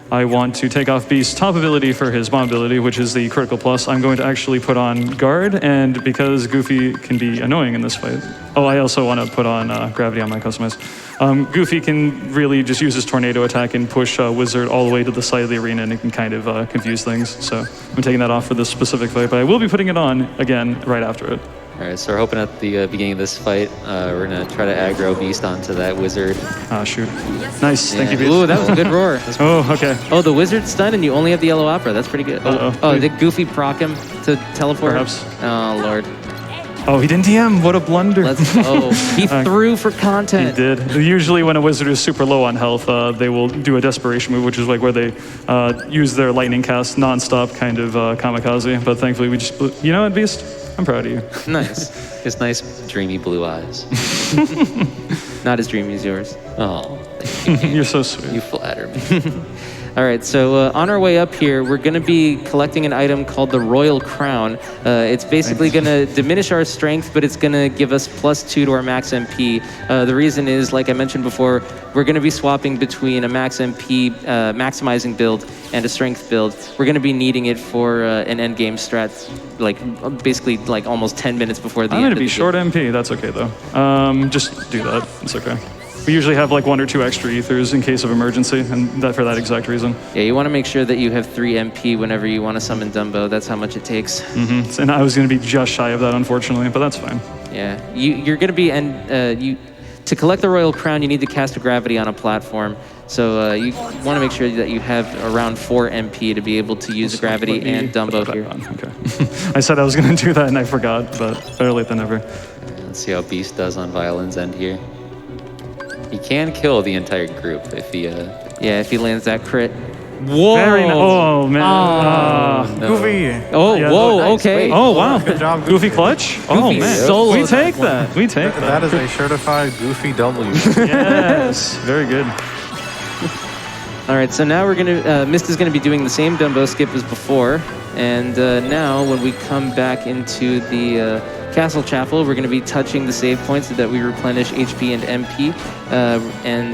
I want to take off Beast's top ability for his bomb ability, which is the critical plus. I'm going to actually put on Guard, and because Goofy can be annoying in this fight. Oh, I also want to put on Gravity on my customize. Goofy can really just use his tornado attack and push Wizard all the way to the side of the arena, and it can kind of confuse things. So I'm taking that off for this specific fight, but I will be putting it on again right after it. All right, so we're hoping at the beginning of this fight, we're going to try to aggro Beast onto that wizard. Ah, shoot. Nice, thank you, Beast. Ooh, that was a good roar. Oh, okay. Oh, the wizard's stunned and you only have the yellow opera. That's pretty good. Uh-oh. Did Goofy proc him to teleport? Perhaps. Oh, Lord. Oh, he didn't DM. What a blunder. Let's go. He threw for He content. did. Usually when a wizard is super low on health, they will do a desperation move, which is like where they use their lightning cast nonstop kind of kamikaze. But thankfully we just, you know what, Beast? I'm proud of you. Nice. His nice, dreamy blue eyes. Not as dreamy as yours. Oh, You're so sweet. you flatter me. All right, so on our way up here, we're going to be collecting an item called the Royal Crown. It's basically going to diminish our strength, but it's going to give us +2 to our max MP. The reason is, like I mentioned before, we're going to be swapping between a max MP maximizing build and a strength build. We're going to be needing it for an endgame strat, like basically like almost 10 minutes before the I'm end going to of be the short game. MP. That's okay, though. Just do that. It's okay. We usually have like 1 or 2 extra ethers in case of emergency, and that for that exact reason. Yeah, you want to make sure that you have 3 MP whenever you want to summon Dumbo. That's how much it takes. Mm-hmm. And I was going to be just shy of that, unfortunately, but that's fine. Yeah, you're going to be to collect the Royal Crown, you need to cast a Gravity on a platform. So you want to make sure that you have around 4 MP to be able to use a Gravity and Dumbo Put that here. on. Okay. I said I was going to do that and I forgot, but better late than never. Let's see how Beast does on Violin's end here. He can kill the entire group if he... Yeah, if he lands that crit. Very nice. Oh, man. no. Goofy. Oh, Yeah, whoa, nice. okay. Wait. Oh, wow. Good job, Goofy Goofy. clutch? Oh, Goofy man. soloed We that take one. that. We take that. That is a certified Goofy W. Yes. Very good. All right, so now we're going to, Mist is going to be doing the same Dumbo skip as before. And now when we come back into the Castle Chapel, we're going to be touching the save points so that we replenish HP and MP.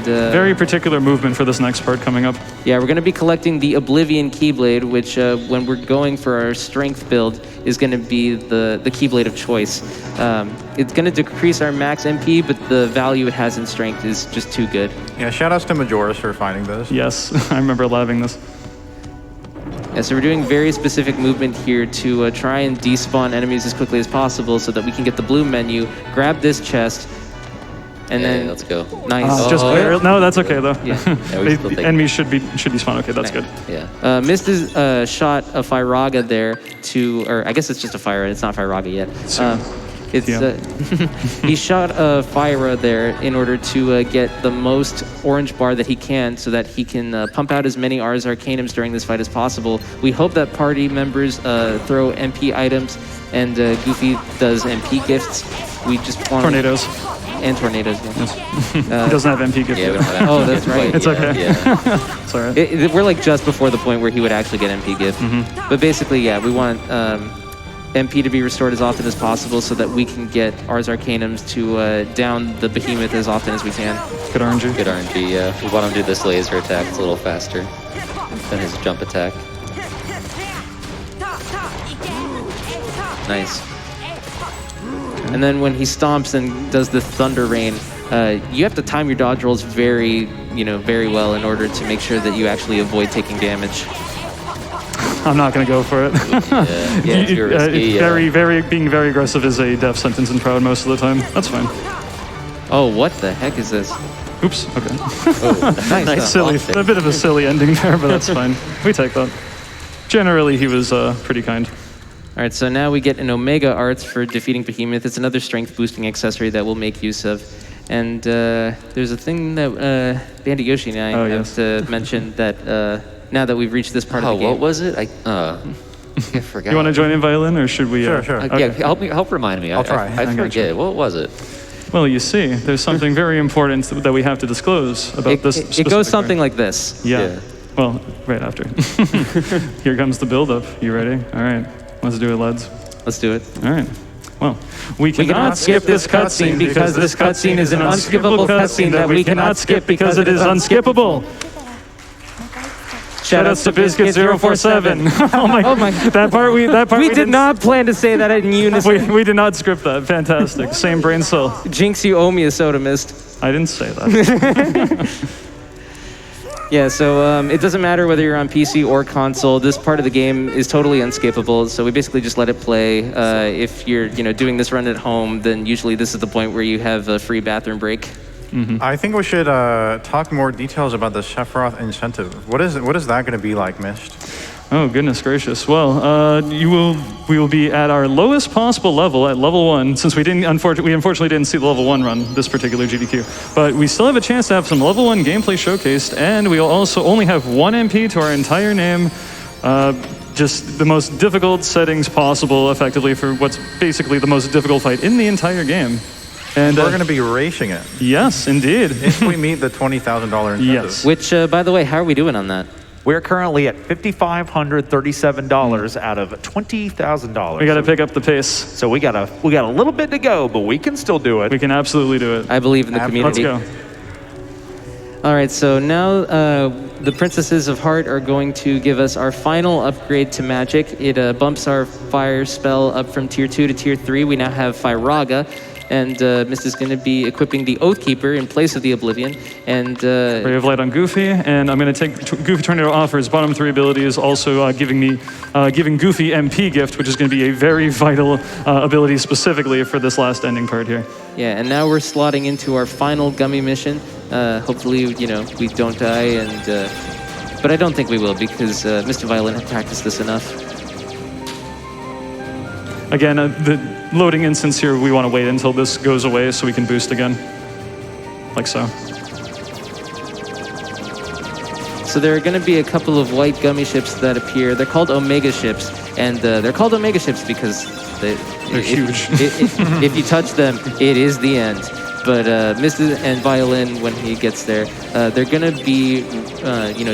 Very particular movement for this next part coming up. Yeah, we're going to be collecting the Oblivion Keyblade, which when we're going for our strength build is going to be the Keyblade of choice. It's going to decrease our max MP, but the value it has in strength is just too good. Yeah, shout outs to Majora's for finding this. Yes, I remember having this. Yeah, so we're doing very specific movement here to try and despawn enemies as quickly as possible so that we can get the blue menu, grab this chest, and then let's go. Nice. Just barely. No, that's okay though. Yeah, we still take- Enemies should be spawned. Okay, that's good. Yeah. Missed his shot of Firaga there to, or I guess it's just a Fire. It's not Firaga yet. He shot a Fyra there in order to get the most orange bar that he can so that he can pump out as many Ars Arcanums during this fight as possible. We hope that party members throw MP items and Goofy does MP gifts. We just want Tornadoes. and tornadoes. Yeah. He doesn't have MP gift Yeah, we yet. don't have Oh, MP that's gift right. quite It's yet. okay. Yeah. It's all right. We're like just before the point where he would actually get MP gift. But basically, yeah, we want MP to be restored as often as possible so that we can get Ars Arcanums to down the behemoth as often as we can. Good RNG. Good RNG, yeah. We want him to do this laser attack. It's a little faster than his jump attack. Nice. And then when he stomps and does the Thunder Rain, you have to time your dodge rolls very well in order to make sure that you actually avoid taking damage. I'm not going to go for it. Yeah, it's too risky. Being very aggressive is a death sentence in Proud most of the time. That's fine. Oh, what the heck is this? Oops. Okay. Nice. Silly. A bit of a silly ending there, but that's fine. We take that. Generally, he was pretty kind. All right, so now we get an Omega Arts for defeating Behemoth. It's another strength boosting accessory that we'll make use of. And there's a thing that Bandy Yoshi and I have to mention that now that we've reached this part of the game. What was it? I forgot. You want to join in violin, or should we? Sure. Yeah, help remind me. I'll try. I forget. What was it? Well, you see, there's something very important that we have to disclose about this. It goes something like this. Yeah. Well, right after. Here comes the build-up. You ready? All right. Let's do it, lads. Let's do it. All right. Well, we We cannot skip this cutscene because this cutscene is an unskippable cutscene that we cannot skip because it is unskippable. Shoutouts to Biscuit047. Oh my! That part we We did didn't- not plan to say that in unison. We did not script that. Fantastic. Same brain cell. Jinx, you owe me a soda mist. I didn't say that. Yeah, so it doesn't matter whether you're on PC or console. This part of the game is totally unskippable. So we basically just let it play. If you're doing this run at home, then usually this is the point where you have a free bathroom break. I think we should talk more details about the Sephiroth incentive. What is that going to be like, Mist? Oh, goodness gracious. Well, we will be at our lowest possible level at level 1, since we unfortunately didn't see the level 1 run this particular GDQ. But we still have a chance to have some level 1 gameplay showcased, and we'll also only have 1 MP to our entire name. Just the most difficult settings possible, effectively, for what's basically the most difficult fight in the entire game. And We're going to be racing it yes, indeed. if we meet the $20,000 incentive. Yes. Which, by the way, how are we doing on that? We're currently at $5,537 out of $20,000. We got to pick up the pace. So we got a little bit to go, but we can still do it. We can absolutely do it. I believe in the Let's community. go. All right, so now the Princesses of Heart are going to give us our final upgrade to magic. It bumps our fire spell up from tier 2 to tier 3. We now have Firaga. And Mist is going to be equipping the Oathkeeper in place of the Oblivion. And Ray of Light on Goofy, and I'm going to take Goofy Tornado off for his bottom 3 abilities, also giving Goofy MP gift, which is going to be a very vital ability specifically for this last ending part here. yeah, and now we're slotting into our final gummy mission. Hopefully, we don't die, but I don't think we will because Mr. Violin had practiced this enough. Again, the loading instance here, we want to wait until this goes away so we can boost again, like so. So there are going to be a couple of white gummy ships that appear. They're called Omega ships, and they're called Omega ships because they're huge. If you touch them, it is the end. But Mrs. and Violin, when he gets there, they're going to be,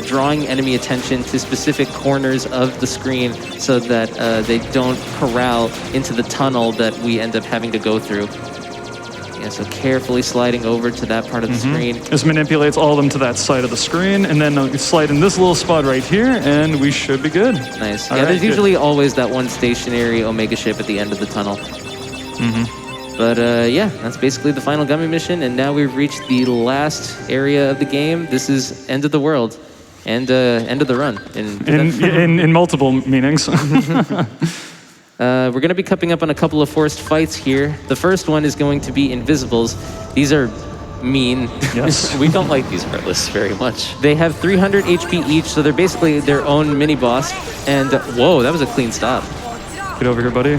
drawing enemy attention to specific corners of the screen so that they don't corral into the tunnel that we end up having to go through. Yeah, so carefully sliding over to that part of the screen. This manipulates all of them to that side of the screen, and then slide in this little spot right here, and we should be good. Nice. All Yeah, right, there's good. usually always that one stationary Omega ship at the end of the tunnel. But yeah, that's basically the final gummy mission, and now we've reached the last area of the game. This is end of the world, and end of the run. In multiple meanings. We're going to be coming up on a couple of forced fights here. The first one is going to be Invisibles. These are mean. Yes. We don't like these Heartless very much. They have 300 HP each, so they're basically their own mini boss. And whoa, that was a clean stop. Get over here, buddy.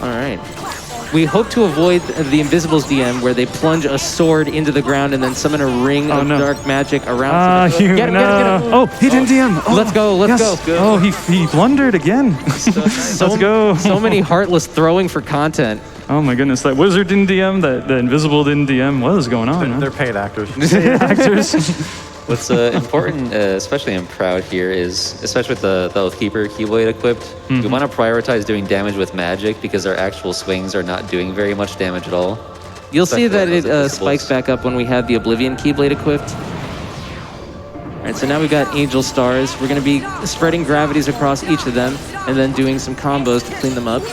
All right. We hope to avoid the Invisibles DM where they plunge a sword into the ground and then summon a ring of no. dark magic around. You Get him, know. get him. Oh, he didn't DM. Oh, Let's go, let's yes. go. Oh, he blundered again. Let's go. So many Heartless throwing for content. Oh my goodness, that wizard didn't DM, that Invisible didn't DM. What is going on? They're paid actors. Actors. What's important, especially in Proud here, is, especially with the Oathkeeper Keyblade equipped, we want to prioritize doing damage with magic because our actual swings are not doing very much damage at all. You'll see that it Especially those spikes back up when we have the Oblivion Keyblade equipped. All right, so now we've got Angel Stars. We're going to be spreading gravities across each of them and then doing some combos to clean them up.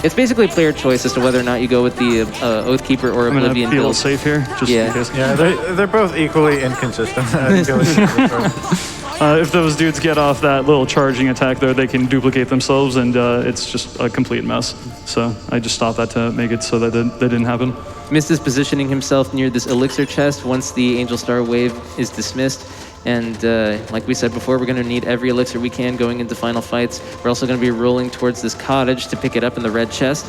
It's basically player choice as to whether or not you go with the Oathkeeper or I'm gonna Oblivion be a little build. safe here, just Yeah. in case. Yeah, they're both equally inconsistent. If those dudes get off that little charging attack there, they can duplicate themselves, and it's just a complete mess. So I just stopped that to make it so that that didn't happen. Mist is positioning himself near this elixir chest once the Angel Star wave is dismissed. And like we said before, we're going to need every elixir we can going into final fights. We're also going to be rolling towards this cottage to pick it up in the red chest.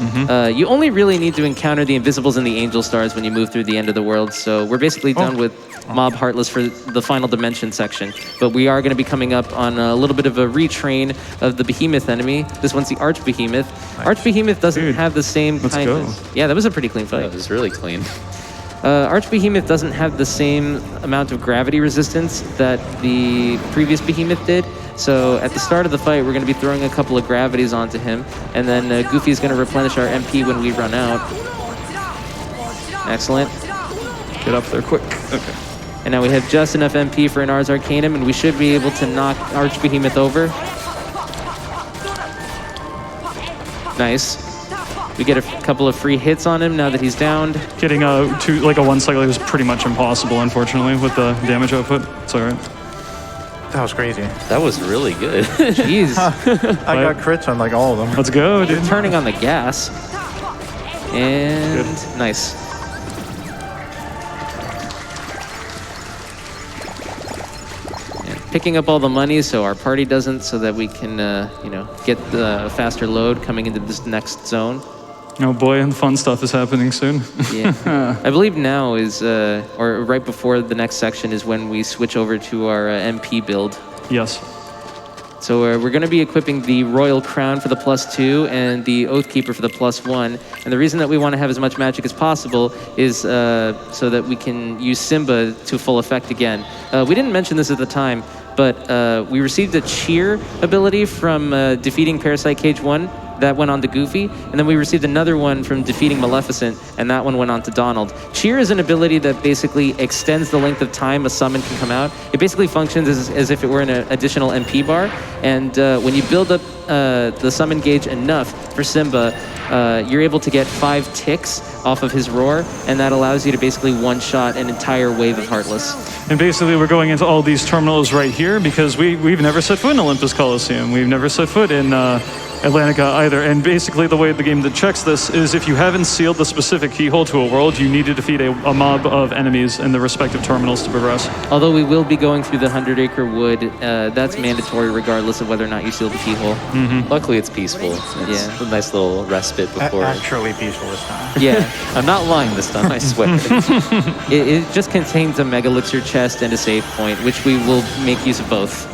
You only really need to encounter the Invisibles and the Angel Stars when you move through the end of the world. So we're basically done with Mob Heartless for the final dimension section. But we are going to be coming up on a little bit of a retrain of the Behemoth enemy. This one's the Arch Behemoth. Arch Behemoth doesn't have the same let's kind go. of... Yeah, that was a pretty clean fight. That was really clean. Arch Behemoth doesn't have the same amount of gravity resistance that the previous Behemoth did. So at the start of the fight, we're going to be throwing a couple of gravities onto him. And then Goofy is going to replenish our MP when we run out. Excellent. Get up there quick. Okay. And now we have just enough MP for an Ars Arcanum, and we should be able to knock Arch Behemoth over. Nice. We get a couple of free hits on him now that he's downed. Getting to a one cycle is pretty much impossible, unfortunately, with the damage output. It's all right. That was crazy. That was really good. Jeez. I got crits on like all of them. Let's go, dude. Turning on the gas. And nice. And picking up all the money so our party doesn't, so that we can, get the faster load coming into this next zone. Oh boy, and fun stuff is happening soon. Yeah. I believe now is, or right before the next section is when we switch over to our MP build. Yes. So we're going to be equipping the Royal Crown for the +2 and the Oathkeeper for the +1. And the reason that we want to have as much magic as possible is so that we can use Simba to full effect again. We didn't mention this at the time, but we received a cheer ability from defeating Parasite Cage 1. That went on to Goofy, and then we received another one from defeating Maleficent, and that one went on to Donald. Cheer is an ability that basically extends the length of time a summon can come out. It basically functions as if it were an additional MP bar, and when you build up the summon gauge enough for Simba, you're able to get 5 ticks off of his roar, and that allows you to basically one-shot an entire wave of Heartless. And basically, we're going into all these terminals right here because we've never set foot in Olympus Coliseum. We've never set foot in Atlantica either. And basically, the way the game that checks this is if you haven't sealed the specific keyhole to a world, you need to defeat a mob of enemies in the respective terminals to progress. Although we will be going through the 100-acre wood, that's mandatory regardless of whether or not you seal the keyhole. Luckily, it's peaceful. It's a nice little respite before. Actually peaceful this time. Yeah, I'm not lying this time, I swear. it just contains a Mega Elixir chest and a save point, which we will make use of both.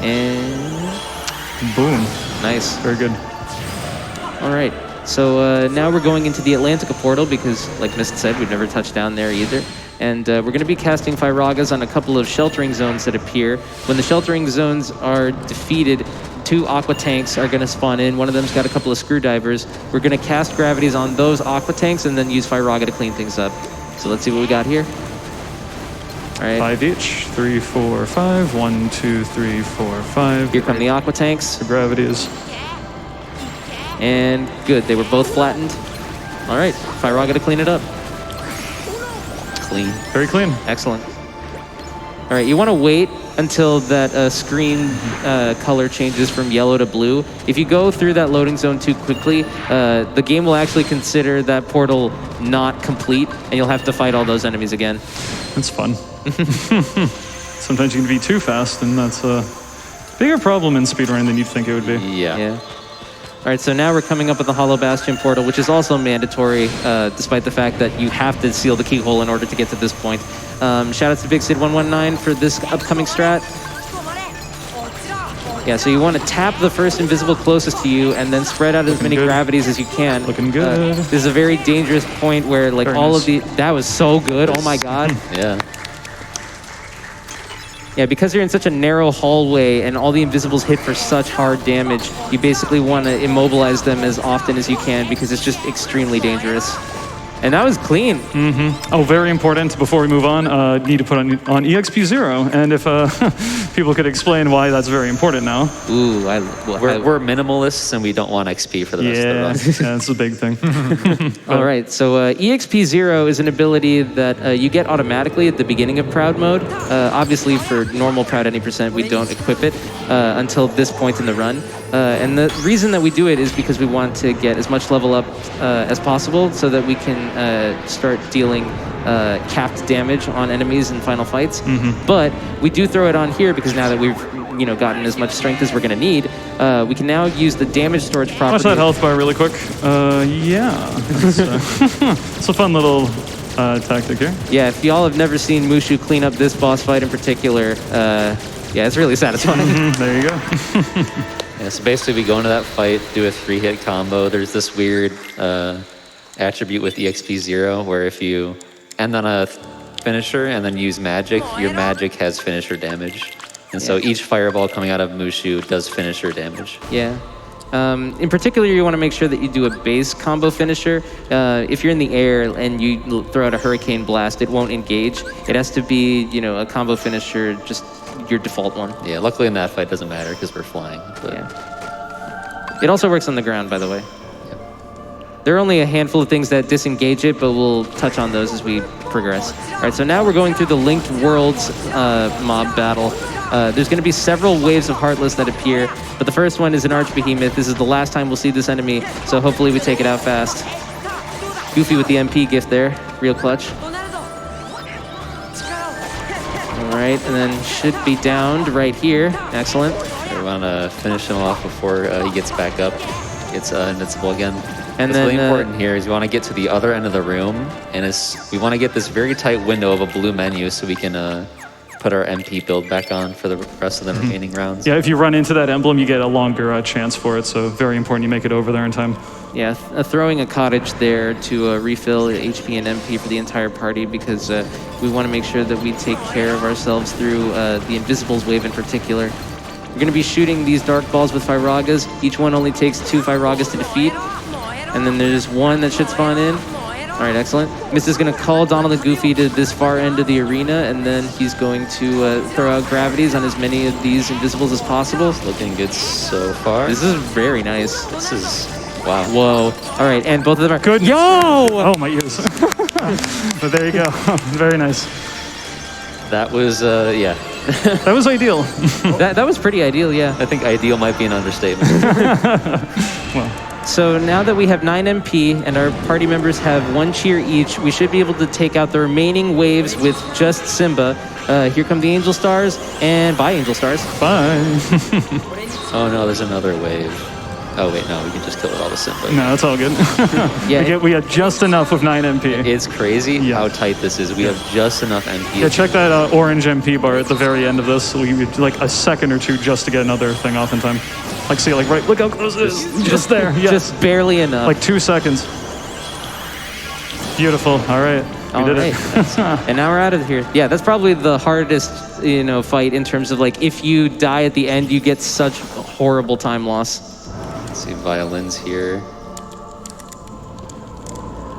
And Boom. nice. Very good. All right. So now we're going into the Atlantica portal because, like Mist said, we've never touched down there either. And we're going to be casting Firagas on a couple of sheltering zones that appear. When the sheltering zones are defeated, 2 Aqua Tanks are going to spawn in. One of them's got a couple of screwdrivers. We're going to cast gravities on those Aqua Tanks and then use Firaga to clean things up. So let's see what we got here. All right. 5 each. 3, 4, 5. 1, 2, 3, 4, 5. Here come the Aqua Tanks. The gravities. And good, they were both flattened. All right, Firaga to clean it up. Clean. Very clean. Excellent. All right, you want to wait until that screen color changes from yellow to blue. If you go through that loading zone too quickly, the game will actually consider that portal not complete, and you'll have to fight all those enemies again. It's fun. Sometimes you can be too fast, and that's a bigger problem in speedrunning than you'd think it would be. Yeah. All right, so now we're coming up with the Hollow Bastion portal, which is also mandatory, despite the fact that you have to seal the keyhole in order to get to this point. Shout out to Big Sid 119 for this upcoming strat. Yeah, so you want to tap the first invisible closest to you and then spread out as many good. gravities as you can. Looking good. This is a very dangerous point where like Very all nice. of the, that was so good, oh my God. Yeah. Yeah, because you're in such a narrow hallway and all the invisibles hit for such hard damage, you basically want to immobilize them as often as you can because it's just extremely dangerous. And that was clean. Oh, very important. Before we move on, need to put on EXP 0. And if people could explain why that's very important now. Ooh, We're minimalists and we don't want XP for the rest of the run. Yeah, that's a big thing. All right, so EXP 0 is an ability that you get automatically at the beginning of Proud mode. Obviously, for normal Proud any percent, we don't equip it until this point in the run. And the reason that we do it is because we want to get as much level up as possible so that we can start dealing capped damage on enemies in final fights. But we do throw it on here because now that we've gotten as much strength as we're going to need, we can now use the damage storage property. Watch that health bar really quick. Yeah. It's a fun little tactic here. Yeah, if y'all have never seen Mushu clean up this boss fight in particular, yeah, it's really satisfying. There you go. Yeah, so basically we go into that fight, do a 3-hit combo. There's this weird attribute with EXP 0 where if you end on a finisher and then use magic, your magic has finisher damage. And so each fireball coming out of Mushu does finisher damage. Yeah. In particular, you want to make sure that you do a base combo finisher. If you're in the air and you throw out a Hurricane Blast, it won't engage. It has to be, a combo finisher, just your default one. Yeah, luckily in that fight it doesn't matter because we're flying. But Yeah. It also works on the ground, by the way. There are only a handful of things that disengage it, but we'll touch on those as we progress. All right, so now we're going through the Linked Worlds mob battle. There's going to be several waves of Heartless that appear, but the first one is an Archbehemoth. This is the last time we'll see this enemy, so hopefully we take it out fast. Goofy with the MP gift there, real clutch. All right, and then should be downed right here. Excellent. we want to finish him off before he gets back up, gets invincible again. And What's then, really important here is we want to get to the other end of the room, and we want to get this very tight window of a blue menu so we can put our MP build back on for the rest of the remaining rounds. Yeah, if you run into that emblem, you get a longer chance for it, so very important you make it over there in time. Yeah, throwing a cottage there to refill HP and MP for the entire party because we want to make sure that we take care of ourselves through the Invisibles wave in particular. We're going to be shooting these dark balls with Firagas. Each one only takes 2 Firagas to defeat. And then there's one that should spawn in. All right, excellent. Mist is going to call Donald and Goofy to this far end of the arena, and then he's going to throw out gravities on as many of these Invisibles as possible. Looking good so far. This is very nice. This is, wow. Whoa. All right, and both of them are... Good. Yo! Oh, my ears. But there you go. Very nice. That was, yeah. That was ideal. That was pretty ideal, yeah. I think ideal might be an understatement. So now that we have 9 MP and our party members have 1 cheer each, we should be able to take out the remaining waves with just Simba. Here come the Angel Stars, and bye, Angel Stars. Bye. Oh no, there's another wave. Oh wait, no, we can just kill it all with Simba. No, it's all good. Yeah, we had just enough of 9 MP. It's crazy Yeah. how tight this is. We have just enough MP. Yeah, check that orange MP bar at the very end of this. We like a second or two just to get another thing off in time. Like, see, like, right, look how close it is. Just there. Yeah. Just barely enough. like 2 seconds. Beautiful. All right. We did it. And now we're out of here. Yeah, that's probably the hardest, fight in terms of like if you die at the end, you get such horrible time loss. Let's see, violins here.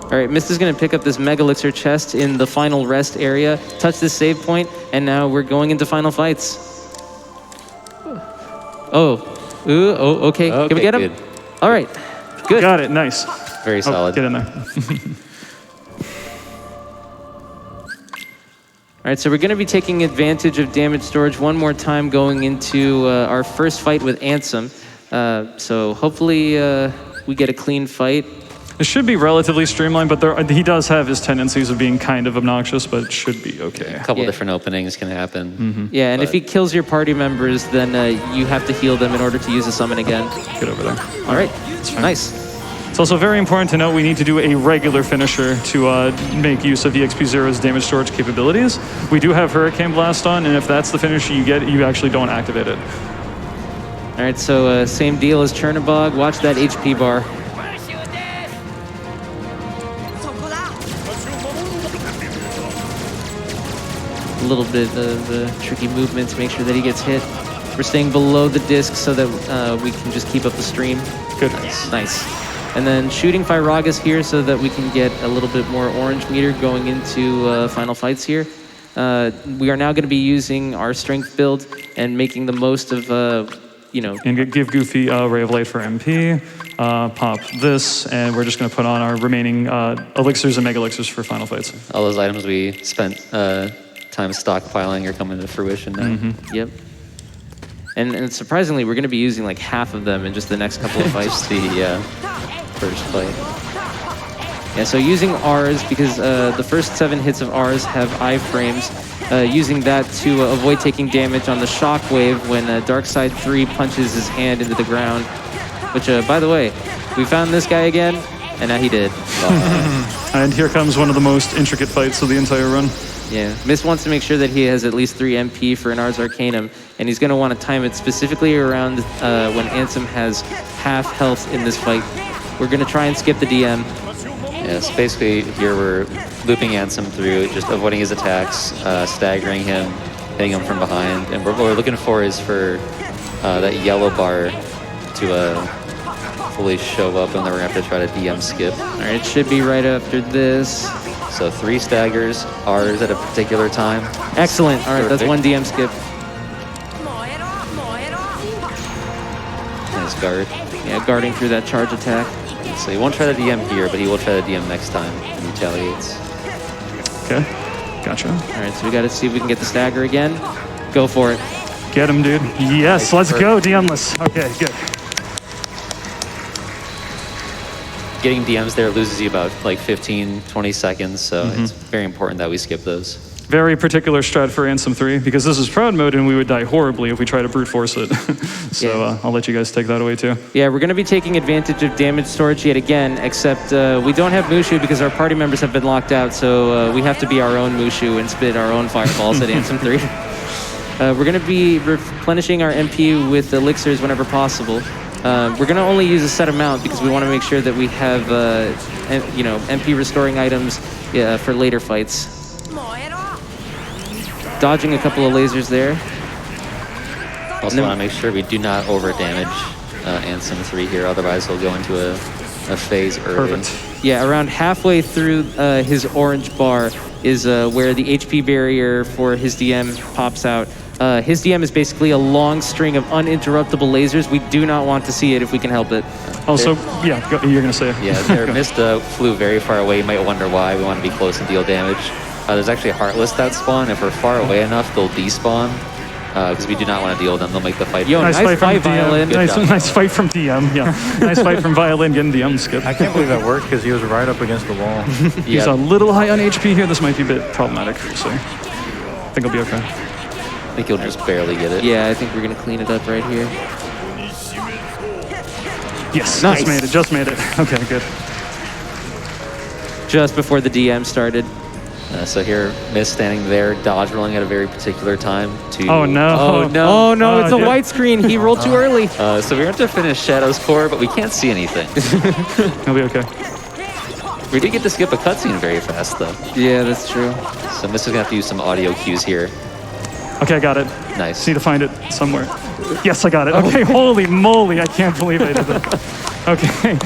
All right, Mist is going to pick up this Mega Elixir chest in the final rest area, touch this save point, and now we're going into final fights. Okay. Can we get him? Good. All right, good. Got it. Nice. Very solid. Get in there. All right, so we're going to be taking advantage of damage storage one more time going into our first fight with Ansem. So hopefully we get a clean fight. It should be relatively streamlined, but he does have his tendencies of being kind of obnoxious, but it should be okay. A couple Yeah. different openings can happen. Yeah, and if he kills your party members, then you have to heal them in order to use a summon again. Get over there. All right, nice. It's also very important to note we need to do a regular finisher to make use of EXP Zero's damage storage capabilities. We do have Hurricane Blast on, and if that's the finisher you get, you actually don't activate it. All right, so same deal as Chernobog. Watch that HP bar. A little bit of tricky movement to make sure that he gets hit. We're staying below the disc so that we can just keep up the stream. Good. Nice. And then shooting Fyragas here so that we can get a little bit more orange meter going into final fights here. We are now going to be using our strength build and making the most of, And give Goofy Ray of Light for MP. Pop this, and we're just going to put on our remaining elixirs and mega elixirs for final fights. All those items we spent time stockpiling are coming to fruition now. Yep. And surprisingly, we're going to be using like half of them in just the next couple of fights. The first fight. Yeah, so using R's, because the first 7 hits of R's have iframes, using that to avoid taking damage on the shockwave when Darkseid 3 punches his hand into the ground. Which, by the way, we found this guy again, and now he did. And here comes one of the most intricate fights of the entire run. Yeah, Mist wants to make sure that he has at least 3 MP for an Ars Arcanum, and he's going to want to time it specifically around when Ansem has half health in this fight. We're going to try and skip the DM. Yes, basically here we're looping Ansem through, just avoiding his attacks, staggering him, hitting him from behind. And what we're looking for is for that yellow bar to fully show up, and then we're going to have to try to DM skip. All right, it should be right after this. So 3 staggers, R's at a particular time. Excellent. All right, that's Perfect. 1 DM skip. Nice guard. Yeah, guarding through that charge attack. So he won't try to DM here, but he will try to DM next time and retaliates. Okay, gotcha. All right, so we got to see if we can get the stagger again. Go for it. Get him, dude. Yes, let's go, DMless. Okay, good. Getting DMs there loses you about like 15, 20 seconds, so it's very important that we skip those. Very particular strat for Ansem 3, because this is proud mode and we would die horribly if we try to brute force it. So Yeah. I'll let you guys take that away too. Yeah, we're going to be taking advantage of damage storage yet again, except we don't have Mushu because our party members have been locked out, so we have to be our own Mushu and spit our own fireballs at Ansem 3. We're going to be replenishing our MP with elixirs whenever possible. We're going to only use a set amount because we want to make sure that we have, MP restoring items for later fights. Dodging a couple of lasers there. Also want to make sure we do not over-damage Ansem 3 here, otherwise he'll go into a phase early. Perfect. Yeah, around halfway through his orange bar is where the HP barrier for his DM pops out. His DM is basically a long string of uninterruptible lasers. We do not want to see it if we can help it. Also, yeah, you're going to say it. Yeah, their mist flew very far away. You might wonder why. We want to be close and deal damage. There's actually a Heartless that spawn. If we're far away enough, they'll despawn. Because we do not want to deal with them. They'll make the fight. Yo, Nice nice fight from fight, Violin. DM. Good job. Nice fight from DM. Yeah, nice fight from Violin getting DM skip. I can't believe that worked because he was right up against the wall. He's a little high on HP here. This might be a bit problematic. So I think he'll be okay. I think you'll just barely get it. Yeah, I think we're going to clean it up right here. Yes, Nice. Just made it. Okay, good. Just before the DM started. So here, Mist standing there, dodge rolling at a very particular time to... Oh, no. Oh no, it's a dude. white screen. He rolled too early. So we have to finish Shadow's Core, but we can't see anything. He'll be okay. We did get to skip a cutscene very fast, though. Yeah, that's true. So Mist is going to have to use some audio cues here. Okay, I got it. Nice. Just need to find it somewhere. Yes, I got it. Okay, holy moly, I can't believe I did that. Okay,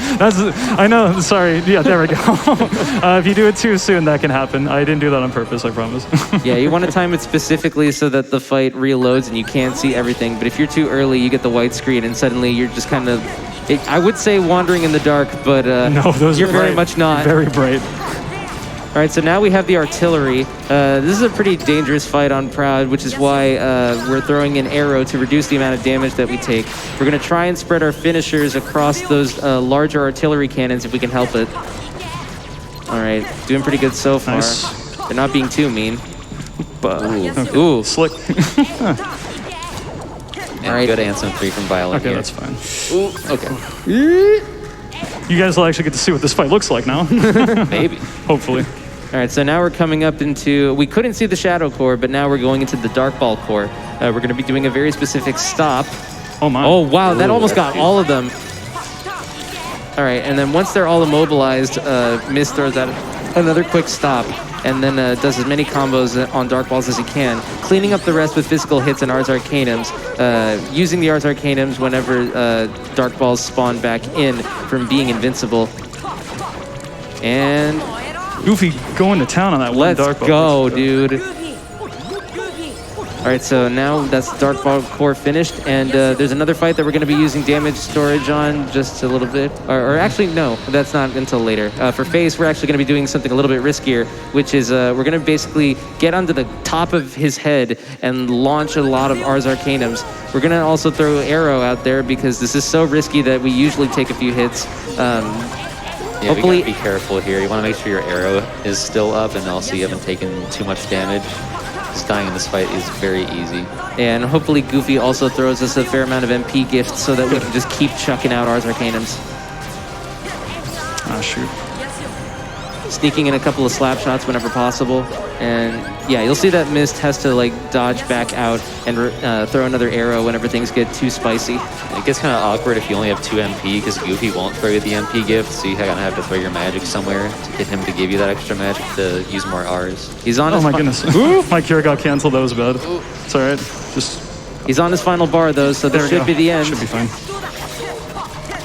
I know, sorry. Yeah, there we go. If you do it too soon, that can happen. I didn't do that on purpose, I promise. Yeah, you want to time it specifically so that the fight reloads and you can't see everything. But if you're too early, you get the white screen and suddenly you're just kind of, I would say wandering in the dark, but No, those you're are very bright. much not. Very bright. All right, so now we have the artillery. This is a pretty dangerous fight on Proud, which is why we're throwing an arrow to reduce the amount of damage that we take. We're going to try and spread our finishers across those larger artillery cannons if we can help it. All right, doing pretty good so far. Nice. They're not being too mean. Ooh, slick. And All right. good Ansem 3 from Violent Okay, here. that's fine. Ooh, okay. You guys will actually get to see what this fight looks like now. Maybe. Hopefully. All right, so now we're coming up into, we couldn't see the Shadow Core, but now we're going into the Dark Ball Core. We're going to be doing a very specific stop. Oh, my. Oh, wow, that Ooh, almost that's got cute. all of them. All right, and then once they're all immobilized, Mist throws out another quick stop, and then does as many combos on Dark Balls as he can, cleaning up the rest with physical hits and Ars Arcanums, using the Ars Arcanums whenever Dark Balls spawn back in from being invincible. And Goofy going to town on that one let's dark ball. go, dude. All right, so now that's Dark Ball Core finished, and there's another fight that we're going to be using damage storage on just a little bit. Or actually, no, that's not until later. For Face, we're actually going to be doing something a little bit riskier, which is we're going to basically get onto the top of his head and launch a lot of Ars Arcanums. We're going to also throw Arrow out there because this is so risky that we usually take a few hits. Yeah, Hopefully- we gotta be careful here. You want to make sure your arrow is still up and also you haven't taken too much damage. Because dying in this fight is very easy. And hopefully Goofy also throws us a fair amount of MP gifts so that we can just keep chucking out Ars Arcanums. Ah, shoot. Sneaking in a couple of slap shots whenever possible. And yeah, you'll see that Mist has to like dodge back out and throw another arrow whenever things get too spicy. It gets kind of awkward if you only have 2 MP because Goofy won't throw you the MP gift, so you kind of have to throw your magic somewhere to get him to give you that extra magic to use more R's. He's on Oh, his my goodness. My cure got canceled. That was bad. It's all right. Just He's on his final bar though, so there this we should go. be the end. Should be fine.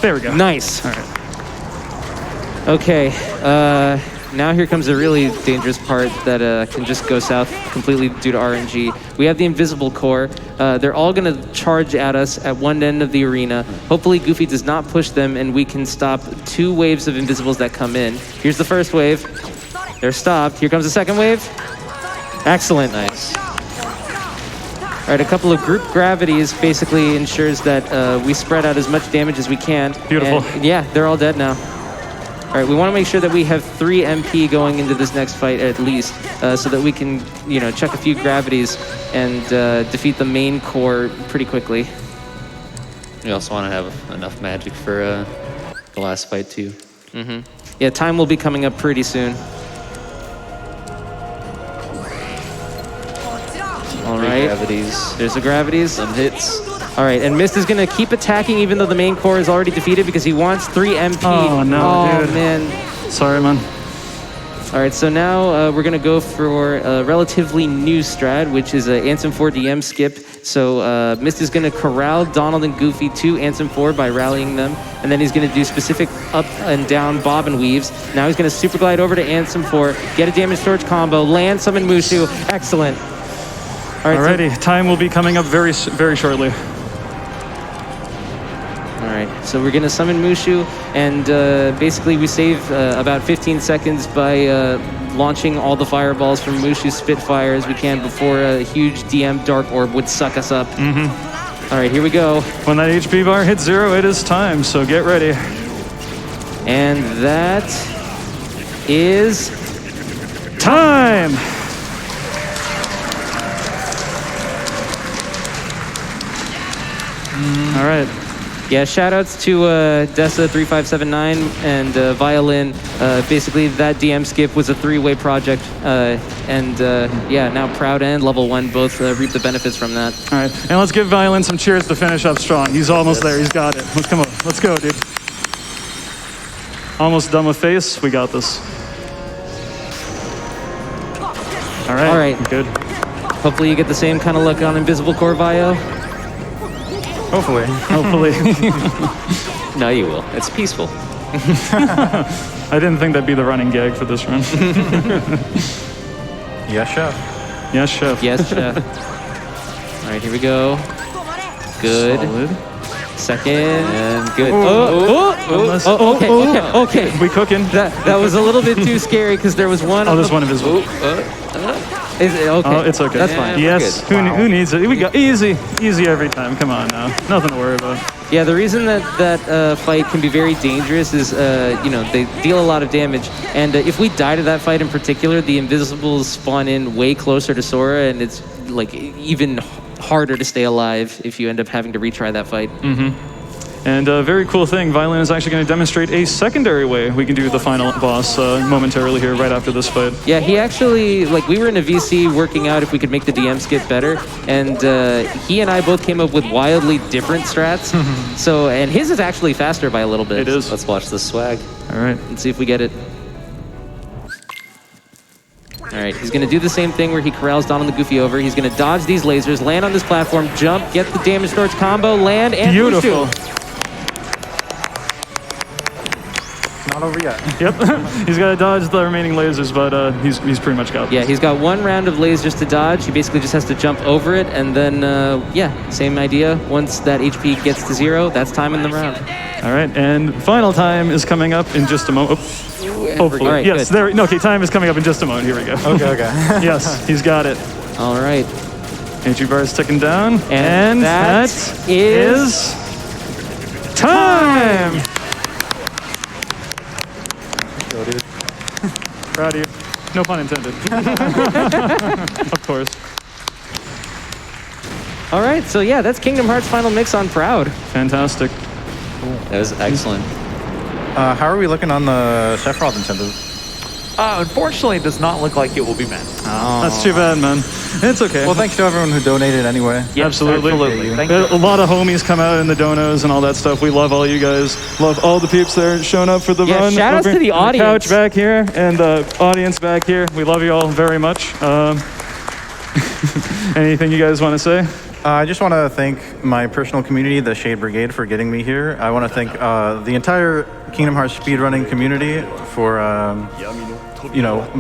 There we go. Nice. All right. Okay, now here comes a really dangerous part that can just go south completely due to RNG. We have the Invisible Core. They're all going to charge at us at one end of the arena. Hopefully Goofy does not push them and we can stop 2 waves of Invisibles that come in. Here's the first wave. They're stopped. Here comes the second wave. Excellent. Nice. All right, a couple of group gravities basically ensures that we spread out as much damage as we can. Beautiful. And, yeah, they're all dead now. All right, we want to make sure that we have 3 MP going into this next fight at least, so that we can, you know, chuck a few gravities and defeat the main core pretty quickly. We also want to have enough magic for the last fight too. Yeah, time will be coming up pretty soon. All Big right, gravities, there's the gravities. some hits. All right, and Mist is going to keep attacking even though the main core is already defeated because he wants 3 MP. Oh, no, Oh, dude. man. Sorry, man. All right, so now we're going to go for a relatively new strat, which is an Ansem 4 DM skip. So Mist is going to corral Donald and Goofy to Ansem 4 by rallying them, and then he's going to do specific up and down bob and weaves. Now he's going to super glide over to Ansem 4, get a damage storage combo, land summon Mushu. Excellent. All right, Alrighty, time will be coming up very shortly. All right, so we're gonna summon Mushu, and basically we save about 15 seconds by launching all the fireballs from Mushu's Spitfire as we can before a huge DM Dark Orb would suck us up. All right, here we go. When that HP bar hits 0, it is time, so get ready. And that is Time! All right. Yeah, shout outs to Dessa3579 and Violin. Basically, that DM skip was a 3-way project. Yeah, now Proud and Level 1 both reap the benefits from that. All right, and let's give Violin some cheers to finish up strong. He's almost there. He's got it. Let's come on. Let's go, dude. Almost done with face. We got this. All right. All right. Good. Hopefully you get the same kind of look on Invisible Core Vio. Hopefully. Hopefully. No, you will. It's peaceful. I didn't think that'd be the running gag for this run. Yes, chef. Yes, chef. Yes, chef. All right, here we go. Good. Solid. Second. And good. Unless- Okay. We cooking? That was a little bit too scary because there was one. Oh, there's one invisible. Is it okay? Oh, it's okay. That's fine. Yes. Who needs it? We got easy every time. Come on now. Nothing to worry about. Yeah, the reason that fight can be very dangerous is, they deal a lot of damage. And if we die to that fight in particular, the Invisibles spawn in way closer to Sora, and it's like even harder to stay alive if you end up having to retry that fight. And a very cool thing, Violin is actually going to demonstrate a secondary way we can do the final boss momentarily here, right after this fight. Yeah, he actually, we were in a VC working out if we could make the DM skip better, and he and I both came up with wildly different strats. And his is actually faster by a little bit. It is. Let's watch the swag. All right. Let's see if we get it. All right, he's gonna do the same thing where he corrals Donald the Goofy over. He's gonna dodge these lasers, land on this platform, jump, get the damage storage combo, land, and Beautiful. Mushu. Not over yet. Yep. He's got to dodge the remaining lasers, but he's pretty much got this. Yeah, he's got one round of lasers to dodge. He basically just has to jump over it, and then, same idea. Once that HP gets to 0, that's time in the round. All right, and final time is coming up in just a moment. Hopefully. All right, yes, good. there. No, okay, time is coming up in just a moment. Here we go. Okay. Yes, he's got it. All right. HP bar is ticking down, and that that is time. Go, dude. Proud of you. No pun intended. Of course. All right, so yeah, that's Kingdom Hearts Final Mix on Proud. Fantastic. That was excellent. How are we looking on the Sephiroth incentive? Unfortunately, it does not look like it will be met. That's too bad, man. It's okay. Well, thanks to everyone who donated anyway. Yes, Absolutely. Thank you. A lot of homies come out in the donos and all that stuff. We love all you guys. Love all the peeps there showing up for the Yeah, run. shout outs over to the on audience. couch back here and the audience back here. We love you all very much. Anything you guys want to say? I just want to thank my personal community, the Shade Brigade, for getting me here. I want to thank the entire Kingdom Hearts speedrunning community for,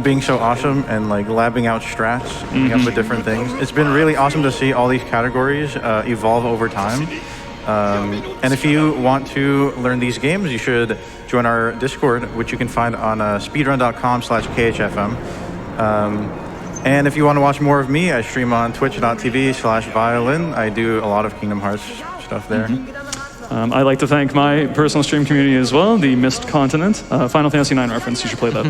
being so awesome and labbing out strats, coming up with different things. It's been really awesome to see all these categories evolve over time. And if you want to learn these games, you should join our Discord, which you can find on speedrun.com/KHFM. And if you want to watch more of me, I stream on twitch.tv/violin. I do a lot of Kingdom Hearts stuff there. I'd like to thank my personal stream community as well, the Mist Continent. Final Fantasy IX reference, you should play that.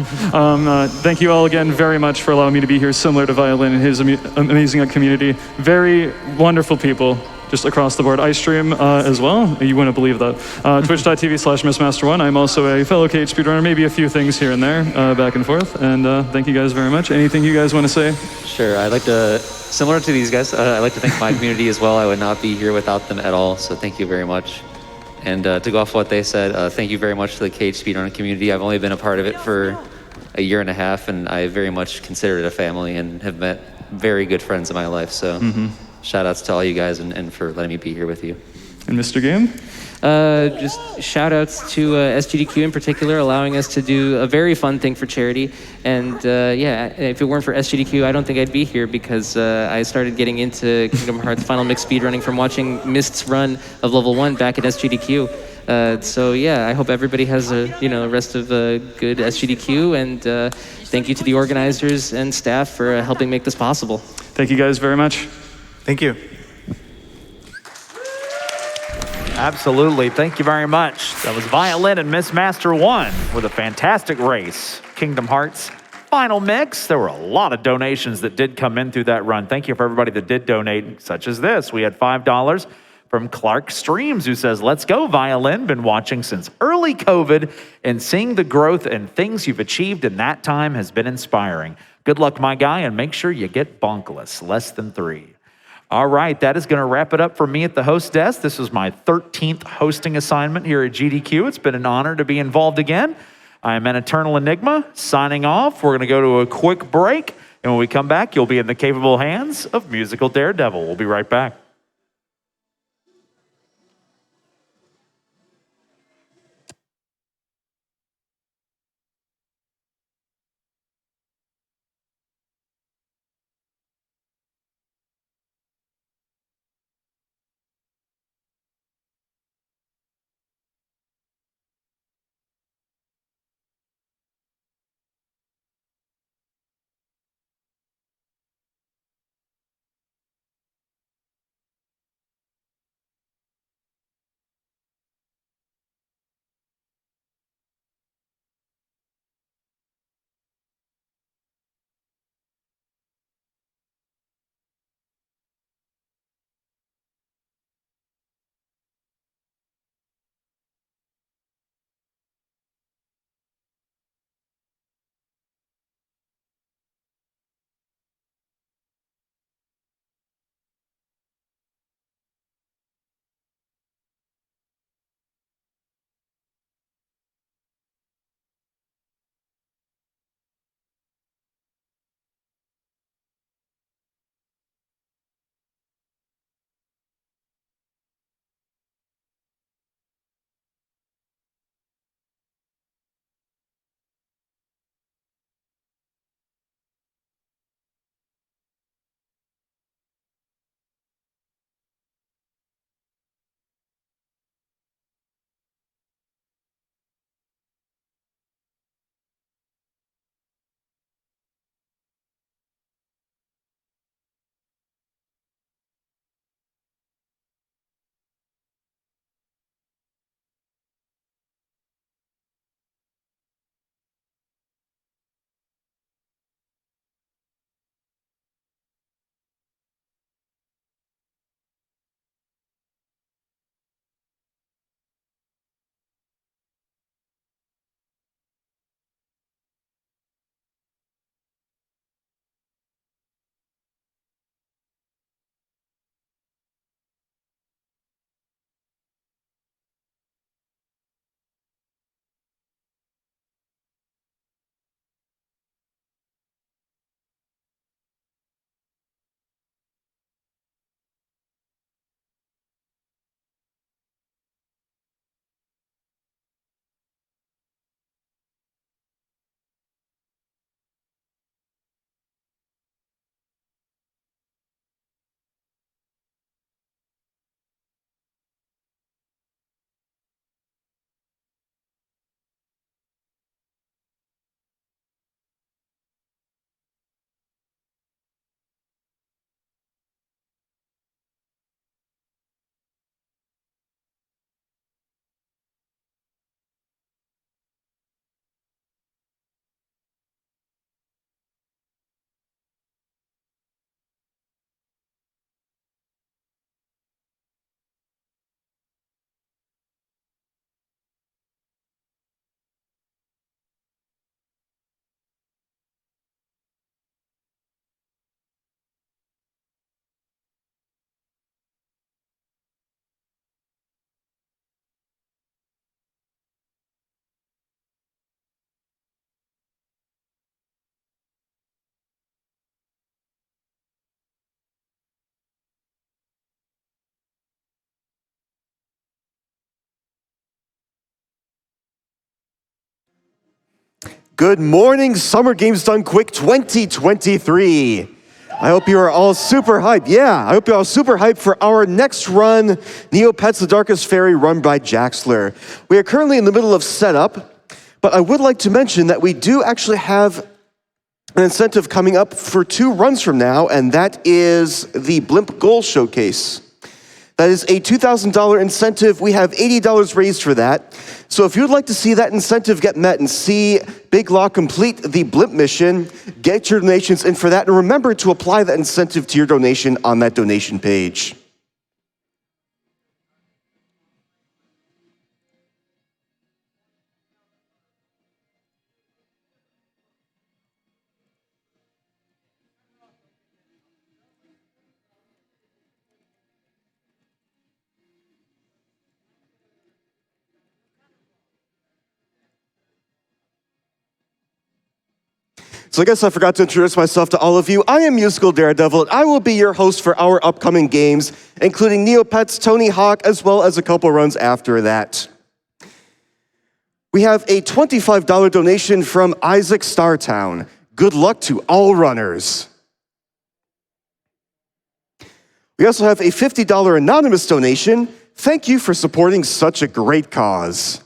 Thank you all again very much for allowing me to be here, similar to Violin and his amazing community. Very wonderful people. Just across the board. I stream as well. You wouldn't believe that. Twitch.tv/MissMaster1. I'm also a fellow KH speedrunner, maybe a few things here and there, back and forth. And thank you guys very much. Anything you guys want to say? Sure, I'd like to, similar to these guys, I'd like to thank my community as well. I would not be here without them at all, so thank you very much. And to go off what they said, thank you very much to the KH speedrunner community. I've only been a part of it for a year and a half, and I very much consider it a family and have met very good friends in my life, so shout outs to all you guys and for letting me be here with you. And Mr. Game? Just shout outs to SGDQ in particular, allowing us to do a very fun thing for charity. And if it weren't for SGDQ, I don't think I'd be here because I started getting into Kingdom Hearts Final Mix speedrunning from watching Mist's run of level 1 back at SGDQ. I hope everybody has a rest of a good SGDQ, and thank you to the organizers and staff for helping make this possible. Thank you guys very much. Thank you. Absolutely. Thank you very much. That was Violin and Miss Master 1 with a fantastic race. Kingdom Hearts Final Mix. There were a lot of donations that did come in through that run. Thank you for everybody that did donate, such as this. We had $5 From Clark Streams, who says, let's go, Violin. Been watching since early COVID, and seeing the growth and things you've achieved in that time has been inspiring. Good luck, my guy, and make sure you get bonkless, less than 3. All right, that is going to wrap it up for me at the host desk. This was my 13th hosting assignment here at GDQ. It's been an honor to be involved again. I am an Eternal Enigma, signing off. We're going to go to a quick break, and when we come back, you'll be in the capable hands of Musical Daredevil. We'll be right back. Good morning, Summer Games Done Quick 2023. I hope you are all super hyped. Yeah, I hope you're all super hyped for our next run, Neopets The Darkest Fairy, run by Jaxler. We are currently in the middle of setup, but I would like to mention that we do actually have an incentive coming up for 2 runs from now, and that is the Blimp Goal Showcase. That is a $2,000 incentive. We have $80 raised for that. So if you would like to see that incentive get met and see Big Law complete the Blimp mission, get your donations in for that, and remember to apply that incentive to your donation on that donation page. So I guess I forgot to introduce myself to all of you. I am Musical Daredevil, and I will be your host for our upcoming games, including Neopets, Tony Hawk, as well as a couple runs after that. We have a $25 donation from Isaac Startown. Good luck to all runners. We also have a $50 anonymous donation. Thank you for supporting such a great cause.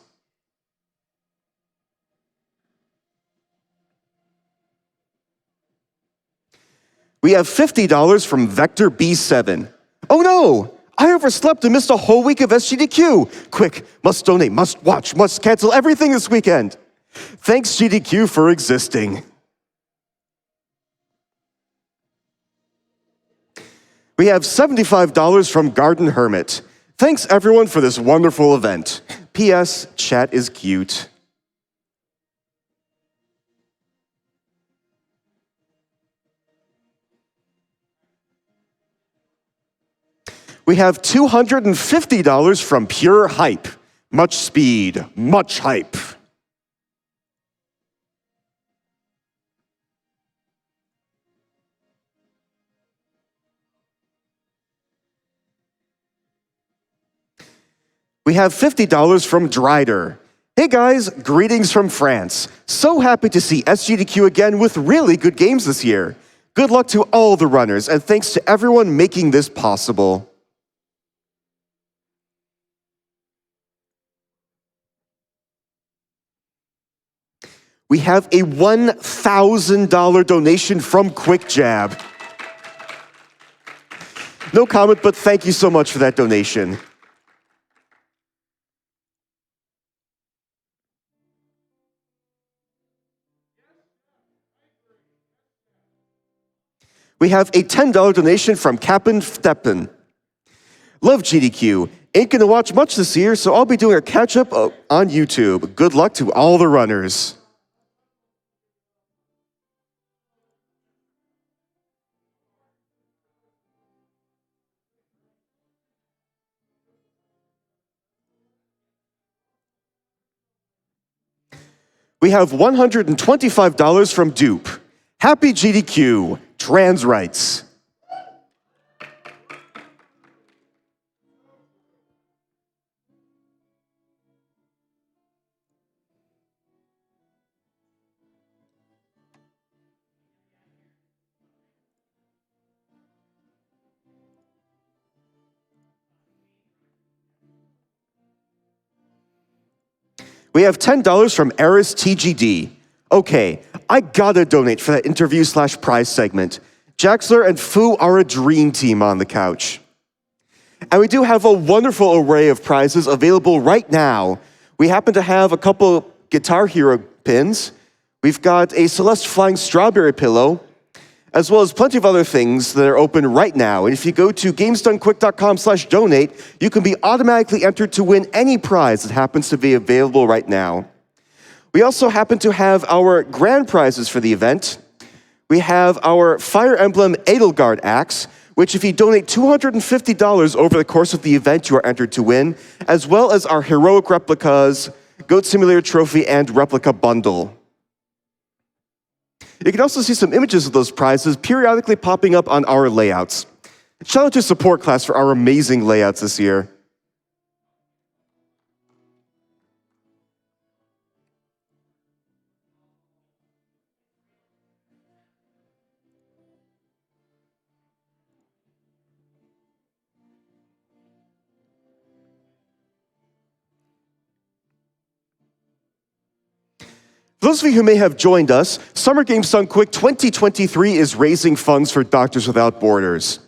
We have $50 from Vector B7. Oh no! I overslept and missed a whole week of SGDQ. Quick, must donate, must watch, must cancel everything this weekend. Thanks, GDQ, for existing. We have $75 from Garden Hermit. Thanks, everyone, for this wonderful event. P.S. Chat is cute. We have $250 from Pure Hype. Much speed, much hype. We have $50 from Drider. Hey guys, greetings from France. So happy to see SGDQ again with really good games this year. Good luck to all the runners, and thanks to everyone making this possible. We have a $1,000 donation from QuickJab. No comment, but thank you so much for that donation. We have a $10 donation from Captain Steppen. Love GDQ. Ain't gonna watch much this year, so I'll be doing a catch-up on YouTube. Good luck to all the runners. We have $125 from Dupe. Happy GDQ, trans rights. We have $10 from Eris TGD. Okay, I gotta donate for that interview/prize segment. Jaxler and Fu are a dream team on the couch. And we do have a wonderful array of prizes available right now. We happen to have a couple Guitar Hero pins. We've got a Celeste Flying Strawberry pillow, as well as plenty of other things that are open right now. And if you go to gamesdonequick.com/donate, you can be automatically entered to win any prize that happens to be available right now. We also happen to have our grand prizes for the event. We have our Fire Emblem Edelgard axe, which if you donate $250 over the course of the event, you are entered to win, as well as our Heroic Replicas, Goat Simulator Trophy, and Replica Bundle. You can also see some images of those prizes periodically popping up on our layouts. Shout out to Support Class for our amazing layouts this year. For those of you who may have joined us, Summer Games Done Quick 2023 is raising funds for Doctors Without Borders.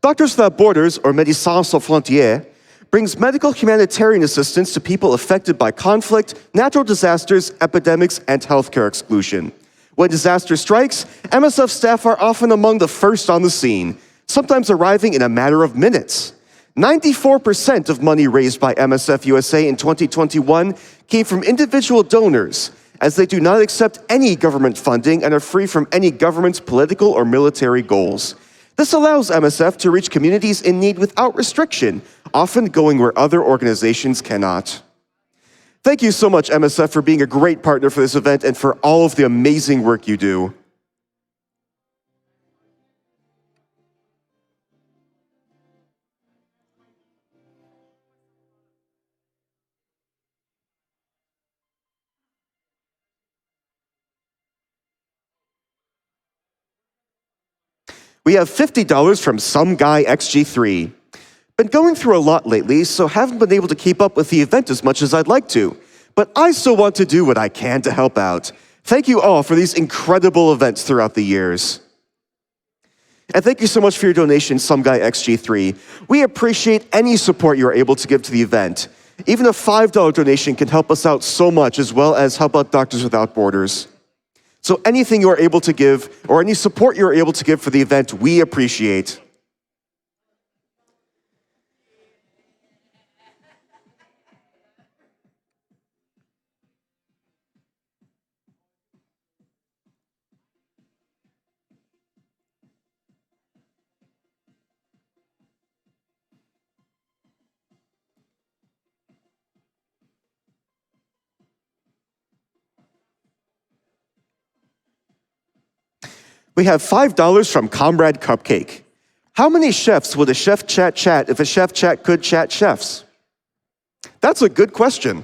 Doctors Without Borders, or Médecins Sans Frontières, brings medical humanitarian assistance to people affected by conflict, natural disasters, epidemics, and healthcare exclusion. When disaster strikes, MSF staff are often among the first on the scene, sometimes arriving in a matter of minutes. 94% of money raised by MSF USA in 2021 came from individual donors, as they do not accept any government funding and are free from any government's political or military goals. This allows MSF to reach communities in need without restriction, often going where other organizations cannot. Thank you so much, MSF, for being a great partner for this event and for all of the amazing work you do. We have $50 from Some Guy XG3. Been going through a lot lately, so haven't been able to keep up with the event as much as I'd like to. But I still want to do what I can to help out. Thank you all for these incredible events throughout the years. And thank you so much for your donation, Some Guy XG3. We appreciate any support you are able to give to the event. Even a $5 donation can help us out so much, as well as help out Doctors Without Borders. So anything you are able to give, or any support you are able to give for the event, we appreciate. We have $5 from Comrade Cupcake. How many chefs would a chef chat if a chef chat could chat chefs? That's a good question.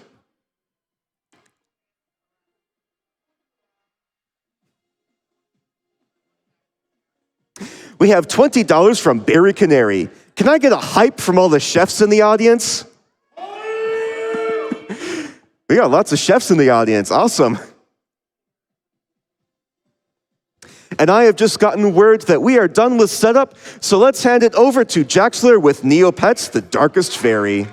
We have $20 from Barry Canary. Can I get a hype from all the chefs in the audience? We got lots of chefs in the audience. Awesome. And I have just gotten word that we are done with setup, so let's hand it over to Jaxler with Neopets, the Darkest Fairy.